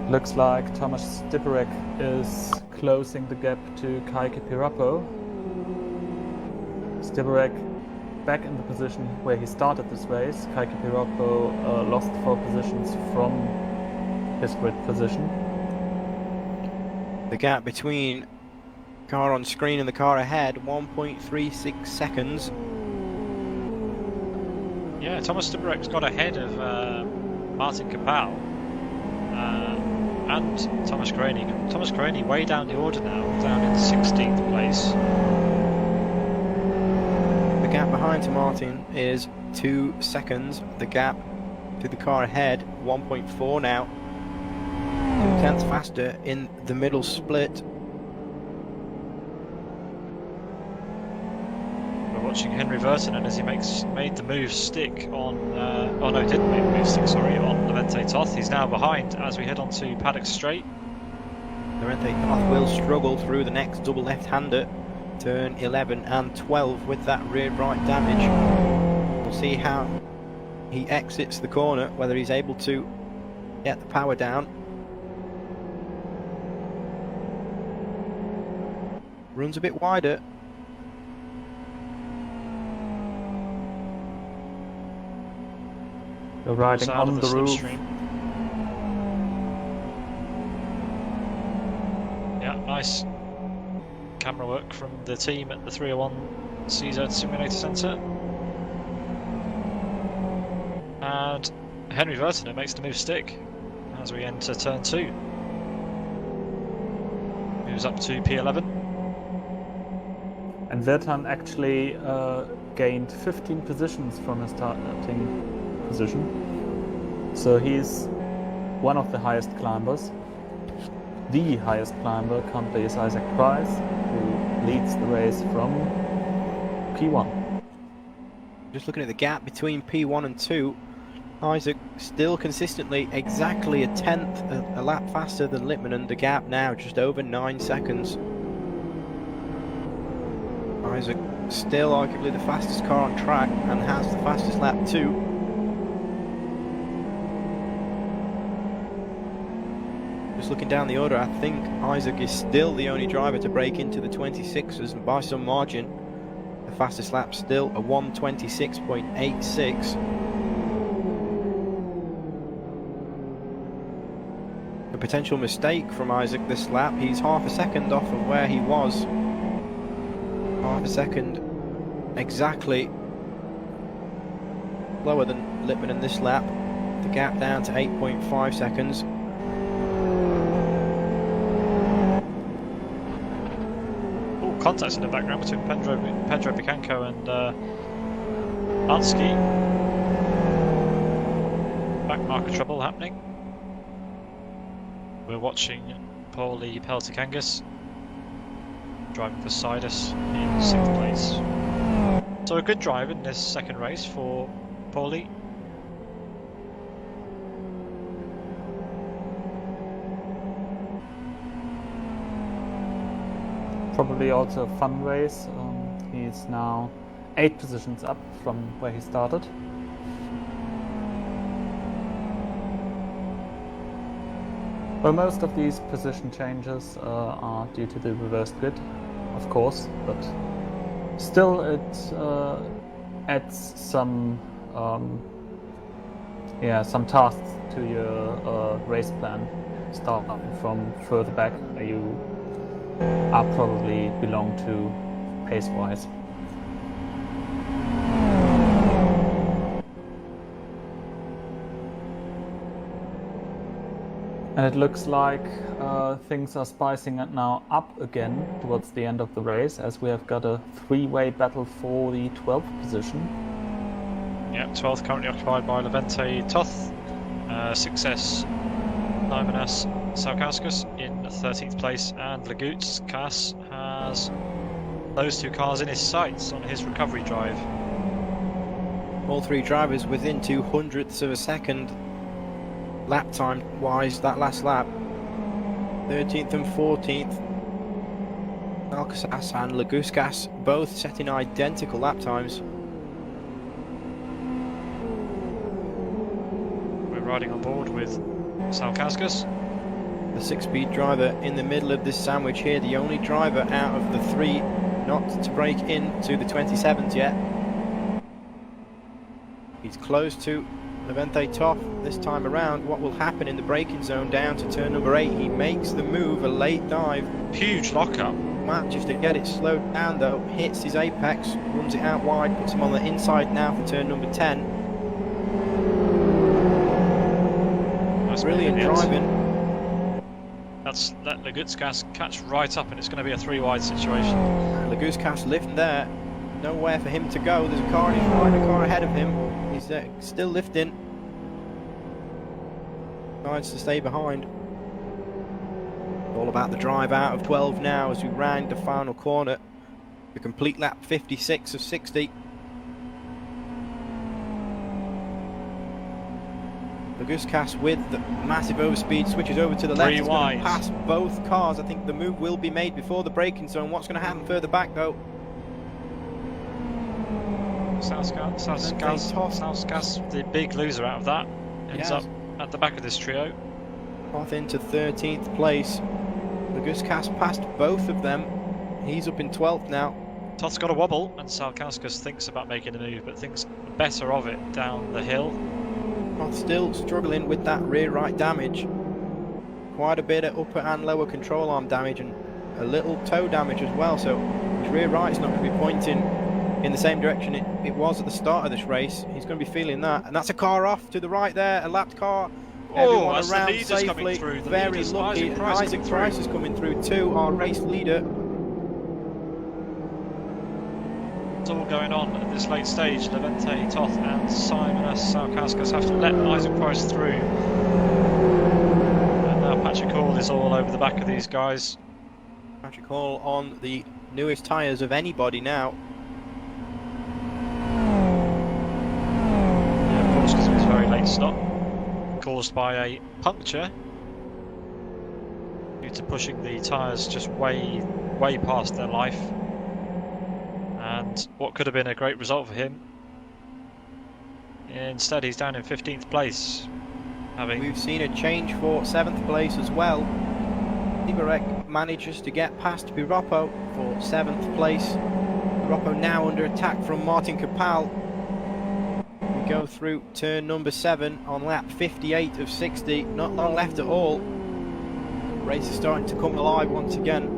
Looks like Thomas Stiperek is closing the gap to Kaike Pirappo. Stiperek back in the position where he started this race. Kaike Pirappo lost 4 positions from his grid position. The gap between car on screen and the car ahead, 1.36 seconds. Yeah, Thomas Stiperek's got ahead of Martin Kapal and Thomas Craney. Thomas Craney way down the order now, down in 16th place. The gap behind to Martin is 2 seconds. The gap to the car ahead, 1.4 now. 2/10 faster in the middle split. watching Henry Vertonen as he made the move stick on, oh no, didn't make the move stick, sorry, on Levente Toth. He's now behind as we head onto Paddock Straight. Levente Toth will struggle through the next double left-hander, turn 11 and 12 with that rear right damage. We'll see how he exits the corner, whether he's able to get the power down. Runs a bit wider. You're riding Out of on the roof. slipstream. Yeah, nice camera work from the team at the 301 CZ Simulator Centre. And Henry Vertonen makes the move stick as we enter turn 2. Moves up to P11. And Vertan actually gained 15 positions from his starting position. So he's one of the highest climbers. The highest climber currently is Isaac Price, who leads the race from P1. Just looking at the gap between P1 and 2, Isaac still consistently exactly a tenth a lap faster than Littmanen. The gap now just over 9 seconds. Isaac still arguably the fastest car on track and has the fastest lap too. Just looking down the order, I think Isaac is still the only driver to break into the 26s, and by some margin. The fastest lap still a 1:26.86. A potential mistake from Isaac this lap. He's half a second off of where he was. Half a second exactly lower than Littmanen this lap. The gap down to 8.5 seconds. Contacts in the background between Pedro Bicanco and Ansky. Back marker trouble happening. We're watching Paulie Peltikangas driving beside us in 6th place. So a good drive in this second race for Paulie. Probably also a fun race. He's now 8 positions up from where he started. Well, most of these position changes are due to the reversed grid, of course, but still it adds some some tasks to your race plan, starting from further back where you are probably belong to pace-wise. And it looks like things are spicing it now up again towards the end of the race, as we have got a 3-way battle for the 12th position. Yeah, 12th currently occupied by Levente Toth, Success Nymanas Saukauskas in 13th place, and Legutskas has those 2 cars in his sights on his recovery drive. All 3 drivers within 200ths of a second lap time wise that last lap. 13th and 14th, Alcasas and Leguskas both setting identical lap times. We're riding on board with Saukauskas. The 6-speed driver in the middle of this sandwich here, the only driver out of the 3 not to break into the 27s yet. He's close to Levente Toth this time around. What will happen in the braking zone down to turn number 8? He makes the move, a late dive. Huge lockup. Manages to get it slowed down though, hits his apex, runs it out wide, puts him on the inside now for turn number 10. That's brilliant driving. Let Legutskas catch right up, and it's going to be a 3-wide situation. Leguskas lifting there, nowhere for him to go. There's a car in his right, a car ahead of him. He's still lifting. Decides to stay behind. All about the drive out of 12 now as we round the final corner. The complete lap 56 of 60. Buggyra with the massive overspeed switches over to the left. Three He's going wide. to pass both cars. I think the move will be made before the braking zone. What's going to happen further back though? South Gas, the big loser out of that, ends up at the back of this trio. Off into 13th place. Buggyra passed both of them. He's up in 12th now. Toth's got a wobble, and Salkauskas thinks about making a move, but thinks better of it down the hill. Toth still struggling with that rear right damage. Quite a bit of upper and lower control arm damage, and a little toe damage as well, so his rear right's not going to be pointing in the same direction it was at the start of this race. He's going to be feeling that, and that's a car off to the right there, a lapped car. Everyone as around the leader's safely. coming through. Very lucky. Isaac Price is coming through too, our race leader. It's all going on at this late stage. Levente Toth and Simonus Salkauskas have to let Isaac Price through. And now Patrick Hall is all over the back of these guys. Patrick Hall on the newest tyres of anybody now. Yeah, of course, because of his very late stop, caused by a puncture due to pushing the tyres just way past their life. And what could have been a great result for him, instead he's down in 15th place. We've seen a change for 7th place as well. Ibarek manages to get past Biroppo for 7th place. Biroppo now under attack from Martin Capal. We go through turn number 7 on lap 58 of 60. Not long left at all. The race is starting to come alive once again.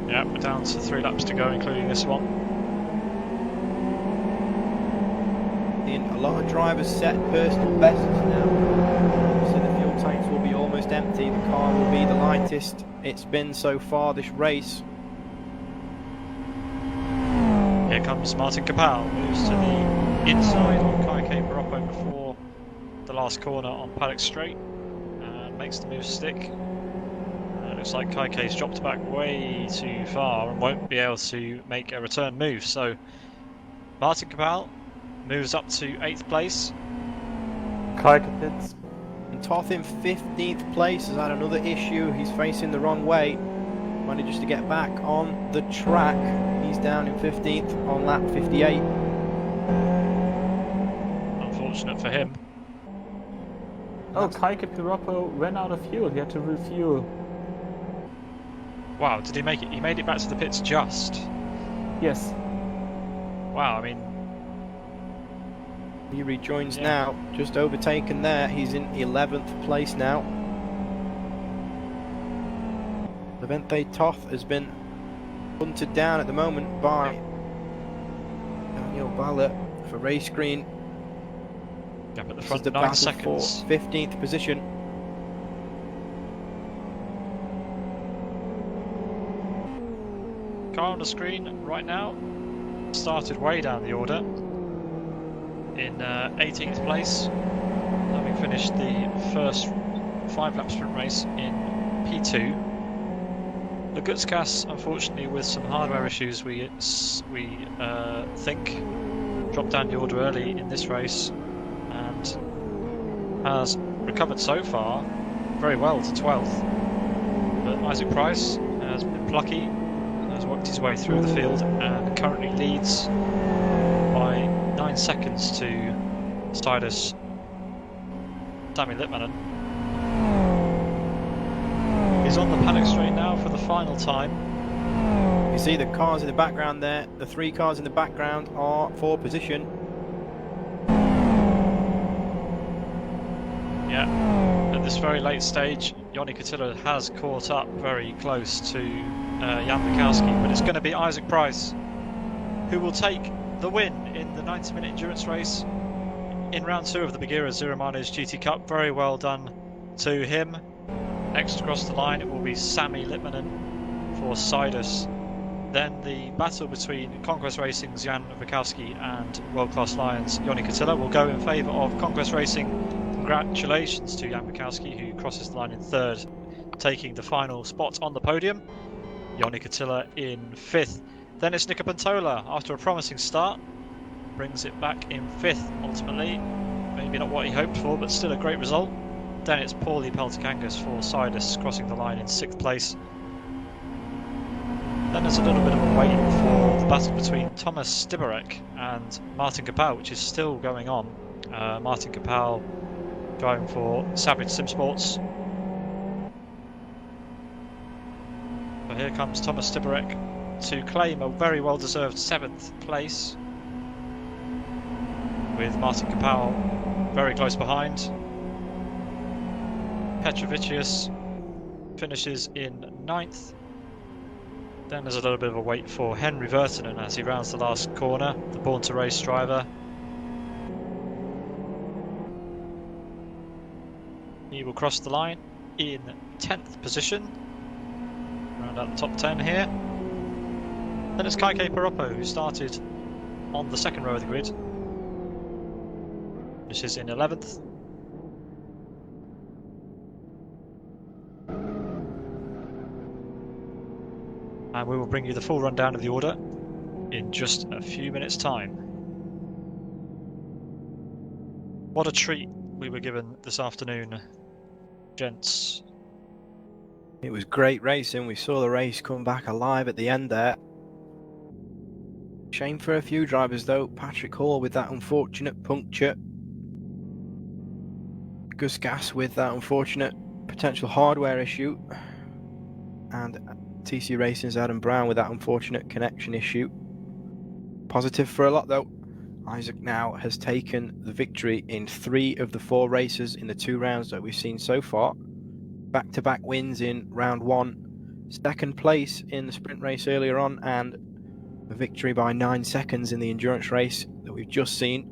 Yeah, we're down to 3 laps to go, including this one. A lot of drivers set personal bests now, so the fuel tanks will be almost empty. The car will be the lightest it's been so far this race. Here comes Martin Capal, moves to the inside on Kaike Biroppo before the last corner on Paddock Straight, and makes the move stick. Looks like Kaike's dropped back way too far and won't be able to make a return move. So Martin Capal moves up to 8th place. Kaike pits. And Toth in 15th place has had another issue. He's facing the wrong way. Manages to get back on the track. He's down in 15th on lap 58. Unfortunate for him. Oh, Kaike Biroppo ran out of fuel. He had to refuel. Wow, did he make it? He made it back to the pits just. Yes. Wow, I mean, He rejoins now, just overtaken there. He's in 11th place now. Levente Toth has been hunted down at the moment by Daniel Ballot for race green. up at the This is front, the 9 battle seconds. for 15th position. Car on the screen right now started way down the order in 18th place, having finished the first 5-lap sprint race in P2. Lagutskis, unfortunately, with some hardware issues, we think dropped down the order early in this race and has recovered so far very well to 12th. But Isaac Price has been plucky, has worked his way through the field and currently leads by 9 seconds to Stidus Sami Litmanen. He's on the Paddock Straight now for the final time. You see the cars in the background there. The 3 cars in the background are for position. Yeah, at this very late stage, Joni Kotila has caught up very close to Jan Bukowski, but it's going to be Isaac Price who will take the win in the 90-minute endurance race in round 2 of the Buggyra Zero Mileage GT Cup. Very well done to him. Next across the line it will be Sami Litmanen for Sidus. Then the battle between Conquest Racing's Jan Bukowski and World Class Lions Joni Kotila will go in favour of Conquest Racing. Congratulations to Jan Bukowski, who crosses the line in 3rd, taking the final spot on the podium. Joni Kotila in 5th. Then it's Nicopantola, after a promising start, brings it back in 5th ultimately. Maybe not what he hoped for, but still a great result. Then it's Paulie Peltikangas for Sidus, crossing the line in 6th place. Then there's a little bit of a wait for the battle between Thomas Stibarek and Martin Kapal, which is still going on. Martin Kapal driving for Savage Sim Sports. So here comes Thomas Stibarek to claim a very well-deserved 7th place, with Martin Kapal very close behind. Petrovicius finishes in 9th. Then there's a little bit of a wait for Henry Vertinen as he rounds the last corner, the Born to Race driver. He will cross the line in 10th position, round out the top 10 here. Then it's Kaike Paroppo, who started on the 2nd row of the grid. This is in 11th. And we will bring you the full rundown of the order in just a few minutes' time. What a treat we were given this afternoon, gents. It was great racing. We saw the race come back alive at the end there. Shame for a few drivers though. Patrick Hall with that unfortunate puncture. Gus Gas with that unfortunate potential hardware issue. And TC Racing's Adam Brown with that unfortunate connection issue. Positive for a lot though. Isaac now has taken the victory in 3 of the 4 races in the 2 rounds that we've seen so far. Back-to-back wins in round 1, 2nd place in the sprint race earlier on, and a victory by 9 seconds in the endurance race that we've just seen.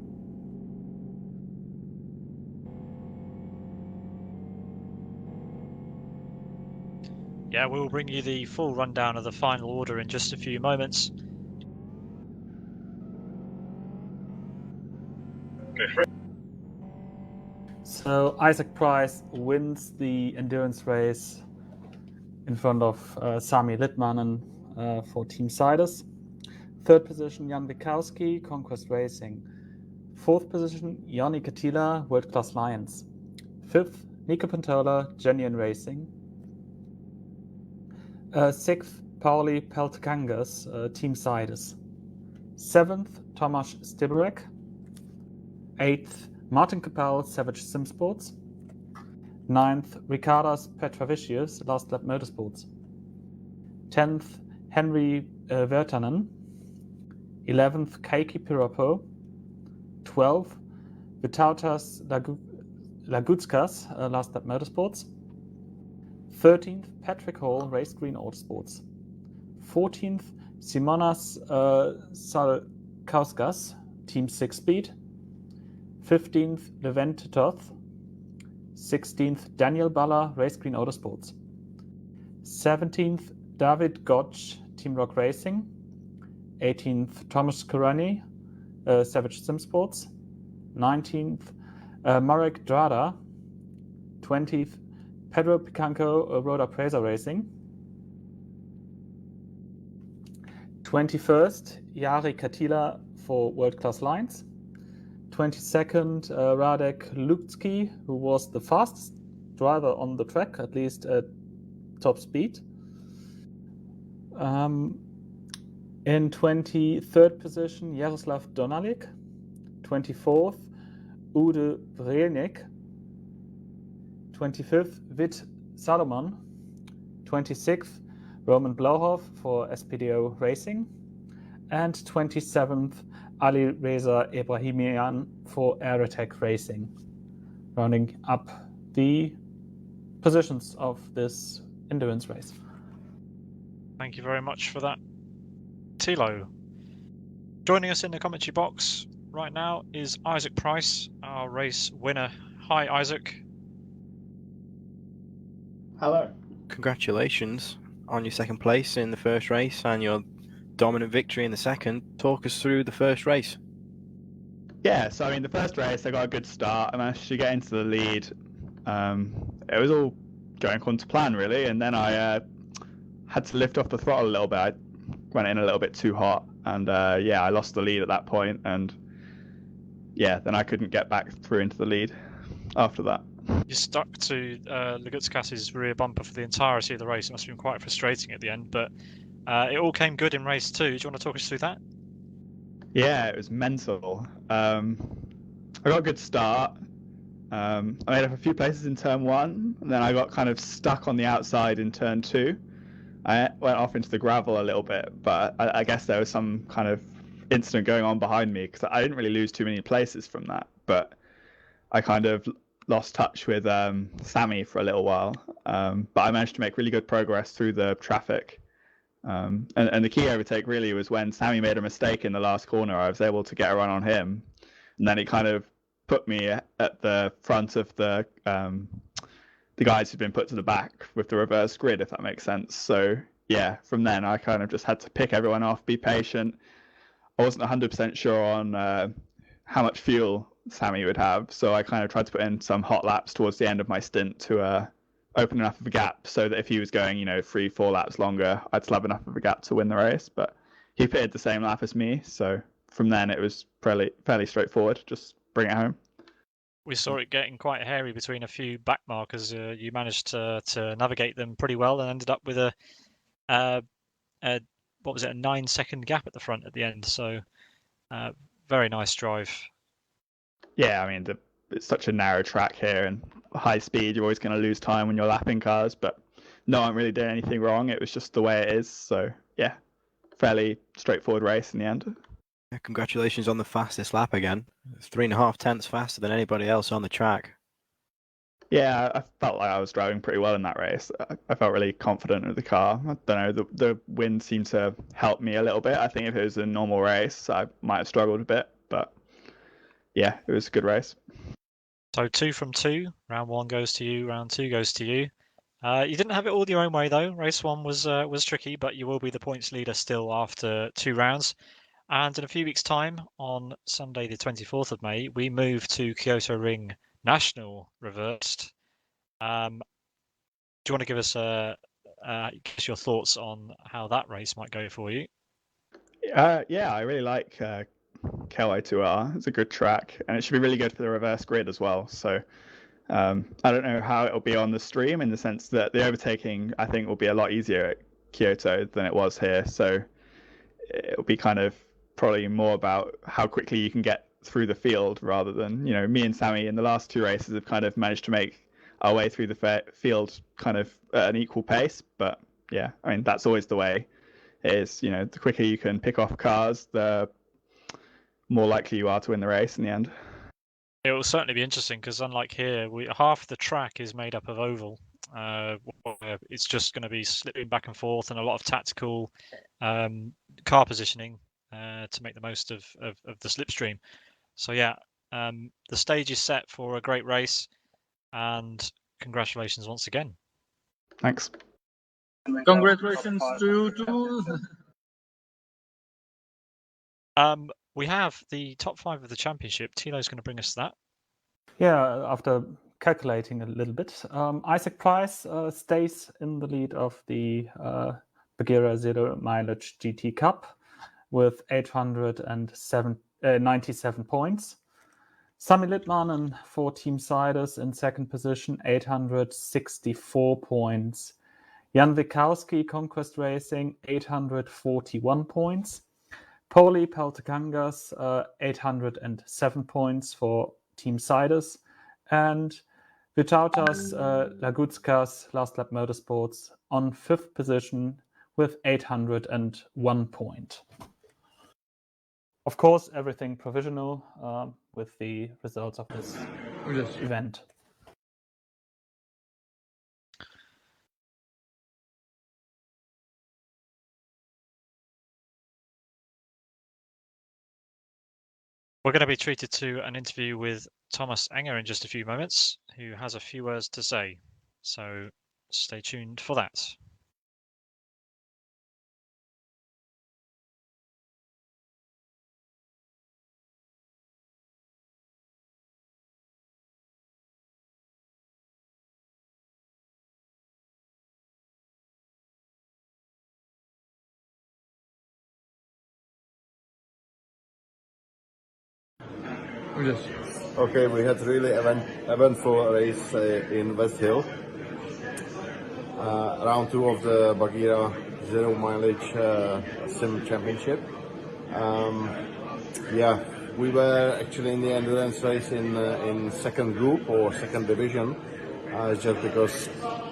Yeah, we will bring you the full rundown of the final order in just a few moments. So Isaac Price wins the endurance race in front of Sami Littmanen for Team Sidus. 3rd position, Jan Bikowski, Conquest Racing. 4th position, Joni Katila, World Class Lions. 5th, Nico Pantola, Genuine Racing. 6th, Pauli Peltkangas, Team Sidus. 7th, Tomasz Stibarek. 8th, Martin Kapal, Savage Sim Sports. 9th, Ricardas Petrovicius, Last Lap Motorsports. 10th, Henry Vertanen. 11th, Keiki Piropo. 12th, Vitautas Lagutskas, Last Lap Motorsports. 13th, Patrick Hall, Race Green Autosports. 14th, Simonas Salkauskas, Team 6 Speed. 15th, Levent Toth. 16th, Daniel Balla, Race Green Autosports. 17th, David Gotch, Team Rock Racing. 18th, Thomas Kurani, Savage Sim Sports. 19th, Marek Drada. 20th, Pedro Picanco, Roda Preza Racing. 21st, Jari Katila for World Class Lines. 22nd, Radek Lubtsky, who was the fastest driver on the track, at least at top speed. In 23rd position, Jaroslav Donalik. 24th, Ude Vrelnik. 25th, Vit Salomon. 26th, Roman Blauhoff for SPDO Racing. And 27th, Ali Reza Ibrahimian for Aerotech Racing, rounding up the positions of this endurance race. Thank you very much for that, Tilo. Joining us in the commentary box right now is Isaac Price, our race winner. Hi, Isaac. Hello. Congratulations on your 2nd place in the first race and your dominant victory in the 2nd. Talk us through the first race. Yeah, so I mean, the first race, I got a good start. I managed to get into the lead. It was all going according to plan, really, and then I had to lift off the throttle a little bit. went in a little bit too hot, and I lost the lead at that point, and then I couldn't get back through into the lead after that. You stuck to Lagutskas's rear bumper for the entirety of the race. It must have been quite frustrating at the end, but it all came good in race 2. Do you want to talk us through that? Yeah, it was mental. I got a good start. I made up a few places in turn 1, and then I got kind of stuck on the outside in turn 2. I went off into the gravel a little bit, but I guess there was some kind of incident going on behind me, because I didn't really lose too many places from that, but I kind of lost touch with Sammy for a little while. But I managed to make really good progress through the traffic. And the key overtake really was when Sammy made a mistake in the last corner. I was able to get a run on him, and then he kind of put me at the front of the guys who'd been put to the back with the reverse grid, if that makes sense. So yeah, from then I kind of just had to pick everyone off, be patient. I wasn't 100% sure on how much fuel Sammy would have, so I kind of tried to put in some hot laps towards the end of my stint to open enough of a gap so that if he was going 3-4 laps longer, I'd still have enough of a gap to win the race. But he pitted the same lap as me, so from then it was fairly straightforward. Just bring it home. We saw it getting quite hairy between a few back markers. You managed to navigate them pretty well and ended up with a 9-second gap at the front at the end. So very nice drive. Yeah, I mean, it's such a narrow track here, and high speed, you're always going to lose time when you're lapping cars, but no one really did anything wrong. It was just the way it is. So yeah, fairly straightforward race in the end. Congratulations on the fastest lap again. 3.5 tenths faster than anybody else on the track. Yeah, I felt like I was driving pretty well in that race. I felt really confident with the car. I don't know, the wind seemed to help me a little bit. I think if it was a normal race, I might have struggled a bit, but yeah, it was a good race. So 2 from 2. Round 1 goes to you. Round 2 goes to you. You didn't have it all your own way though. Race 1 was tricky, but you will be the points leader still after 2 rounds. And in a few weeks' time, on Sunday the 24th of May, we move to Kyoto Ring National Reversed. Do you want to give us your thoughts on how that race might go for you? Yeah, I really like KLI2R. It's a good track, and it should be really good for the reverse grid as well. So I don't know how it'll be on the stream, in the sense that the overtaking, I think, will be a lot easier at Kyoto than it was here. So it'll be kind of probably more about how quickly you can get through the field, rather than, me and Sammy in the last 2 races have kind of managed to make our way through the field kind of at an equal pace. But yeah, I mean, that's always the way it is. The quicker you can pick off cars, the more likely you are to win the race in the end. It will certainly be interesting, because unlike here, half the track is made up of oval. It's just going to be slipping back and forth, and a lot of tactical car positioning to make the most of the slipstream. So yeah, the stage is set for a great race, and congratulations once again. Thanks. Congratulations to you too. We have the top 5 of the championship. Tilo's going to bring us that. Yeah, after calculating a little bit, Isaac Price stays in the lead of the Buggyra Zero Mileage GT Cup with 897 points. Sami Littmanen for Team Siders in second position, 864 points. Jan Wikowski, Conquest Racing, 841 points. Poli Peltakangas, 807 points for Team Siders. And Vytautas Lagutskas, Last Lap Motorsports, on 5th position with 801 points. Of course, everything provisional with the results of this event. We're going to be treated to an interview with Thomas Enger in just a few moments, who has a few words to say. So stay tuned for that. Yes. Okay, we had really eventful race in Westhill. Round 2 of the Buggyra zero mileage sim championship. Yeah, we were actually in the endurance race in second group or second division, just because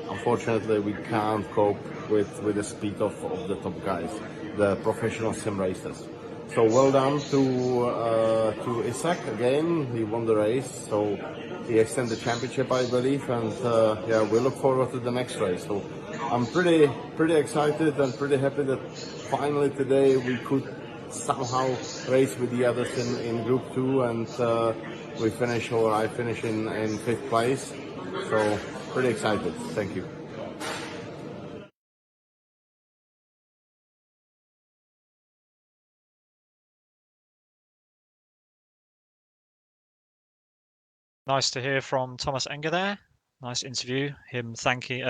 unfortunately we can't cope with the speed of the top guys, the professional sim racers. So well done to Isaac again. He won the race, so he extended the championship, I believe, and yeah, we look forward to the next race. So I'm pretty excited and pretty happy that finally today we could somehow race with the others in Group 2, and we finish, or I finish in 5th place. So pretty excited. Thank you. Nice to hear from Thomas Enger there. Nice interview. Him thanking